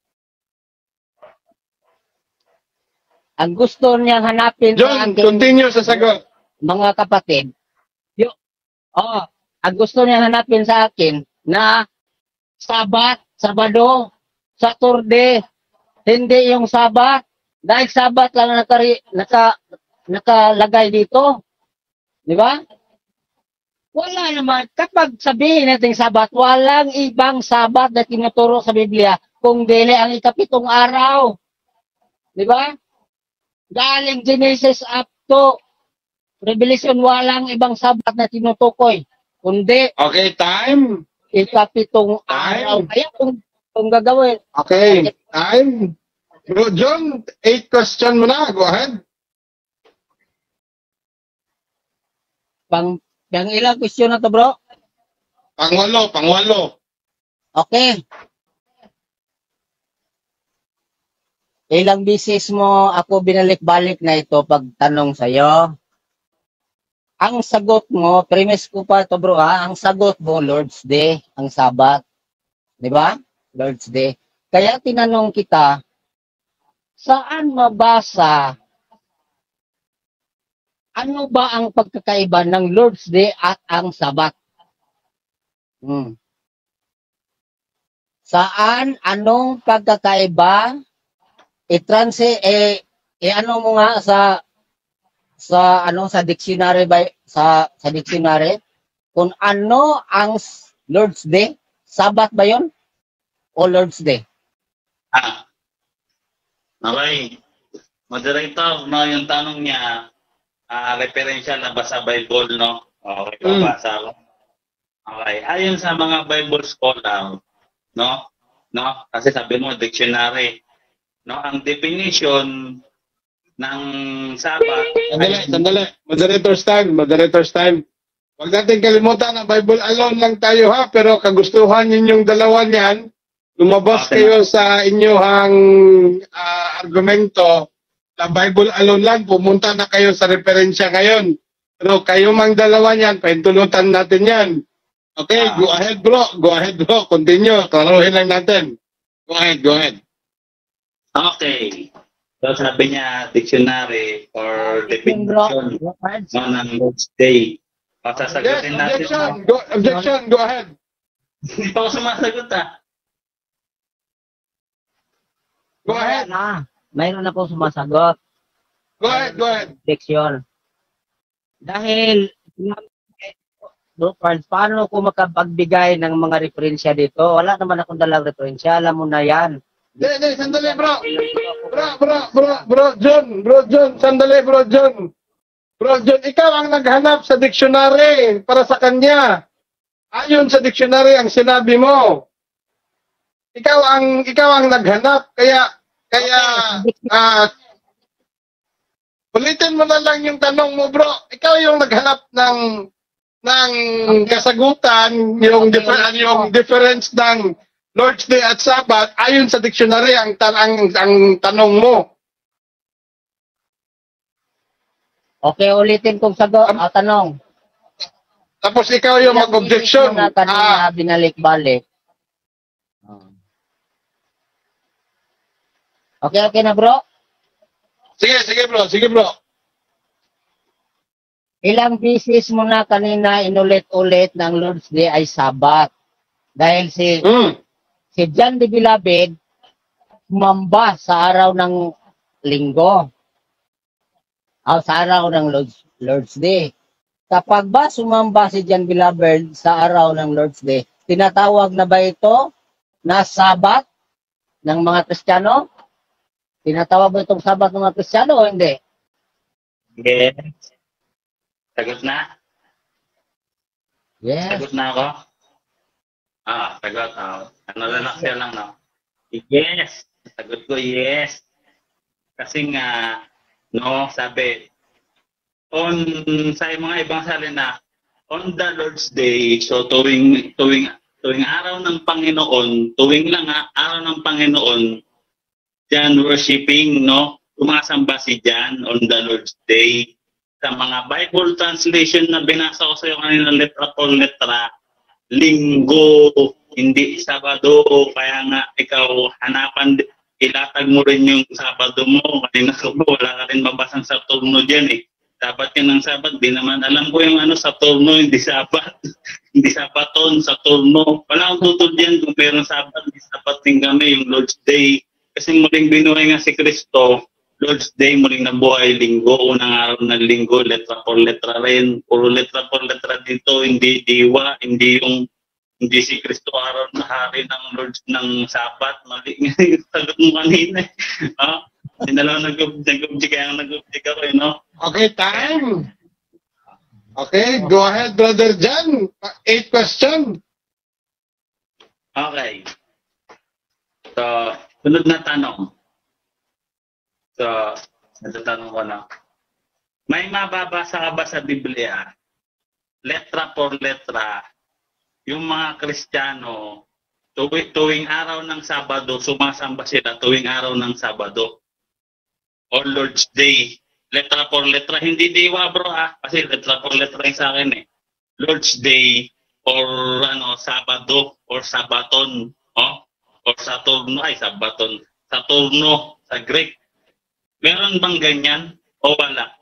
Ang gusto niyang hanapin sa John, akin, continue sa sagot. mga kapatid, ang gusto niyang hanapin sa akin na Sabat, Sabado, Saturday, hindi yung Sabat. Dahil Sabat lang nakalagay dito. Di ba? Wala naman. Kapag sabihin natin Sabat, walang ibang Sabat na tinuturo sa Biblia kung dili ang ikapitong araw. Di ba? Galing Genesis up to Revelation, walang ibang Sabat na tinutukoy. Kundi, Okay, time. ikapitong araw. Kaya kung gagawin, Okay, time. Bro John, 8 question mo na. Go ahead. pang ilang question na to, bro? Pangwalo. Okay. Ilang bisis mo ako binalik-balik na ito pagtanong sa'yo. Ang sagot mo, premise ko pa ito, bro, ha? Ang sagot mo, Lord's Day, ang Sabat. Di ba? Lord's Day. Kaya tinanong kita, saan mabasa, ano ba ang pagkakaiba ng Lord's Day at ang Sabat? Saan, anong pagkakaiba? Ano mo nga sa dictionary sa dictionary kung ano ang Lord's Day? Sabat ba 'yon? O Lord's Day? Okay. Moderator, no, yung tanong niya, referential na ba sa Bible, no? Okay, babasa ko. Okay. Ayon sa mga Bible scholar, no? Kasi sabi mo, dictionary. No, ang definition ng Sabat Sandali. Moderator's time. Huwag natin kalimutan na Bible alone lang tayo ha, pero kagustuhan ninyong dalawa niyan, lumabas Okay. kayo sa inyong argumento na Bible alone lang, pumunta na kayo sa referensya ngayon. Pero kayo mang dalawa niyan, pahintulutan natin yan. Okay, go ahead bro, continue, klaruhin lang natin. Go ahead. Okay. So sabi niya, dictionary or definition ng Lord's Day. O, sasagutin natin. Objection, go ahead. Hindi pa ako sumasagot Go ahead. Mayroon ako sumasagot. Go ahead. Objection. Dahil, paano ko makapagbigay ng mga referensya dito? Wala naman akong dalang referensya. Alam mo na yan. Hindi, sandali bro. Bro John, sandali bro John. Bro John, ikaw ang naghanap sa dictionary para sa kanya. Ayon sa dictionary ang sinabi mo. Ikaw ang naghanap kaya ulitin mo na lang yung tanong mo bro. Ikaw yung naghanap ng kasagutan, yung difference ng Lord's Day at Sabbath ayon sa dictionary ang tanong mo. Okay, ulitin kong sagot. Tanong. Tapos ikaw yung mag-objection. Kanina binalik-balik. Okay na bro? Sige bro. Ilang beses mo na kanina inulit-ulit ng Lord's Day ay Sabat. Dahil si John the Beloved sumamba sa araw ng linggo. Sa araw ng Lord's Day. Kapag ba sumamba si John Beloved sa araw ng Lord's Day, tinatawag na ba ito na Sabat ng mga Kristiyano? Tinatawag ba itong Sabat ng mga Kristiyano o hindi? Yes. Sagot na? Yes. Sagot na ako? Sagot. Relax lang, no? Yes. Sagot ko, yes. Kasi nga, no, sabi, sa mga ibang salina, on the Lord's Day, so tuwing araw ng Panginoon, araw ng Panginoon, John worshiping, no? Sumasamba si John on the Lord's Day. Sa mga Bible translation na binasa ko sa iyo kanina, letra por letra, linggo, hindi Sabado. Kaya nga, ikaw, ilatag mo rin yung Sabado mo. Kanina ko po, wala ka rin mabasang Saturno dyan eh. Sabat ka ng Sabat, di naman alam ko yung Saturno, hindi Sabat. Hindi Sabaton, Saturno. Wala akong tutol dyan kung meron Sabat, hindi Sabat din kami, yung Lord's Day. Kasi muling binuhay nga si Kristo, Lord's Day, muling nabuhay linggo, unang araw ng linggo, letra por letra rin. Puro letra por letra dito, hindi diwa, hindi si Kristo araw na hari ng Lord's ng Sabat. Mali nga yung sagot mo kanina. Hindi na lang nag-object, kaya nag-object ako, no? Okay, time. Okay, go ahead, Brother John. 8 question. Okay. So, sunod na tanong. So, natatanong ko na. May mababasa ka ba sa Biblia, letra por letra, yung mga Kristiyano, tuwing araw ng Sabado, sumasamba sila tuwing araw ng Sabado. O Lord's Day. Letra por letra. Hindi diwa bro kasi letra por letra yung sa akin eh. Lord's Day or Sabado or Sabaton. Or Saturno. Sabaton. Saturno sa Greek. Meron bang ganyan o wala?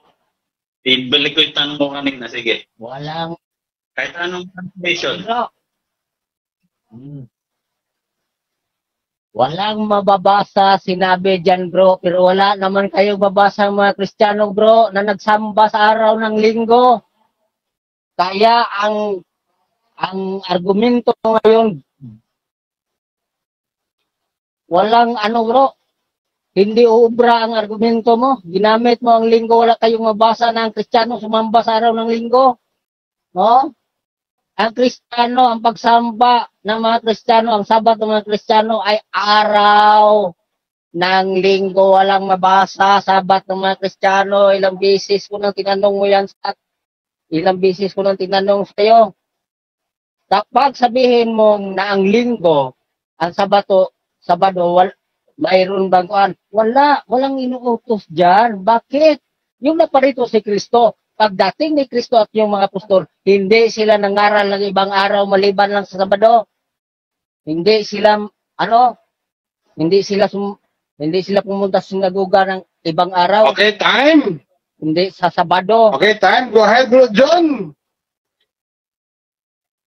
Ibalik ko yung tanong mo kanina. Sige. Walang. Kahit anong translation. Walang mababasa, sinabi dyan bro, pero wala naman kayong babasa mga Kristiyano bro na nagsamba sa araw ng linggo. Kaya ang argumento ngayon, walang bro, hindi uubra ang argumento mo. Ginamit mo ang linggo, wala kayong mabasa na ang Kristiyano sumamba sa araw ng linggo. No? Ang Kristiyano, ang pagsamba ng mga Kristiyano, ang Sabat ng mga Kristiyano ay araw ng linggo. Walang mabasa, Sabat ng mga Kristiyano. Ilang beses ko nang tinanong mo yan sa Ilang bisis ko nang tinanong sa'yo. Kapag sabihin mo na ang linggo, ang Sabado, mayroon bang kuan? Wala, walang inuutos dyan. Bakit? Yung naparito si Kristo, pagdating ni Kristo at yung mga apostol, hindi sila nangaral ng ibang araw maliban lang sa Sabado. Hindi sila, hindi sila pumunta sa sinagoga ng ibang araw. Okay, time. Hindi sa Sabado. Okay, time. Go ahead, Bro John.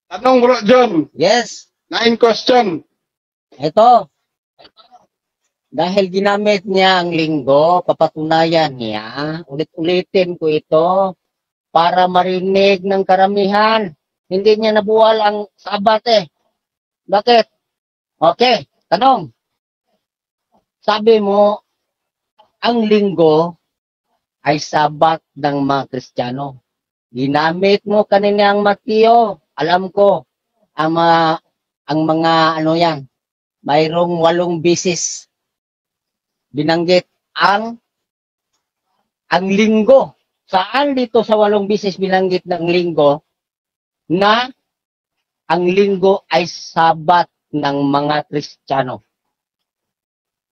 Tanong, Bro John. Yes. 9 question. Ito. Dahil ginamit niya ang linggo, papatunayan niya, ulit-ulitin ko ito, para marinig ng karamihan. Hindi niya nabuwal ang Sabat eh. Bakit? Okay, tanong. Sabi mo, ang linggo ay Sabat ng mga Kristiyano. Ginamit mo kanina ang Mateo. Alam ko, ang mga yan, mayroong 8 bisis binanggit ang linggo. Saan dito sa 8 bisis binanggit ng linggo na ang linggo ay Sabat ng mga Kristiyano?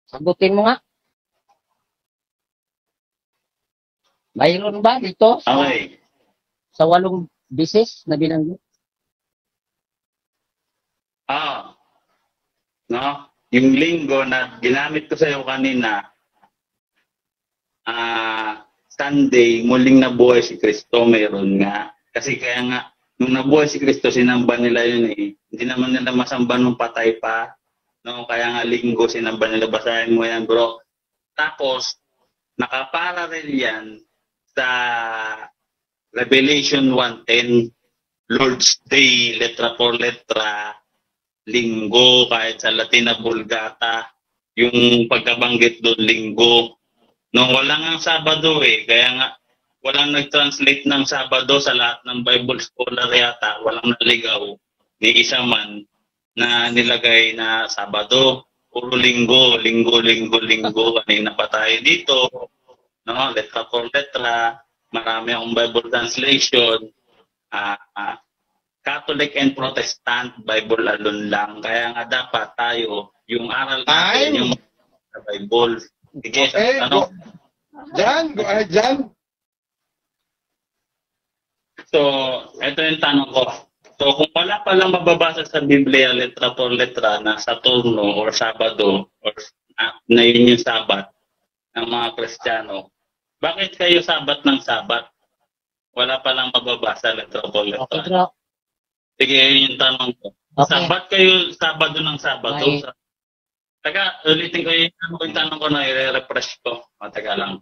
Sagutin mo nga. Mayroon ba dito Okay. sa 8 bisis na binanggit? No? Yung linggo na ginamit ko sa iyo kanina, Sunday, muling nabuhay si Kristo, meron nga. Kasi kaya nga, nung nabuhay si Kristo, sinamba nila yun eh. Hindi naman nila masamba nung patay pa. No? Kaya nga linggo, sinamba nila. Basahin mo yan, bro. Tapos, nakaparallel yan sa Revelation 1:10, Lord's Day, letra por letra, linggo, kahit sa Latin na Vulgata, yung pagkabanggit doon, linggo. No, wala nga Sabado eh, kaya nga walang nag-translate ng Sabado sa lahat ng Bible scholar yata, walang naligaw ni isa man na nilagay na Sabado. Puro linggo, kanina pa tayo dito. No, letra por letra, marami akong Bible translation. Catholic and Protestant Bible alone lang. Kaya nga dapat tayo, yung aral natin, yung sa Bible. Sige, Okay, ano? Jan, go ahead, Jan. So, ito yung tanong ko. So, kung wala palang mababasa sa Biblia, letra por letra, na Saturno or Sabado, or na yun yung Sabat ng mga Kristiyano, bakit kayo Sabat ng Sabat? Wala palang mababasa, letra por letra. Okay, bro. Sige, yun yung tanong ko. Okay. Sabat kayo, Sabado ng Sabado. May- Taga, ulitin ko yung tanong ko na i-refresh ko. Taga lang.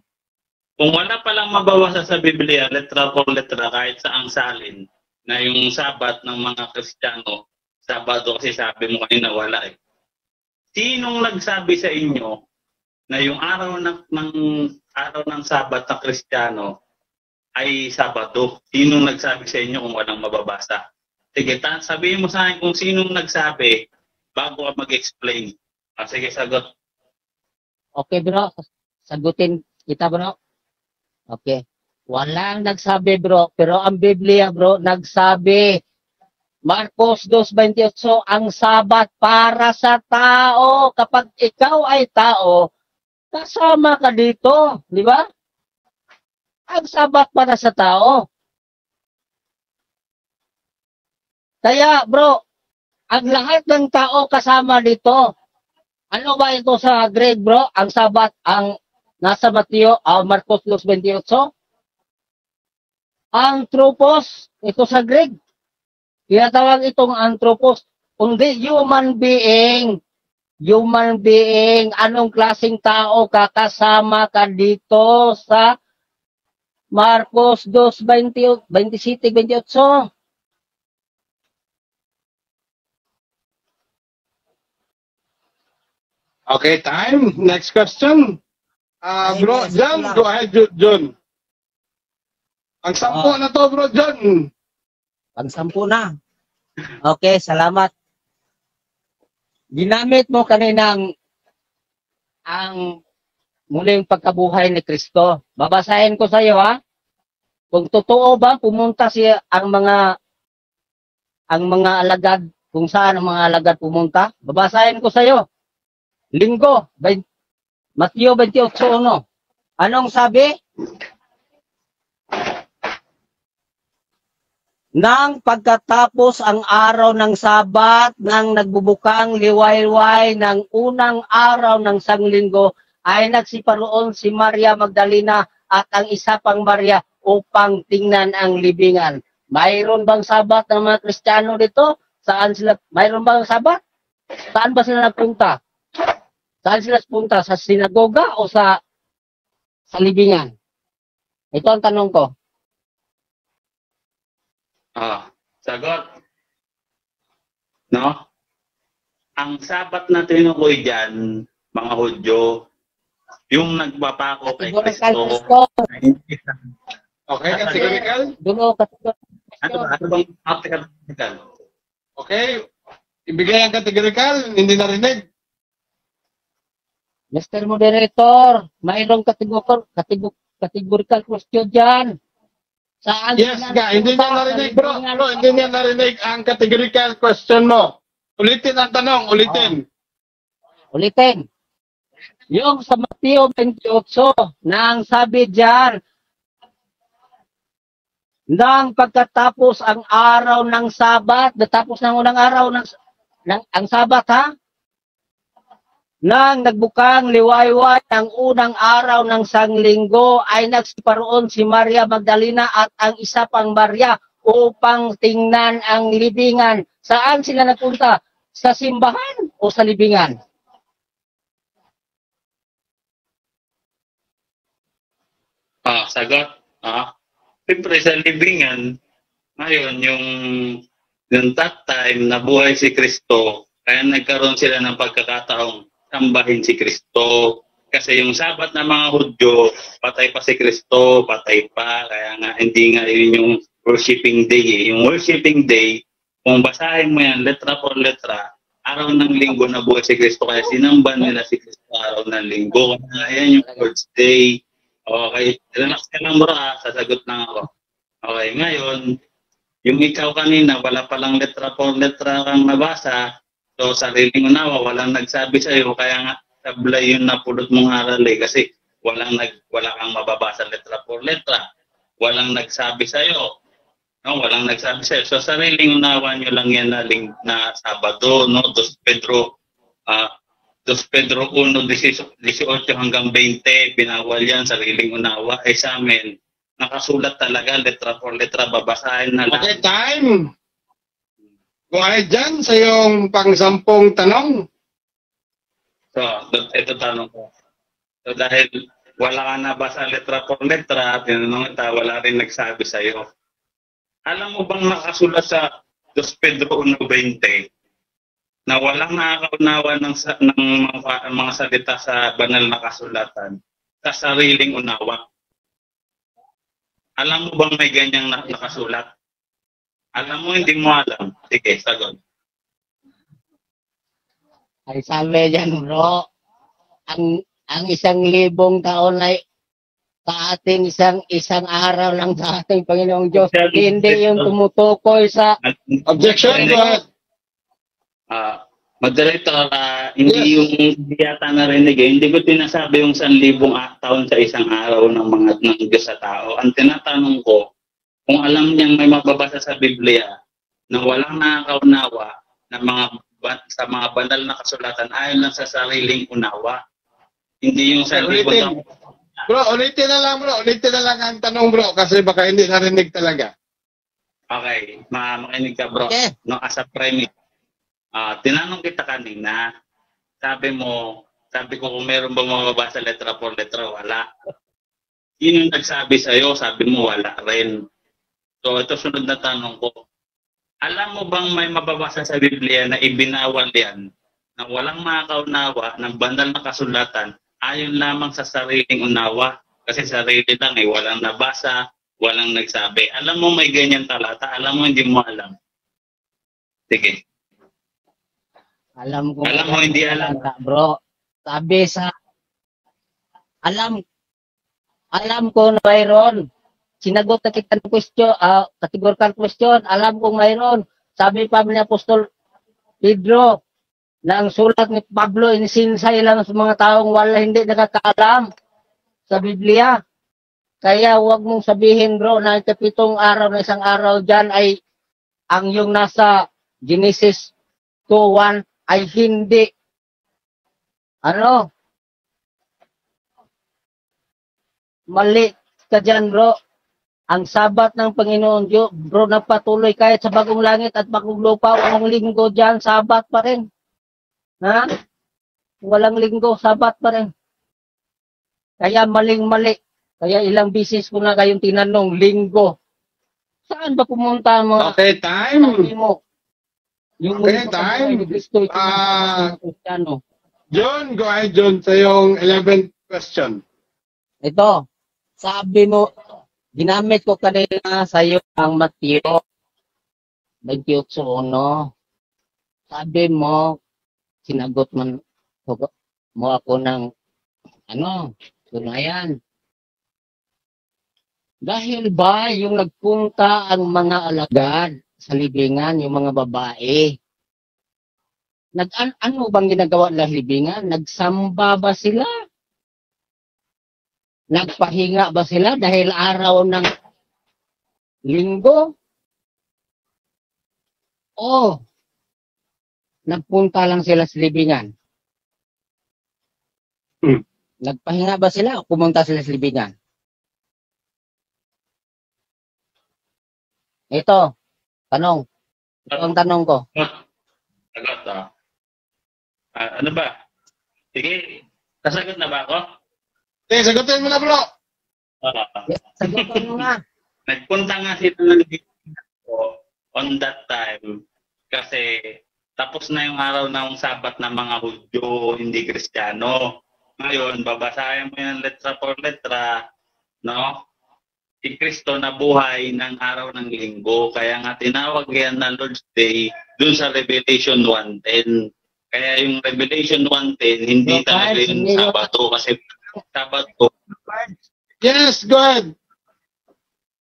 Kung wala palang mababasa sa Biblia, letra por letra, kahit saang salin, na yung Sabat ng mga Kristiyano, Sabado kasi sabi mo kanina wala eh. Sinong nagsabi sa inyo na yung araw ng Sabat ng Kristiyano ay Sabado? Sinong nagsabi sa inyo kung walang mababasa? Sige, sabihin mo sa akin kung sinong nagsabi bago ka mag-explain. Sige, sagot. Okay, bro. Sagutin kita, bro. Okay. Walang nagsabi, bro. Pero ang Biblia, bro, nagsabi. Marcos 2:28, ang Sabat para sa tao. Kapag ikaw ay tao, kasama ka dito. Di ba? Ang Sabat para sa tao. Kaya, bro, ang lahat ng tao kasama dito. Ano ba ito sa Greek, bro? Ang Sabat, ang nasa Marcos 2:28. Anthropos, ito sa Greek. Tinatawag itong anthropos. Kundi human being. Human being. Anong klaseng tao kakasama ka dito sa Marcos 2:27-28? Okay, time. Next question. Bro, Jan, go ahead, John. Ang 10 na to, Bro, John. Pang-10 na. Okay, salamat. Ginamit mo kanina ang muling pagkabuhay ni Kristo. Babasahin ko sa iyo, ha? Kung totoo ba pumunta siya ang mga alagad, kung saan ang mga alagad pumunta, babasahin ko sa iyo. Linggo, Mateo 28:1. Anong sabi? Nang pagkatapos ang araw ng Sabat, nang nagbubukang liwayway ng unang araw ng sanglinggo, ay nagsiparoon si Maria Magdalena at ang isa pang Maria upang tingnan ang libingan. Mayroon bang Sabat ng mga Kristiyano dito? Saan sila? Mayroon bang Sabat? Saan ba sila nagpunta? Saan sila punta? Sa sinagoga o sa libingan? Ito ang tanong ko. Sagot. No? Ang Sabat na tinukoy dyan, mga Hudyo, yung nagpapako kay Kristo. Okay, categorical? Dulo, categorical. Ano bang categorical? Okay. Ibigay ang categorical, hindi narinig. Mr. Moderator, mayroong categorical question dyan. Saan Yes, hindi niya narinig, bro. Bro, hindi niya narinig ang categorical question mo. Ulitin ang tanong, ulitin. Ulitin. Yung sa Mateo 28, nang sabi dyan, nang pagkatapos ang araw ng Sabat, natapos ng unang araw ang Sabat, ha? Nang nagbukang liwayway ang unang araw ng sanglinggo, ay nagsiparoon si Maria Magdalena at ang isa pang Maria upang tingnan ang libingan. Saan sila nagpunta? Sa simbahan o sa libingan? Sagot. Siyempre sa libingan, ngayon yung that time nabuhay si Kristo, kaya nagkaroon sila ng pagkakataong sambahin si Kristo. Kasi yung Sabat ng mga Hudyo, patay pa si Kristo, patay pa. Kaya nga hindi nga yun yung worshiping day. Yung worshiping day, kung basahin mo yan, letra por letra, araw ng linggo na buhay si Kristo. Kaya sinamba nila si Kristo araw ng linggo. Kaya yan yung Lord's Day. Okay, relax ka lang bro, sasagot lang ako. Okay, ngayon, yung ikaw kanina, wala palang letra por letra kang nabasa. So, sariling unawa, walang nagsabi sa iyo, kaya nga sablay yun na pulot mong aral kasi wala kang mababasa letra por letra. Walang nagsabi sa iyo. No, walang nagsabi sa iyo. So, sariling unawa nyo lang yan na Sabado, no? 2 Pedro 1:18 hanggang 20, binawal yan, sariling unawa. Sa amin, nakasulat talaga, letra por letra, babasahin na lang. Okay, time! Kung ay dyan sa iyong pang-10 tanong. So, ito tanong ko. So, dahil wala ka nabasa letra por letra, tinanong kita, wala rin nagsabi sa iyo. Alam mo bang nakasulat sa 2 Pedro 1:20 na walang nakakaunawa ng mga salita sa banal na kasulatan sa sariling unawa? Alam mo bang may ganyang nakasulat? Alam mo, hindi mo alam. Sige, sagot. Ay sabi dyan bro, ang 1,000 taon ay sa ating isang araw lang sa ating Panginoong Diyos. Hindi yung tumutukoy sa... Objection, go ahead. Moderator, hindi yung hindi yata narinig Hindi ko tinasabi yung 1,000 taon sa isang araw ng Diyos sa tao. Ang tinatanong ko, kung alam niyang may mababasa sa Biblia na walang nakakaunawa sa mga banal na kasulatan ayon lang sa sariling unawa. Hindi yung 1,000 taon. Bro, ulitin na lang ang tanong bro kasi baka hindi narinig talaga. Okay, makinig ka bro. Okay. No, as a premise. Tinanong kita kanina, sabi ko kung meron ba mababasa letra por letra, wala. Yun yung nagsabi sa'yo, sabi mo wala rin. So ito sunod na tanong ko. Alam mo bang may mababasa sa Biblia na ibinawal yan na walang makakaunawa ng banal na kasulatan ayon lamang sa sariling unawa? Kasi sarili lang walang nabasa, walang nagsabi. Alam mo may ganyan talata, alam mo hindi mo alam. Sige. Alam mo hindi alam. Bro, sabi sa... Alam ko na mayroon. sinagot na kita ng question, categorical question, alam kong mayroon. Sabi pa ni Apostol Pedro, na ang sulat ni Pablo, inisinsay lang sa mga taong wala hindi nakakaalam sa Biblia. Kaya huwag mong sabihin bro, na ikapitong araw na isang araw dyan ay ang yung nasa Genesis 2:1 ay hindi. Ano? Mali ka dyan bro. Ang sabat ng Panginoon Diyos, bro, nagpatuloy kahit sa bagong langit at bagong lupa, walang linggo dyan, sabat pa rin. Ha? Walang linggo, sabat pa rin. Kaya maling-mali. Kaya ilang bisis ko na kayong tinanong, linggo. Saan ba pumunta ang mga Okay, time. mo? Yung Okay, linggo time. ni Kristo, ito ng Kristiyano. John, go ahead, John, sa yung 11th question. Ito, sabi mo, ginamit ko kanina sa iyo ang Mateo 28:1. Sabi mo, sinagot mo ako ng tunayan. Dahil ba yung nagpunta ang mga alagad sa libingan, yung mga babae, ano bang ginagawa nila libingan? Nagsamba ba sila? Nagpahinga ba sila dahil araw ng linggo? O nagpunta lang sila sa libingan? Nagpahinga ba sila o pumunta sila sa libingan? Ito, tanong. Ito ang tanong ko. Sagot, ano ba? Sige, kasagot na ba ako? Okay, sagutin mo na, bro. Sagutin mo nga. Nagpunta nga sila ng on that time kasi tapos na yung araw ng sabat ng mga Hudyo, hindi Kristiyano. Ngayon, babasahin mo yan letra por letra, no? Si Kristo na buhay ng araw ng linggo. Kaya nga tinawag yan na Lord's Day dun sa Revelation 1:10. Kaya yung Revelation 1:10, hindi talaga yung Sabato kasi Sabato. Yes, go ahead.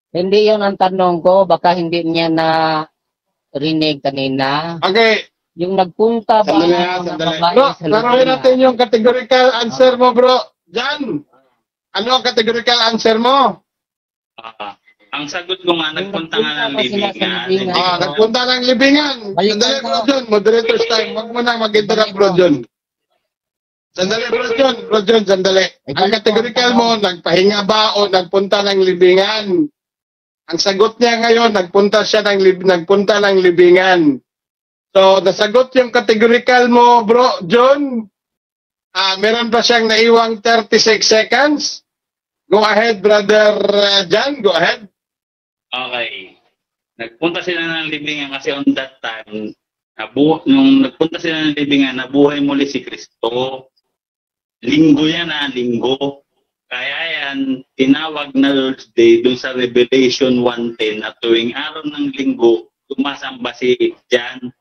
Hindi yun ang tanong ko. Baka hindi niya na rinig kanina. Okay. Yung nagpunta ba Sandali, ang mga sandali. babae Bro, sa laruin libingan? natin yung categorical answer mo, bro. Jan, ano ang categorical answer mo? Ang sagot ko nga, nagpunta nga ng ba sila sa libingan. libingan? Nagpunta ng libingan. Balikan Sandali, mo. bro, John. Moderator's time. Huwag mo na mag-interrupt, bro, John. Sandali, bro, John. Bro, John, sandali. Ang categorical mo, nagpahinga ba o nagpunta ng libingan? Ang sagot niya ngayon, nagpunta ng libingan. So, nasagot yung categorical mo, bro, John. Meron pa siyang naiwang 36 seconds. Go ahead, brother Jan. Go ahead. Okay. Nagpunta sila ng libingan kasi on that time, nung nagpunta sila ng libingan, nabuhay muli si Kristo. Linggo yan linggo. Kaya yan, tinawag na Lord's Day dun sa Revelation 1:10 na tuwing araw ng linggo, tumasamba si Jan.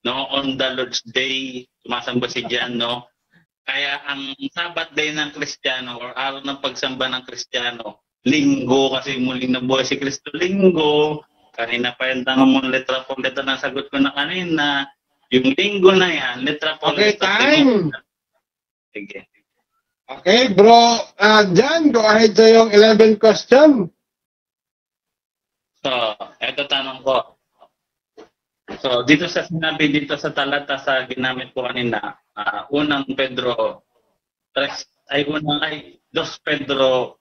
No, on the Lord's Day, sumasamba si Jan, no? Kaya ang Sabat Day ng Kristiyano or araw ng pagsamba ng Kristiyano, linggo kasi muling nabuhay si Kristo, linggo. Kanina pa yung tanong mo, letra po letra na sagot ko na kanina. Yung linggo na yan, letra po Okay, letra. time. Sige. Okay, bro. Jan, go ahead sa yung 11 question. So, eto tanong ko. So, dito sa sinabi dito sa talata sa ginamit ko kanina, unang Pedro 2 Pedro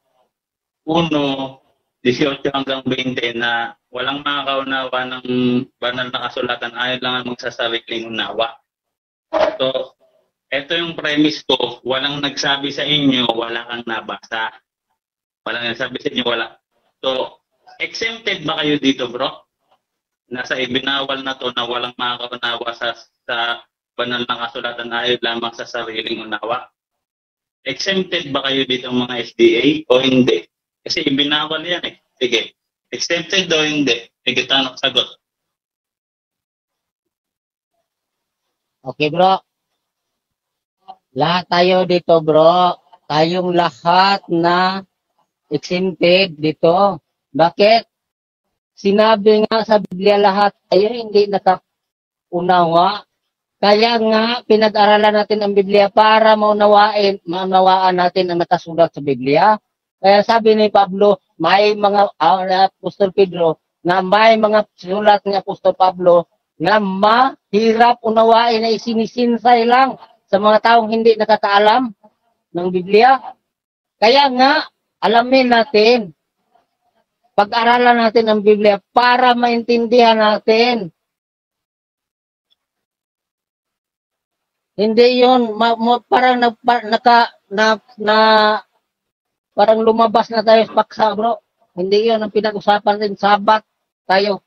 1:18 hanggang 20 na walang makakaunawa ng banal na kasulatan ayon lang ang magsasariling unawa. So, ito yung premise ko, walang nagsabi sa inyo, wala kang nabasa. Walang nagsabi sa inyo, wala. So, exempted ba kayo dito, bro? Nasa ibinawal na to na walang makakaunawa sa banal na kasulatan ayon lamang sa sariling unawa. Exempted ba kayo dito mga SDA o hindi? Kasi ibinawal yan eh. Sige. Exempted o hindi? Sige, tanong, sagot. Okay bro. Lahat tayo dito bro. Tayong lahat na exempted dito. Bakit? Sinabi nga sa Biblia lahat tayo hindi nakaunawa. Kaya nga, pinag-aralan natin ang Biblia para maunawaan natin ang nakasulat sa Biblia. Kaya sabi ni Pablo, may mga, Apostol Pedro, na may mga sulat ni Apostol Pablo na mahirap unawain na isinisinsay lang sa mga taong hindi nakakaalam ng Biblia. Kaya nga, alamin natin, pag-aralan natin ang Biblia para maintindihan natin. Hindi yun, parang parang lumabas na tayo sa paksa, bro. Hindi yun ang pinag-usapan din, sabat tayo.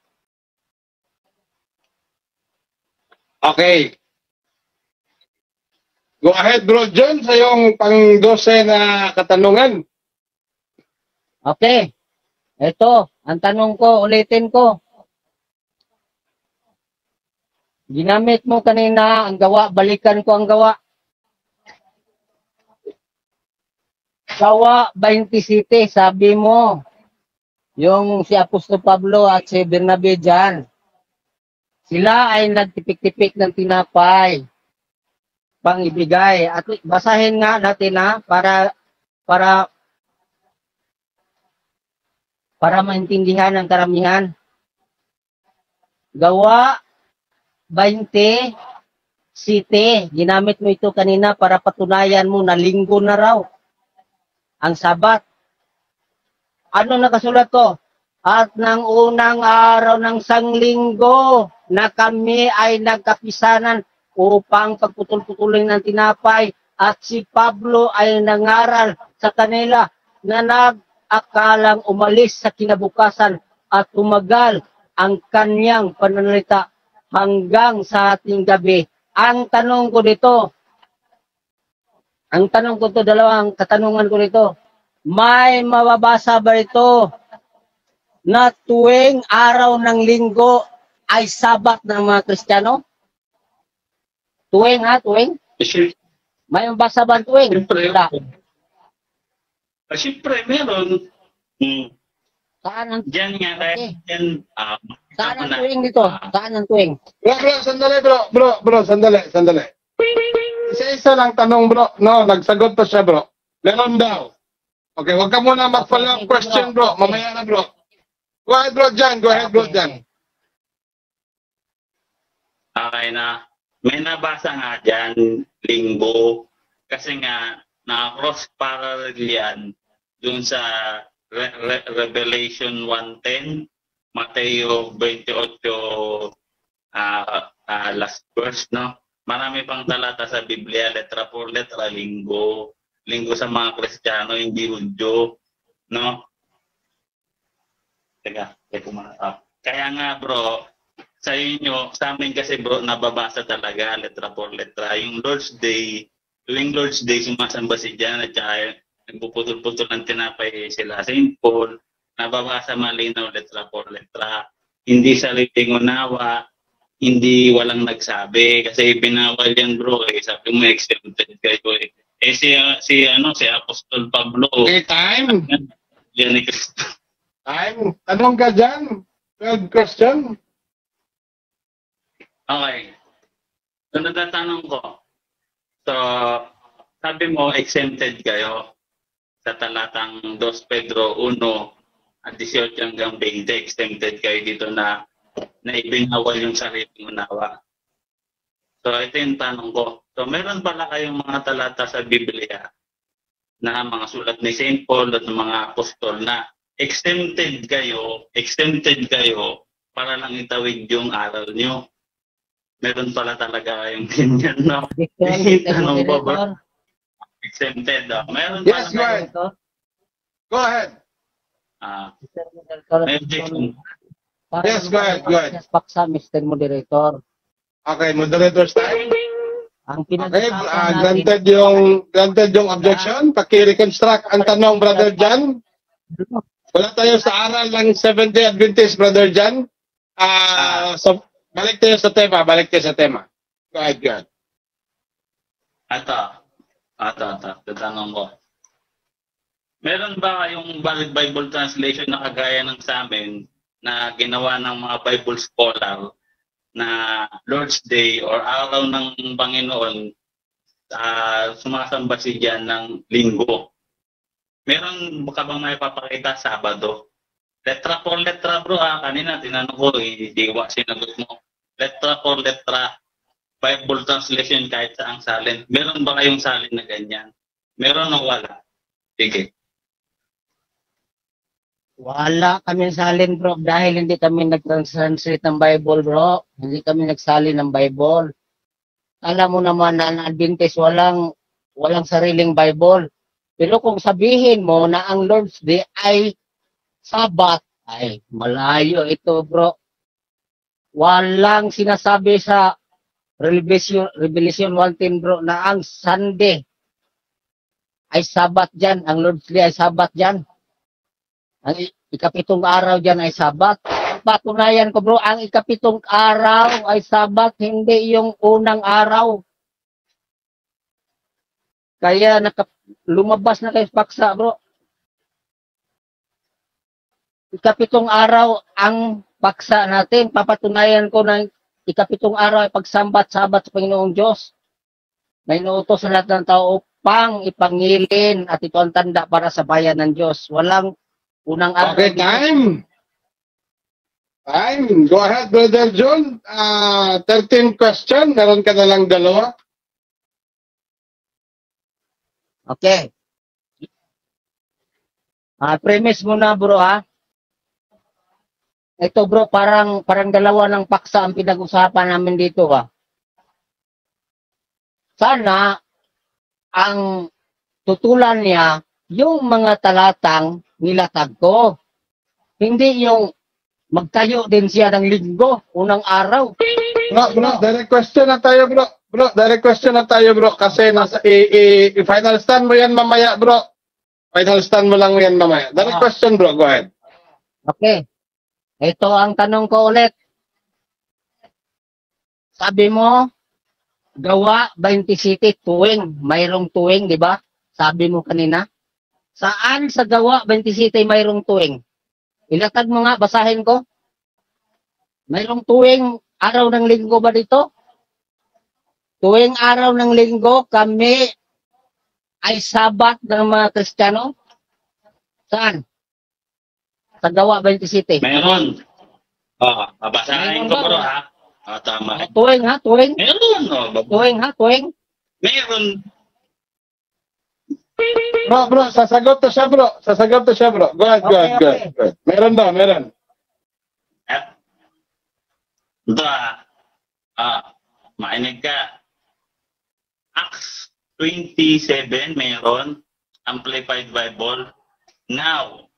Okay. Go ahead, Bro John, sa iyong pang-12 na katanungan. Okay. Ito, ang tanong ko, ulitin ko. Ginamit mo kanina ang gawa, balikan ko ang gawa. Gawa 27, sabi mo, yung si Apostol Pablo at si Bernabe dyan, sila ay nagtipik-tipik ng tinapay, pang ibigay. At basahin nga natin para maintindihan ng karamihan. Gawa 20, City. Ginamit mo ito kanina para patunayan mo na linggo na raw ang Sabat. Ano nakasulat ko? At ng unang araw ng sanglinggo na kami ay nagkapisanan upang pagputol-putulin ng tinapay at si Pablo ay nangaral sa kanila na nag-akalang umalis sa kinabukasan at tumagal ang kanyang pananalita hanggang sa ating gabi. Ang tanong ko dito, dalawang katanungan ko dito, may mababasa ba ito na tuwing araw ng linggo ay Sabat ng mga Kristiyano? Tuwing. May mabasa ba tuwing? Siyempre. Wala. Siyempre, meron. Saan ang Diyan nga, Okay. diyan, Saan ang tuwing dito? Saan ang tuwing? Bro, sandali. Isa-isa lang tanong, bro. No, nagsagot pa siya, bro. Meron daw. Okay, wag ka muna mag-follow up question, bro. Mamaya na, bro. Go ahead, bro, Jan. Okay na. May nabasa nga dyan, linggo. Kasi nga, na-cross parallel yan dun sa Revelation 1:10, Mateo 28, last verse, no? Marami pang talata sa Biblia, letra por letra, linggo. Linggo sa mga Kristiyano, hindi Hudyo, no? Teka, kaya nga, bro, sa inyo, sa amin kasi, bro, nababasa talaga, letra por letra. Yung Lord's Day, tuwing Lord's Day, sumasamba si Jan at saka nagpuputol-putol ng tinapay sila. St. Paul, nababasa malinaw, letra por letra. Hindi saliting unawa, hindi walang nagsabi. Kasi binawal yan, bro. Sabi mo, exempted kayo. Si Apostol Pablo. Okay, time. Yan ni Cristo. Time. Tanong ka dyan. Third question. Okay. Sunod na tanong ko. So, sabi mo, exempted kayo sa talatang 2 Pedro 1 at 18 hanggang 20. Exempted kayo dito na ibinawal yung sariling unawa. So, ito yung tanong ko. So, meron pala kayong mga talata sa Biblia na mga sulat ni St. Paul at ng mga apostol na exempted kayo para lang itawid yung aral nyo. Meron pala talaga kayong ganyan, no? Tanong ko ba? Exempted, meron Yes, pala go ahead. Yes, go ahead. Paksa, Mr. Moderator. Okay, moderator's time. Ang Okay, pinag-usapan natin, granted yung objection. Paki-reconstruct ang tanong, Brother Jan. Wala tayo sa aral ng Seventh-day Adventist, Brother Jan. So, balik tayo sa tema. Go ahead. Ito. Tatanong ko. Meron ba yung valid Bible translation na kagaya ng sa amin na ginawa ng mga Bible scholar na Lord's Day or araw ng Panginoon, sumasamba si diyan ng linggo? Meron ka bang may papakita Sabado? Letra por letra bro, kanina tinanong ko, hindi ko sinagot mo. Letra por letra, Bible translation kahit saang salin. Meron ba kayong salin na ganyan? Meron o wala? Sige. Wala kami salin bro dahil hindi kami nag-translate ng Bible bro. Hindi kami nagsalin ng Bible. Alam mo naman na ang Adventist walang sariling Bible. Pero kung sabihin mo na ang Lord's Day ay Sabat, ay malayo ito bro. Walang sinasabi sa Revelation 1:10 bro na ang Sunday ay Sabat dyan. Ang Lord's Day ay Sabat dyan. Ang ikapitong araw dyan ay Sabat. Patunayan ko bro, ang ikapitong araw ay Sabat, hindi yung unang araw. Kaya lumabas na kayo paksa bro. Ikapitong araw ang paksa natin. Papatunayan ko na ikapitong araw ay pagsambat Sabat sa Panginoong Diyos. May inuutos sa lahat ng tao upang ipangilin at ito ang tanda para sa bayan ng Diyos. Walang unang araw. Okay, time. Time. Go ahead, Brother John. 13 question. Meron ka na lang dalawa. Okay. Premise muna bro ha. Ito bro, parang dalawa ng paksa ang pinag-usapan namin dito ha. Sana ang tutulan niya yung mga talatang nilatag ko. Hindi yung magtayo din siya ng linggo, unang araw. Bro, direct question na tayo, bro. Bro, direct question na tayo, bro. Kasi nasa, final stand mo yan mamaya, bro. Final stand mo lang yan mamaya. Direct question, bro. Go ahead. Okay. Ito ang tanong ko ulit. Sabi mo, gawa 27 tuwing. Mayroong tuwing, di ba? Sabi mo kanina. Saan sa gawa 27 mayroong tuwing? Ilatag mo nga, basahin ko. Mayroong tuwing araw ng linggo ba dito? Tuwing araw ng linggo, kami ay Sabat ng mga Kristiyano. Saan? Sa gawa 27. Meron. Babasahin ko bro ha. Tama. Tuwing ha, tuwing. Meron Tuwing ha, tuwing. Meron. Bro, sasagot to siya, bro. Sasagot to siya, bro. Go ahead, go ahead. Meron daw, meron. Ito mainig ka. Acts 27, meron. Amplified Bible. Now,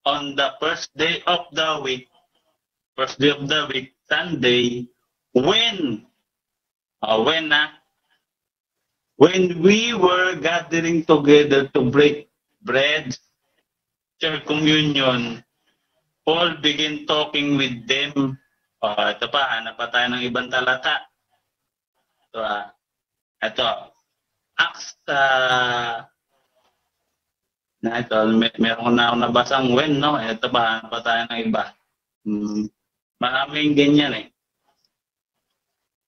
on the first day of the week, Sunday, when we were gathering together to break bread, church communion, Paul began talking with them. Ito pa, hanap pa tayo ng ibang talata. Ito, Acts, meron na ako nabasang when, no? Ito pa, hanap pa tayo ng iba. Maraming ganyan eh.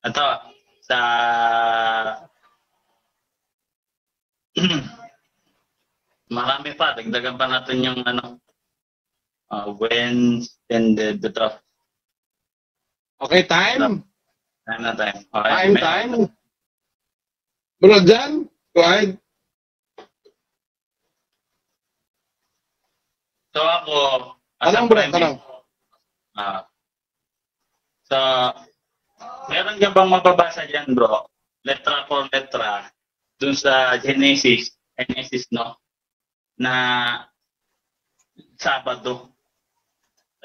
Ito, sa marami pa, dagdagan pa natin yung when ended the talk. Okay, time. Time na time. Okay, Time. Bro Jan, go ahead. So ako, Tanong bro, tanong. So, meron ka bang mababasa dyan bro? Letra for letra, dun sa Genesis, no? Na Sabado.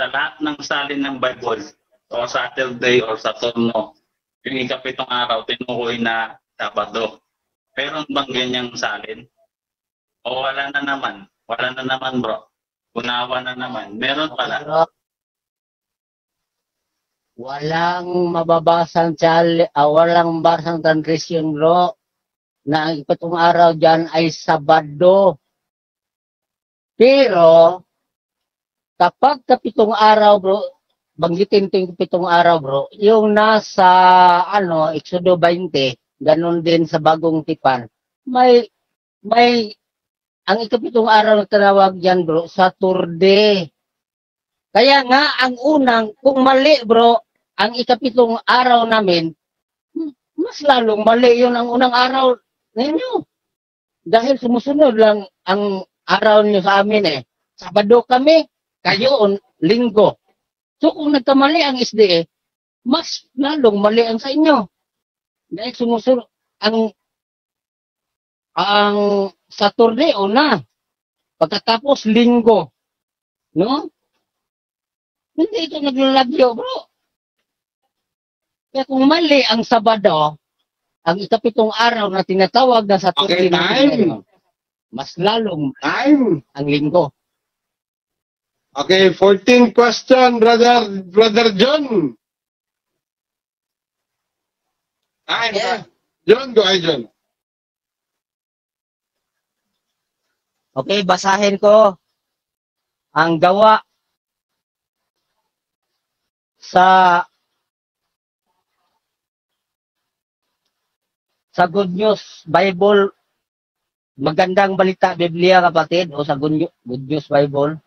Sa lahat ng salin ng Bible, o Saturday or Saturno, yung ikapitong araw, tinukoy na Sabado. Meron bang ganyang salin? O wala na naman? Wala na naman bro. Unawa na naman. Meron pala. Walang mababasang translation bro na ang ipatong araw dyan ay Sabado. Pero, kapag kapitong araw, bro, banggitin ko yung pitong araw, bro, yung nasa, Exodo 20, ganun din sa bagong tipan, may, ang ikapitong araw na tinawag yan, bro, Saturday. Kaya nga, ang unang, kung mali, bro, ang ikapitong araw namin, mas lalong mali yun ang unang araw ninyo. Dahil sumusunod lang ang araw niyo sa amin eh. Sabado kami, kayo linggo. So kung nagkamali ang SDA, mas lalong mali ang sa inyo. Dahil sumusunod ang Saturday una, pagkatapos linggo. No? Hindi ito naglalagyo, bro. Kaya kung mali ang Sabado, ang ikapitong araw na tinatawag na Saturday, Okay, time. mas lalong Time. ang linggo. Okay, 14 question, Brother John. Time. Yeah. John, go ahead, John. Okay, basahin ko ang gawa sa Good News Bible, magandang balita Biblia kapatid, o sa Good News Bible.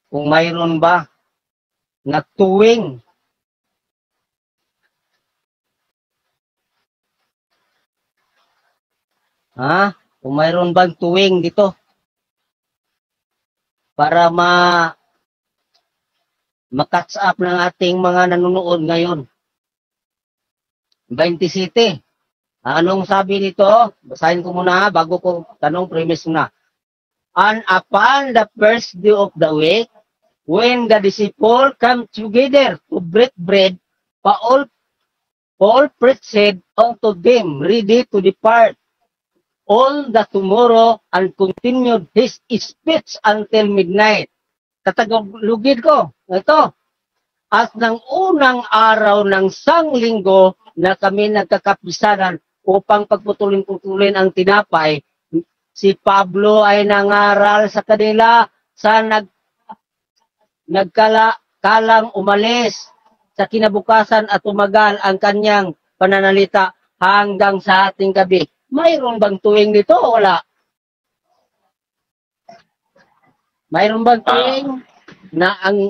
Kung mayroon ba na tuwing kung mayroon bang tuwing dito para ma-catch up ng ating mga nanonood ngayon. 27. Anong sabi nito? Basahin ko muna bago ko tanong premise na. And upon the first day of the week, when the disciples come together to break bread, Paul preached unto them, ready to depart all the tomorrow, and continued his speech until midnight. Tatagalogin ko. Ito. At ng unang araw ng sanglinggo na kami nagkakapisanan upang pagputulin-putulin ang tinapay, si Pablo ay nangaral sa kanila sa nagkalang umalis. Sa kinabukasan at tumagal ang kanyang pananalita hanggang sa ating gabi. Mayroon bang tuwing dito o wala? Mayroon bang tuwing na ang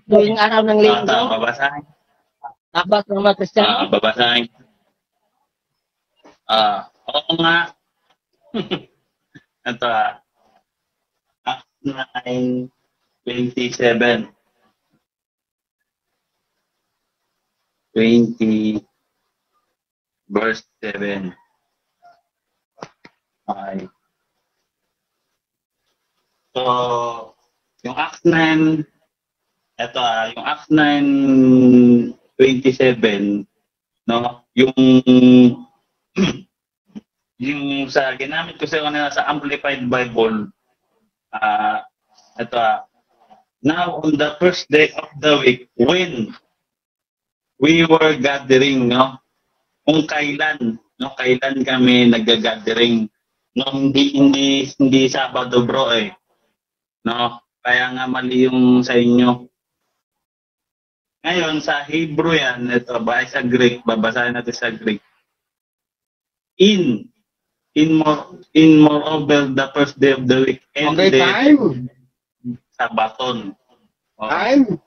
tuwing araw ng linggo? Babasahin. Tabat ng mga Kristiyano? Babasahin. Oo nga. Ito Acts 9:27. 20 verse 7. Okay. So, yung Acts 9, yung Acts 9:27, no? Yung yung sa ginamit ko sa kanila sa Amplified Bible, now on the first day of the week, when we were gathering, no? Kung kailan kami nag-gathering, no? Hindi Sabado, bro, eh. No? Kaya nga mali yung sa inyo. Ngayon, sa Hebrew yan, ito, sa Greek, babasahin natin sa Greek. In moreover, the first day of the week, and Okay, time. Sabaton. Time.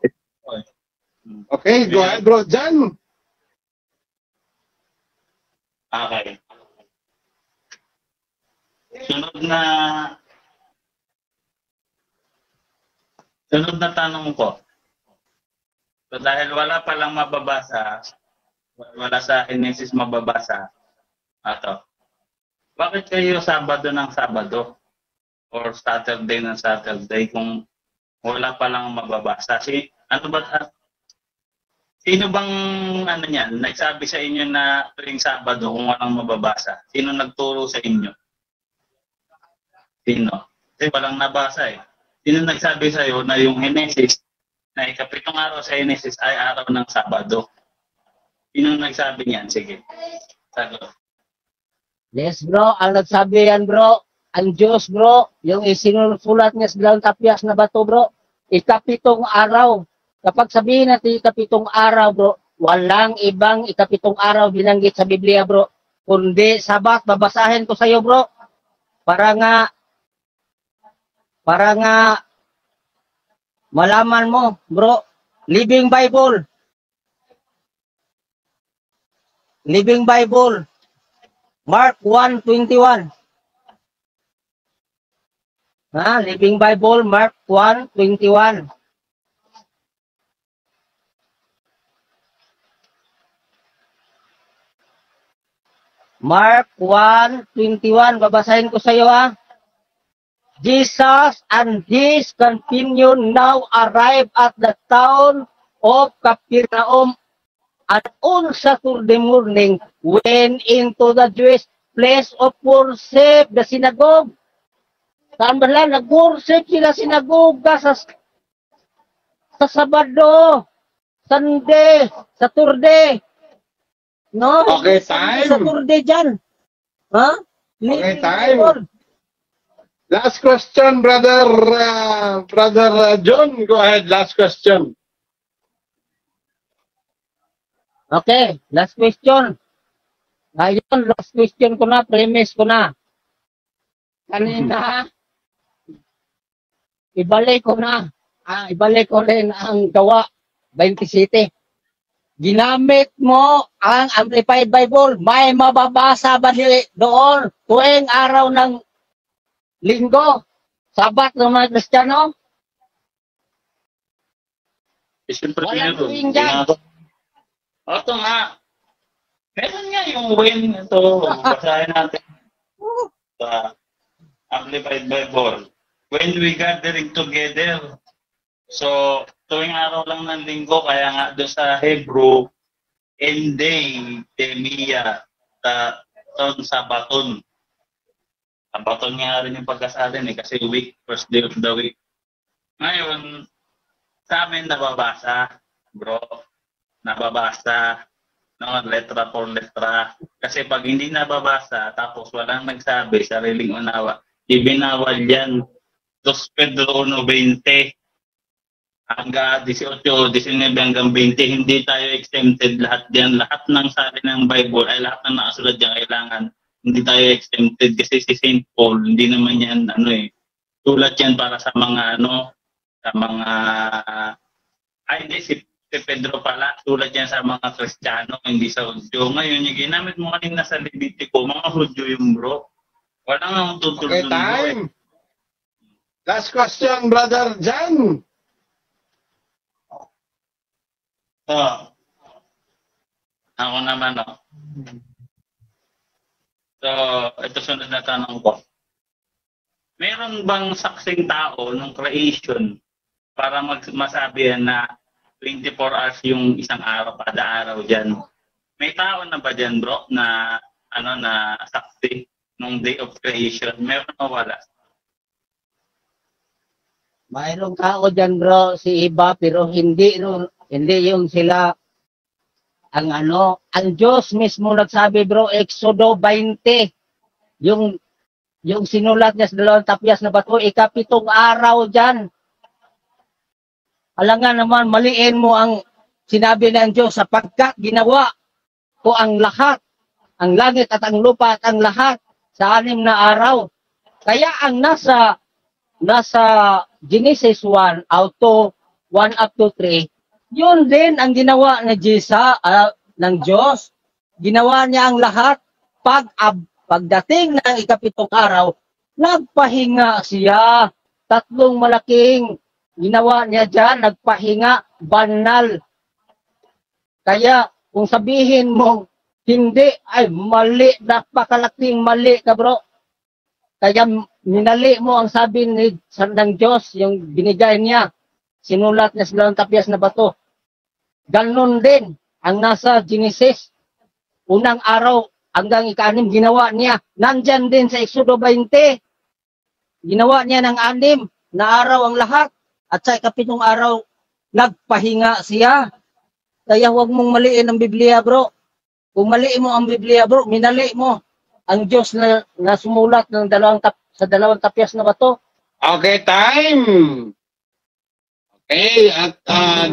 Okay, go ahead, bro. John. Okay. Sunod na tanong ko. So dahil wala palang mababasa, wala sa Genesis mababasa, bakit kayo Sabado ng Sabado? Or Saturday ng Saturday kung wala palang mababasa? Sino bang nagsabi sa inyo na tuwing Sabado kung walang mababasa? Sino nagturo sa inyo? Sino? Kasi walang nabasa eh. Sino nagsabi sa iyo na yung Genesis, na ikapitong araw sa Genesis ay araw ng Sabado? Sino nagsabi niyan? Sige. Sagot. Yes, bro. Ang nagsabi yan, bro, ang Diyos, bro, yung isinulat niya sa dalawang tapyas na bato, bro, ikapitong araw. Kapag sabihin natin ikapitong araw, bro, walang ibang ikapitong araw binanggit sa Biblia, bro, kundi Sabat. Babasahin ko sa iyo, bro, para nga malaman mo, bro. Living Bible. Living Bible. Mark 1:21. Living Bible, Mark 1:21. Mark 1:21. Babasahin ko sa iyo, Jesus and his companion now arrived at the town of Capernaum, and on Saturday morning went into the Jewish place of worship, the synagogue. Saan ba lang? Nag-worship sila sinagoga sa Sabado, Sunday, Saturday. No? Okay, Sunday, time. Saturday dyan. Ha? Okay, time. Last question, brother John. Go ahead, last question. Okay, last question. Ngayon, last question ko na, premise ko na. Kanina, ibalik ko rin ang Gawa 27. Ginamit mo ang Amplified Bible. May mababasa ba doon tuwing araw ng Linggo, Sabat ng mga Kristiyano? Siyempre, Walang meron. tuwing dyan. Ito nga. Meron nga yung when ito. Basahin natin sa Amplified Bible. When we gathering together. So, tuwing araw lang ng Linggo, kaya nga doon sa Hebrew, Endei, Temia, Ton Sabaton. Sabaton nga rin yung pagkasalin kasi week, first day of the week. Ngayon, sa amin nababasa, bro. Nababasa, no, letra por letra. Kasi pag hindi nababasa, tapos walang nagsabi, sariling unawa, ibinawal yan. 2 Pedro 1:20 hanggang 18, 19 hanggang 20, hindi tayo exempted lahat diyan. Lahat ng sali ng Bible, ay lahat ng nakasulat diyan kailangan. Hindi tayo exempted kasi si Saint Paul, hindi naman yan, sulat yan para sa mga, sa mga, hindi, si Pedro pala, sulat yan sa mga Kristiyano, hindi sa Hudyo. Ngayon, yung ginamit mo kanina sa Levitico, mga Hudyo yung bro. Wala nga akong tutulog. Okay, time. Last question, brother Jan. Ako naman, So, ito sunod na tanong ko. Meron bang saksing tao ng creation para masabi na 24 hours yung isang araw, kada araw dyan? May tao na ba dyan, bro, na na saksi nung day of creation? Meron o wala? Mayroong tao dyan, bro, si iba, pero hindi yung sila ang Diyos mismo nagsabi, bro, Exodo 20, yung sinulat niya sa dalawang tapyas na bato, ikapitong araw dyan. Alangan naman, maliin mo ang sinabi ng Diyos sapagkat ginawa ko ang lahat, ang langit at ang lupa at ang lahat sa 6 na araw. Kaya ang nasa Genesis 1 out to 1 up to 3, yun din ang ginawa ng Diyos. Ginawa niya ang lahat. Pagdating ng ikapitong araw, nagpahinga siya. 3 malaking ginawa niya dyan, nagpahinga, banal. Kaya kung sabihin mo, hindi, ay mali, napakalaking mali ka, bro. Kaya minali mo ang sabi ng Diyos, yung binigay niya. Sinulat niya sa dalawang tapyas na bato. Ganon din ang nasa Genesis. Unang araw hanggang ika-6 ginawa niya. Nandyan din sa Exodo 20. Ginawa niya ng 6 na araw ang lahat. At sa ikapitong araw, nagpahinga siya. Kaya huwag mong maliin ang Biblia, bro. Kung maliin mo ang Biblia, bro, minali mo ang Diyos na sumulat ng sa dalawang tapyas na bato. Okay, time! Okay, at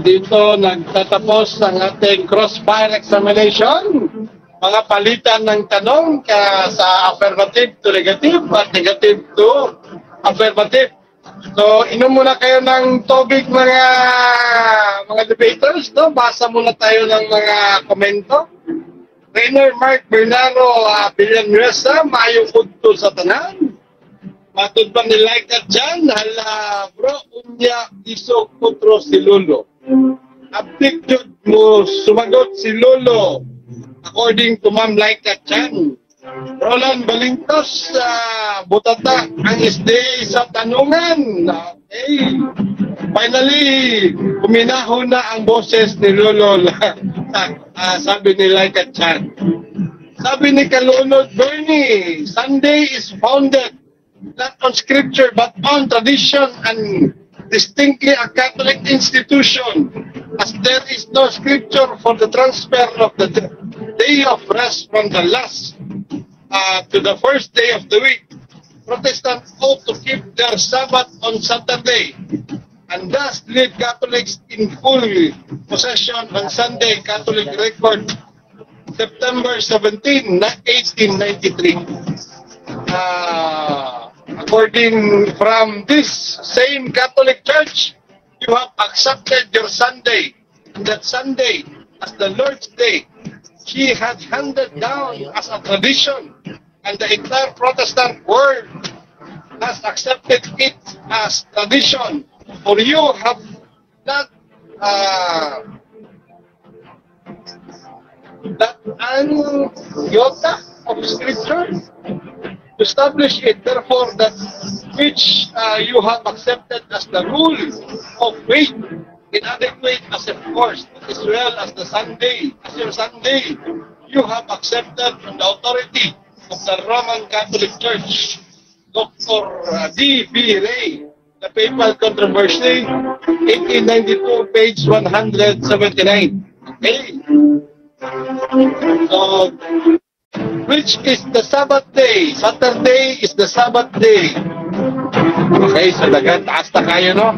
dito nagtatapos ang ating crossfire examination. Mga palitan ng tanong sa affirmative to negative at negative to affirmative. So, inom muna kayo ng tubig mga debaters, no? Basa muna tayo ng mga komento. Trainer Mark Bernardo Villanueva, maayong udto sa tanan. Matod pa ni Laika dyan, hala bro, unya isog kutro si Lolo. Update yun mo, sumagot si Lolo. According to Ma'am Laika Chan, Roland Balintos, butata ang SDA sa tanungan. Okay. Finally, kuminahon na ang boses ni Lolo. Sabi ni Laika Chan. Sabi ni Kalunod Bernie, Sunday is founded not on scripture but on tradition and distinctly a Catholic institution, as there is no scripture for the transfer of the day of rest from the last to the first day of the week. Protestants ought to keep their Sabbath on Saturday and thus leave Catholics in full possession on Sunday. Catholic record September 17, 1893. According from this same Catholic Church, you have accepted your Sunday, and that Sunday as the Lord's Day. She had handed down as a tradition, and the entire Protestant world has accepted it as tradition. For you have not that an iota of Scripture to establish it, therefore that which you have accepted as the rule of faith, inadequate as a force, as well as the Sunday, as your Sunday, you have accepted from the authority of the Roman Catholic Church. Dr. D.B. Ray, The Papal Controversy, 1892, page 179. Okay? So, which is the Sabbath day? Saturday is the Sabbath day. Okay, so taas na kayo, no?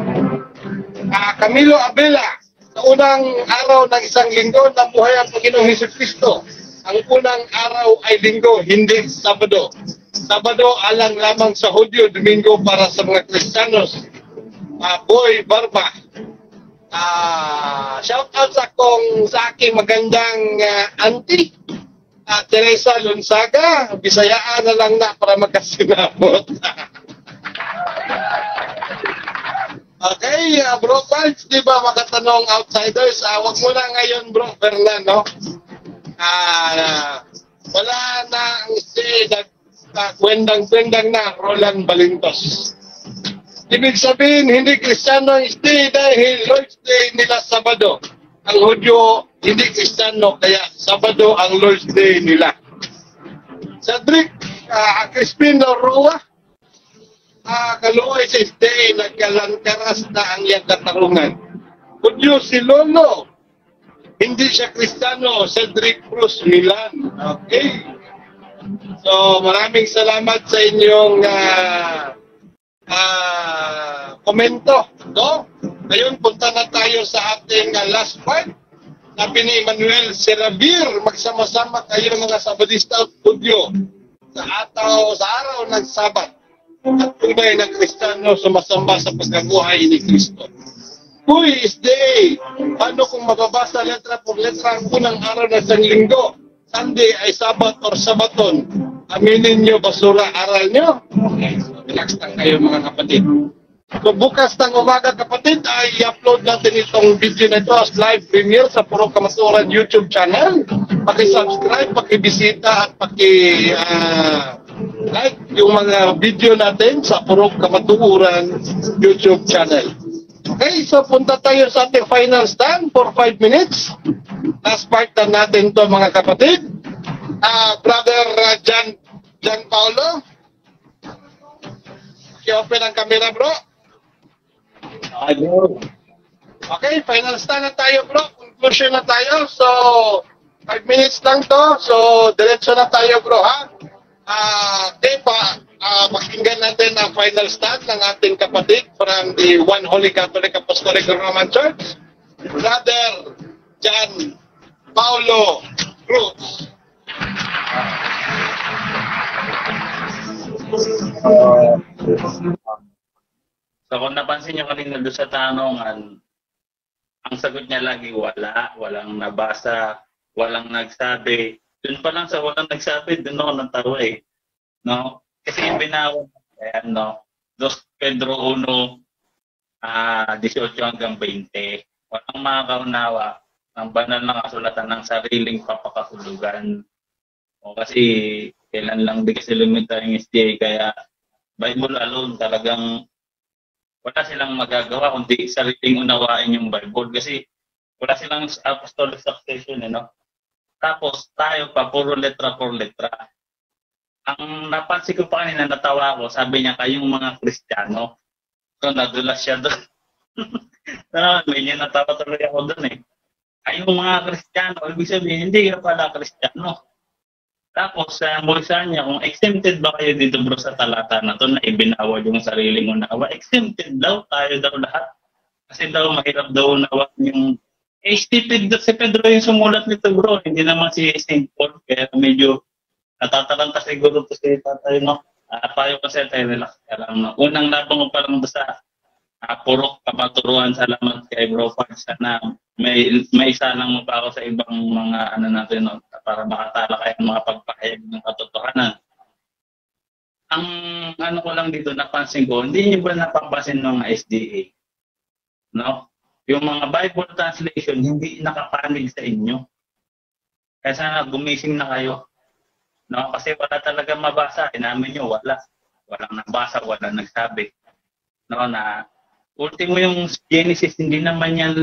Camilo Abela, sa unang araw ng isang linggo, nabuhay ang Panginoong Jesucristo. Ang unang araw ay linggo, hindi Sabado. Sabado alang lamang sa Hudyo, Domingo para sa mga Kristiyanos. Boy Barba. Shout out sa aking magandang auntie. Teresa Lunsaga, Bisayaan na lang na para magkasinabot. Okay, bro Parts, di ba makatanong outsiders? Wag mo na ngayon, bro Fernando. Wala na ang kwendang-kwendang na Roland Balintos. Ibig sabihin, hindi Kristiyano ang stay dahil Lord's Day nila Sabado. Ang Hudyo, hindi Kristiyano, kaya Sabado ang Lord's Day nila. Cedric, Crispin Roa, kaluoy sa day, nagkalankaras na ang iyang katarungan. Hudyo si Lolo, hindi siya Kristiyano, Cedric Cruz Milan. Okay. So, maraming salamat sa inyong komento. No? Ngayon, punta na tayo sa ating last part. Sabi ni Emmanuel Serabir, magsama-sama kayo mga Sabadista at Hudyo sa araw ng Sabat. At tunay na Kristiyano sumasamba sa pagkabuhay ni Kristo. Who is day? Paano kung mababasa letra por letra ang unang araw ng isang linggo? Sunday ay Sabat or Sabaton. Aminin nyo, basura, aral nyo? Okay, so relax lang kayo mga kapatid. So bukas ng umaga kapatid ay i-upload natin itong video na ito as live premiere sa Purok Kamaturan YouTube channel. Paki-subscribe, paki-bisita at paki-like yung mga video natin sa Purok Kamaturan YouTube channel. Okay, so punta tayo sa ating final stand for 5 minutes. Last part na natin to mga kapatid. Brother John Paulo, i-open ang camera bro. Okay, final stand na tayo bro. Conclusion na tayo. So, 5 minutes lang to. So, diretso na tayo bro ha. Okay, Pakinggan natin ang final stand ng ating kapatid from the One Holy Catholic Apostolic Roman Church, Brother John Paulo Cruz. So kung napansin nyo kanina doon sa tanongan, ang sagot niya lagi walang nabasa, walang nagsabi. Doon pa lang sa walang nagsabi, doon ako natawa eh. No? Kasi yung binawa, ayan, no? 2 Pedro 1, 18 hanggang 20. Walang makakaunawa ng banal na kasulatan ng sariling papakahulugan. O kasi kailan lang di kasi lumita yung SDA, kaya Bible alone talagang wala silang magagawa kundi sariling unawain yung Bible kasi wala silang apostolic succession, no? Tapos tayo pa, puro letra por letra. Ang napansin ko pa kanina, natawa ako, sabi niya kayong mga Kristiyano. So nadulas siya doon. May niya natawa tuloy ako doon eh. Kayong mga Kristiyano, ibig sabihin, hindi ka pala Kristiyano. Tapos, mula niya, kung exempted ba kayo dito bro sa talata na to na ibinawal yung sariling unawa, exempted daw, tayo daw lahat. Kasi daw, mahirap daw unawa yung stupid si Pedro yung sumulat nito bro, hindi naman si St. Paul, kaya medyo natatalanta siguro to si tatay, no? Payo kasi tayo relax ka lang, no? Unang labang ko palang basta, puro kapaturuan, salamat kay Bro Pards, sana may isa lang mo pa ako sa ibang mga ano natin, no? Para makatala kayo ng mga pagpahayag ng katotohanan. Ang ano ko lang dito, napansin ko, hindi niyo ba napapansin ng SDA? No? Yung mga Bible translation, hindi nakapanig sa inyo. Kaya sana gumising na kayo. No? Kasi wala talaga mabasa. Inamin nyo, wala. Walang nabasa, walang nagsabi. No, na ultimo yung Genesis, hindi naman yan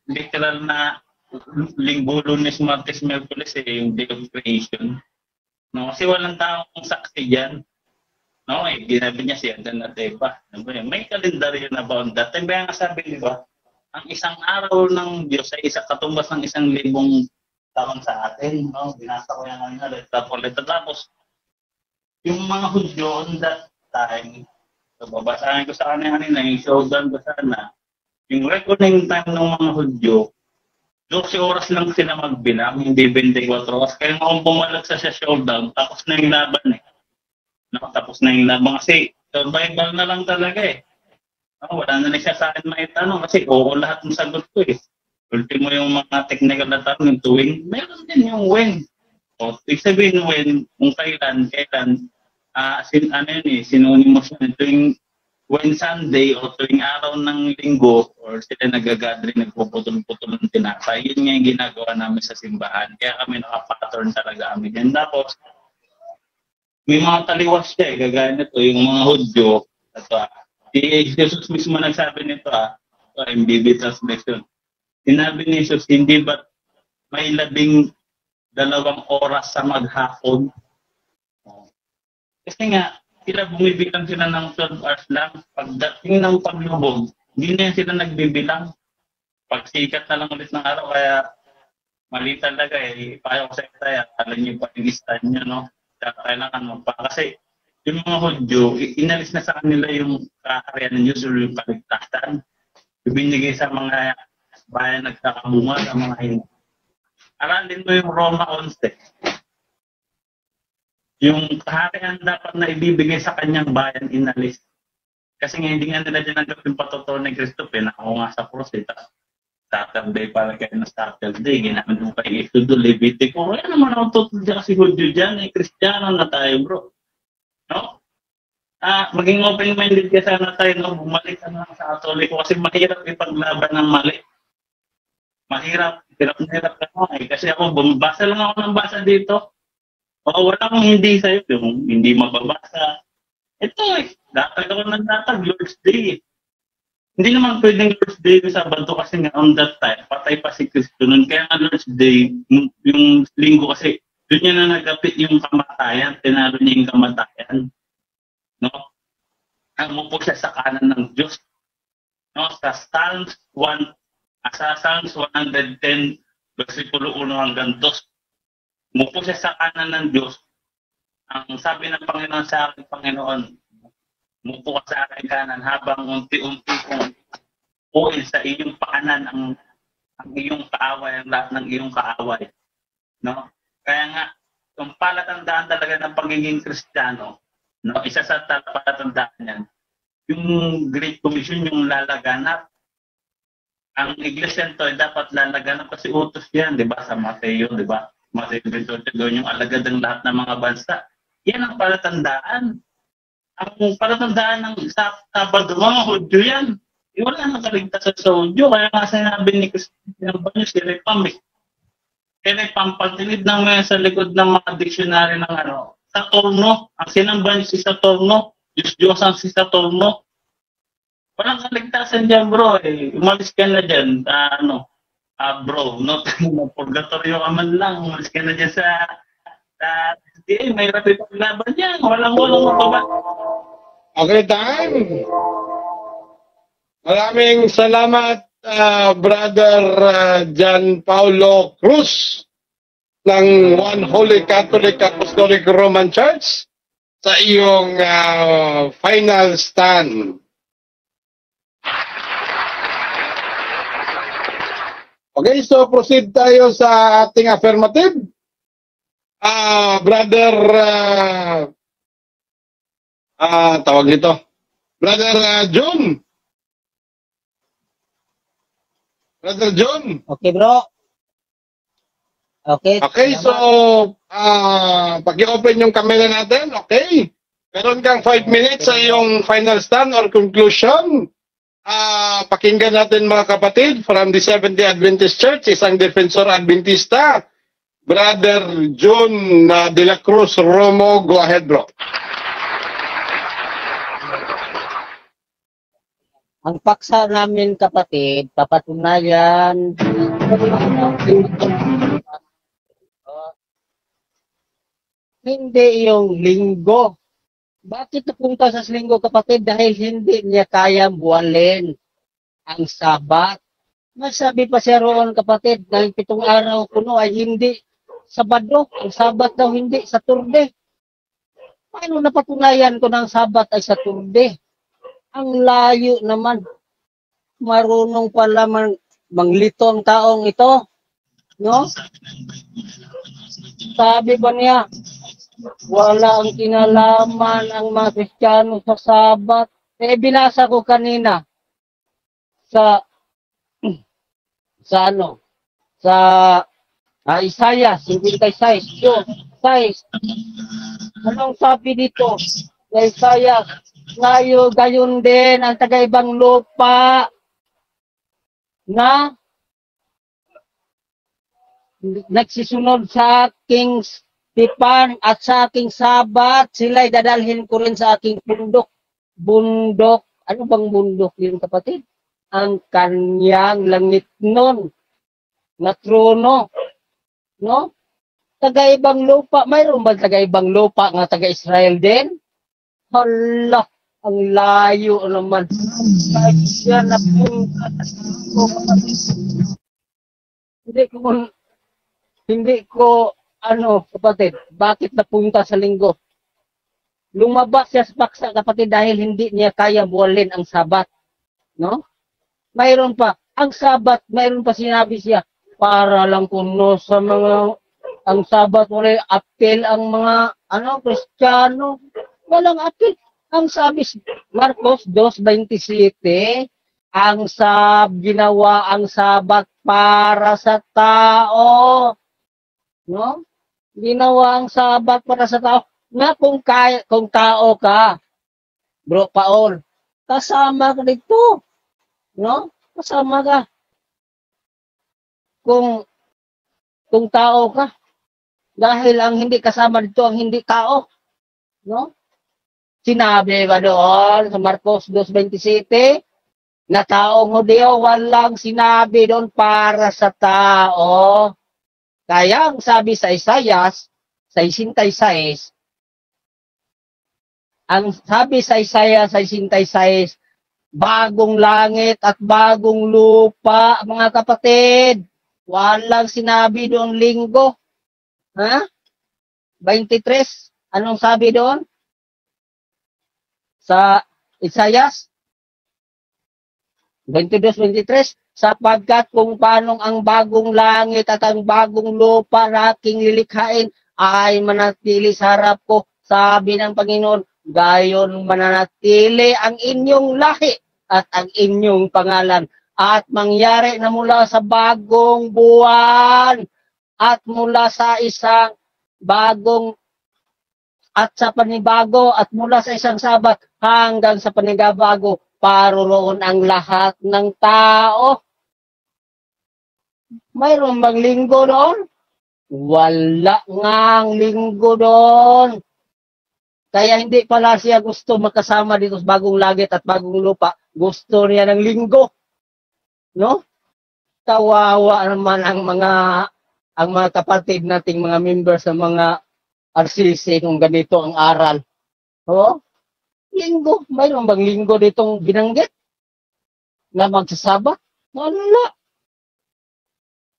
literal na Linggo, Lunes, Martes, Merkulis yung Day of Creation. No, kasi walang taong saksi diyan. No, ginabi niya si Adan at Eva. May kalendaryo na ba on that time? Kaya nga sabi, di ba, ang isang araw ng Diyos ay isa katumbas ng 1,000 taon sa atin. No, binasa ko yan kanina, letra po letra. Tapos, yung mga Hudyo on that time, so, babasahin ko sa kanina, yung showdown ba sana, yung reckoning time ng mga Hudyo, 12 oras lang sila magbilang, hindi 24 oras. Kaya kung bumalag sa showdown, tapos na yung laban eh. No, tapos na yung laban kasi survival na lang talaga eh. No, wala na siya sa akin maitanong kasi oo lahat ng sagot ko eh. Ultimo yung mga technical na tanong, yung tuwing, meron din yung when. O, ibig sabihin when, kung kailan, synonymous na tuwing when Sunday o tuwing araw ng linggo or sila nagagathering, nagpuputol-putol ng tinapay, yun nga yung ginagawa namin sa simbahan. Kaya kami naka-pattern talaga kami dyan. Tapos, may mga taliwas siya eh, gagaya nito, yung mga Hudyo. Si Jesus mismo nagsabi nito MBB translation. Sinabi ni Jesus, hindi ba may 12 oras sa maghapon? Kasi nga, sila bumibilang sila ng 12 hours lang. Pagdating ng paglubog, hindi na sila nagbibilang. Pagsikat na lang ulit ng araw, kaya mali talaga eh. Payo ko sa tayo, alam niyo pa yung stand nyo, no? Kailangan mo pa. Kasi yung mga Hudyo, inalis na sa kanila yung kaharian ng Diyos o yung kaligtasan. Ibinigay sa mga bayan nagkakamunga, sa mga hindi. Aralin mo yung Roma 11. Yung kaharian dapat na ibibigay sa kanyang bayan, inalis. Kasi nga hindi nga nila dinanggap yung patotoo ng Kristo, pinako nga sa cross, Saturday para kayo na Saturday, ginamit mo kay Exodo, Levitico. Wala naman ako totoo dyan kasi Hudyo dyan, Kristiyano na tayo bro. No? Maging open-minded ka sana tayo, no? Bumalik ka na sa Katoliko kasi mahirap ipaglaban ng mali. Mahirap ka na kasi ako, bumabasa lang ako ng basa dito. O wala akong hindi sa'yo, yung hindi mababasa. Ito datag ako ng datag, Lord's Day. Hindi naman pwedeng Lord's Day sa Sabado kasi nga on that time, patay pa si Kristo nun. Kaya nga Lord's Day, yung linggo kasi, doon niya na nagapit yung kamatayan, tinalo niya yung kamatayan. No? Umupo siya sa kanan ng Diyos. No? Sa Psalms 110, versikulo 1 hanggang 2, umupo siya sa kanan ng Diyos. Ang sabi ng Panginoon sa akin, Panginoon, mupo ka sa aking kanan habang unti-unti kong puin sa iyong pakanan ang iyong kaaway, ang lahat ng iyong kaaway. No? Kaya nga, yung palatandaan talaga ng pagiging Kristiyano, no? Isa sa palatandaan yan, yung Great Commission, yung lalaganap. Ang iglesia nito ay dapat lalaganap kasi utos yan, di ba? Sa Mateo, di ba? Mateo 28, doon yung alagad ng lahat ng mga bansa. Yan ang palatandaan. Ang palatandaan ng Sabado, mga Hudyo yan. Wala nang kaligtasan sa Hudyo. Kaya nga sinabi ni Christian Banyo, si Repam, pagtinid ng mga sa likod ng mga dictionary ng Saturno. Ang sinamban si Saturno, Diyos ang si Saturno. Walang kaligtasan dyan, bro. Umalis ka na dyan. Bro, purgatorio ka man lang. Umalis ka na dyan sa may rapi paglaban yan. Walang mababa. Okay, time. Maraming salamat, Brother John Paulo Cruz ng One Holy Catholic Apostolic Roman Church sa iyong final stand. Okay, so proceed tayo sa ating affirmative. Brother, tawag nito. Brother John. Brother John. Okay, bro. Okay. Okay, so paki-open yung camera natin. Okay. Meron kang 5 minutes sa iyong final stand or conclusion. Pakinggan natin mga kapatid from the Seventh-day Adventist Church, isang defensor Adventista, Brother John de la Cruz Romo. Go ahead, bro. Ang paksa namin, kapatid, papatunayan hindi yung linggo. Bakit napunta sa linggo, kapatid? Dahil hindi niya kayang buwalin ang Sabat. Masabi pa siya roon, kapatid, na 7 araw kuno ay hindi Sabado. Ang Sabat daw hindi Saturday. Paano napatunayan ko ng Sabat ay Saturday? Ang layo naman. Marunong pala manglitong taong ito. No? Sabi ba niya, wala ang kinalaman ang mga Kristiyano sa Sabat. Binasa ko kanina sa Isaiah 56. Anong sabi dito? Sa Isaiah, gayon din ang taga-ibang lupa na nagsisunod sa aking tipan at sa aking Sabat, sila'y dadalhin ko rin sa aking bundok. Ano bang bundok yun, kapatid? Ang kanyang langit nun na trono. No? Taga-ibang lupa. Mayroon ba taga-ibang lupa nga taga-Israel din? Hala, ang layo naman. Kaya napunta ko. Hindi ko, kapatid, bakit napunta sa linggo? Lumabas siya sa paksa, kapatid, dahil hindi niya kaya buwalin ang Sabat. No? Mayroon pa, ang Sabat, mayroon pa sinabi siya, para lang kuno sa mga, ang Sabat, wala apel ang mga, Kristiyano. Walang apil. Ang sabi Marcos 2:27, ginawa ang Sabat para sa tao. No? Ginawa ang Sabat para sa tao. Na kung tao ka, Bro Paul, kasama ka dito. No? Kasama ka. Kung tao ka. Dahil ang hindi kasama dito ang hindi tao. No? Sinabi ba doon sa Marcos 2:27 na taong Hudyo, walang sinabi doon para sa tao. Kaya ang sabi sa Isaiah 66, ang sabi sa Isaiah 66, bagong langit at bagong lupa, mga kapatid. Walang sinabi doon linggo. Ha? 23. Anong sabi doon? Sa Isayas 22:23, sapagkat kung paanong ang bagong langit at ang bagong lupa na aking lilikhain ay manatili sa harap ko, sabi ng Panginoon, gayon mananatili ang inyong lahi at ang inyong pangalan. At mangyari na mula sa bagong buwan at mula sa isang bagong at sa panibago at mula sa isang sabat hanggang sa panibago, paroroon ang lahat ng tao. Mayroon bang linggo doon? Wala ngang linggo doon. Kaya hindi pala siya gusto makasama dito sa bagong langit at bagong lupa. Gusto niya ng linggo. No? Kawawa naman ang mga kapatid nating mga members sa mga RCC kung ganito ang aral. Oo? Linggo. Mayroon bang linggo ditong binanggit? Na magsasabat? Wala.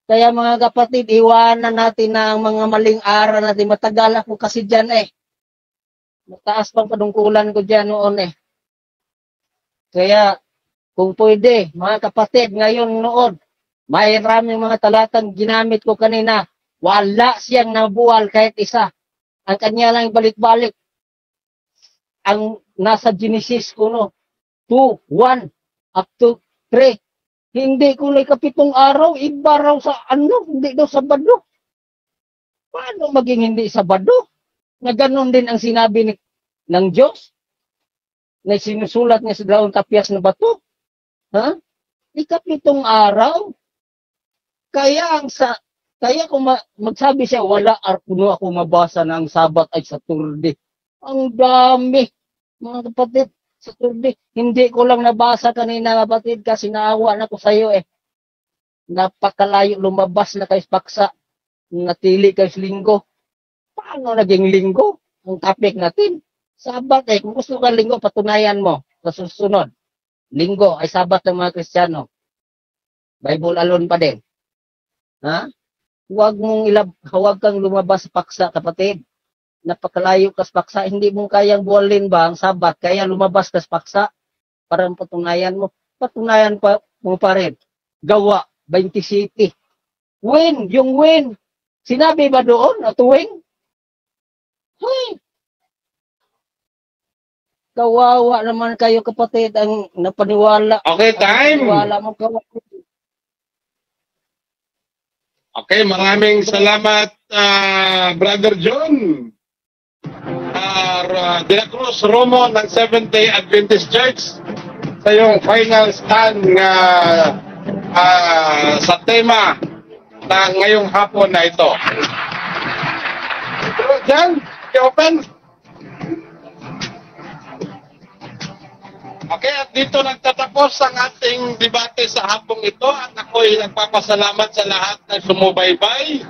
Kaya mga kapatid, iwanan natin na ang mga maling aral natin. Matagal ako kasi dyan eh. Mataas pang padungkulan ko dyan noon eh. Kaya, kung pwede, mga kapatid, ngayon noon, may maraming mga talatang ginamit ko kanina. Wala siyang nabuwal kahit isa. Ang kanya lang balik-balik. Ang nasa Genesis ko, no? 2, 1, up to 3. Hindi ko lang kapitong araw, iba raw sa hindi daw Sabado. Paano maging hindi Sabado? Na ganon din ang sinabi ng Diyos? Na sinusulat niya sa dalawang tapyas na bato? Ha? Ikapitong araw? Kaya kung magsabi siya, wala kuno ako mabasa na ang Sabat ay Saturday. Ang dami, mga kapatid, Saturday. Hindi ko lang nabasa kanina, kapatid, kasi naawa na ko sa iyo eh. Napakalayo, lumabas na kayo sa paksa. Natili kayo sa linggo. Paano naging linggo? Ang topic natin. Sabat eh. Kung gusto ka linggo, patunayan mo sa susunod. Linggo ay Sabat ng mga Kristiyano. Bible alone pa din. Ha? Huwag kang lumabas sa paksa, kapatid. Napakalayo ka sa paksa. Hindi mo kayang buwalin ba ang Sabat? Kaya lumabas ka sa paksa para patunayan mo. Patunayan mo pa rin. Gawa, 27. Yung win. Sinabi ba doon na tuwing? Hoy! Kawawa naman kayo, kapatid, ang napaniwala. Okay, time. Napaniwala mo, kawawa. Okay, maraming salamat, Brother John. De la Cruz Romo ng Seventh-day Adventist Church sa iyong final stand sa tema na ngayong hapon na ito. John, open. Okay, at dito nagtatapos ang ating debate sa hapong ito at ako'y nagpapasalamat sa lahat na sumubaybay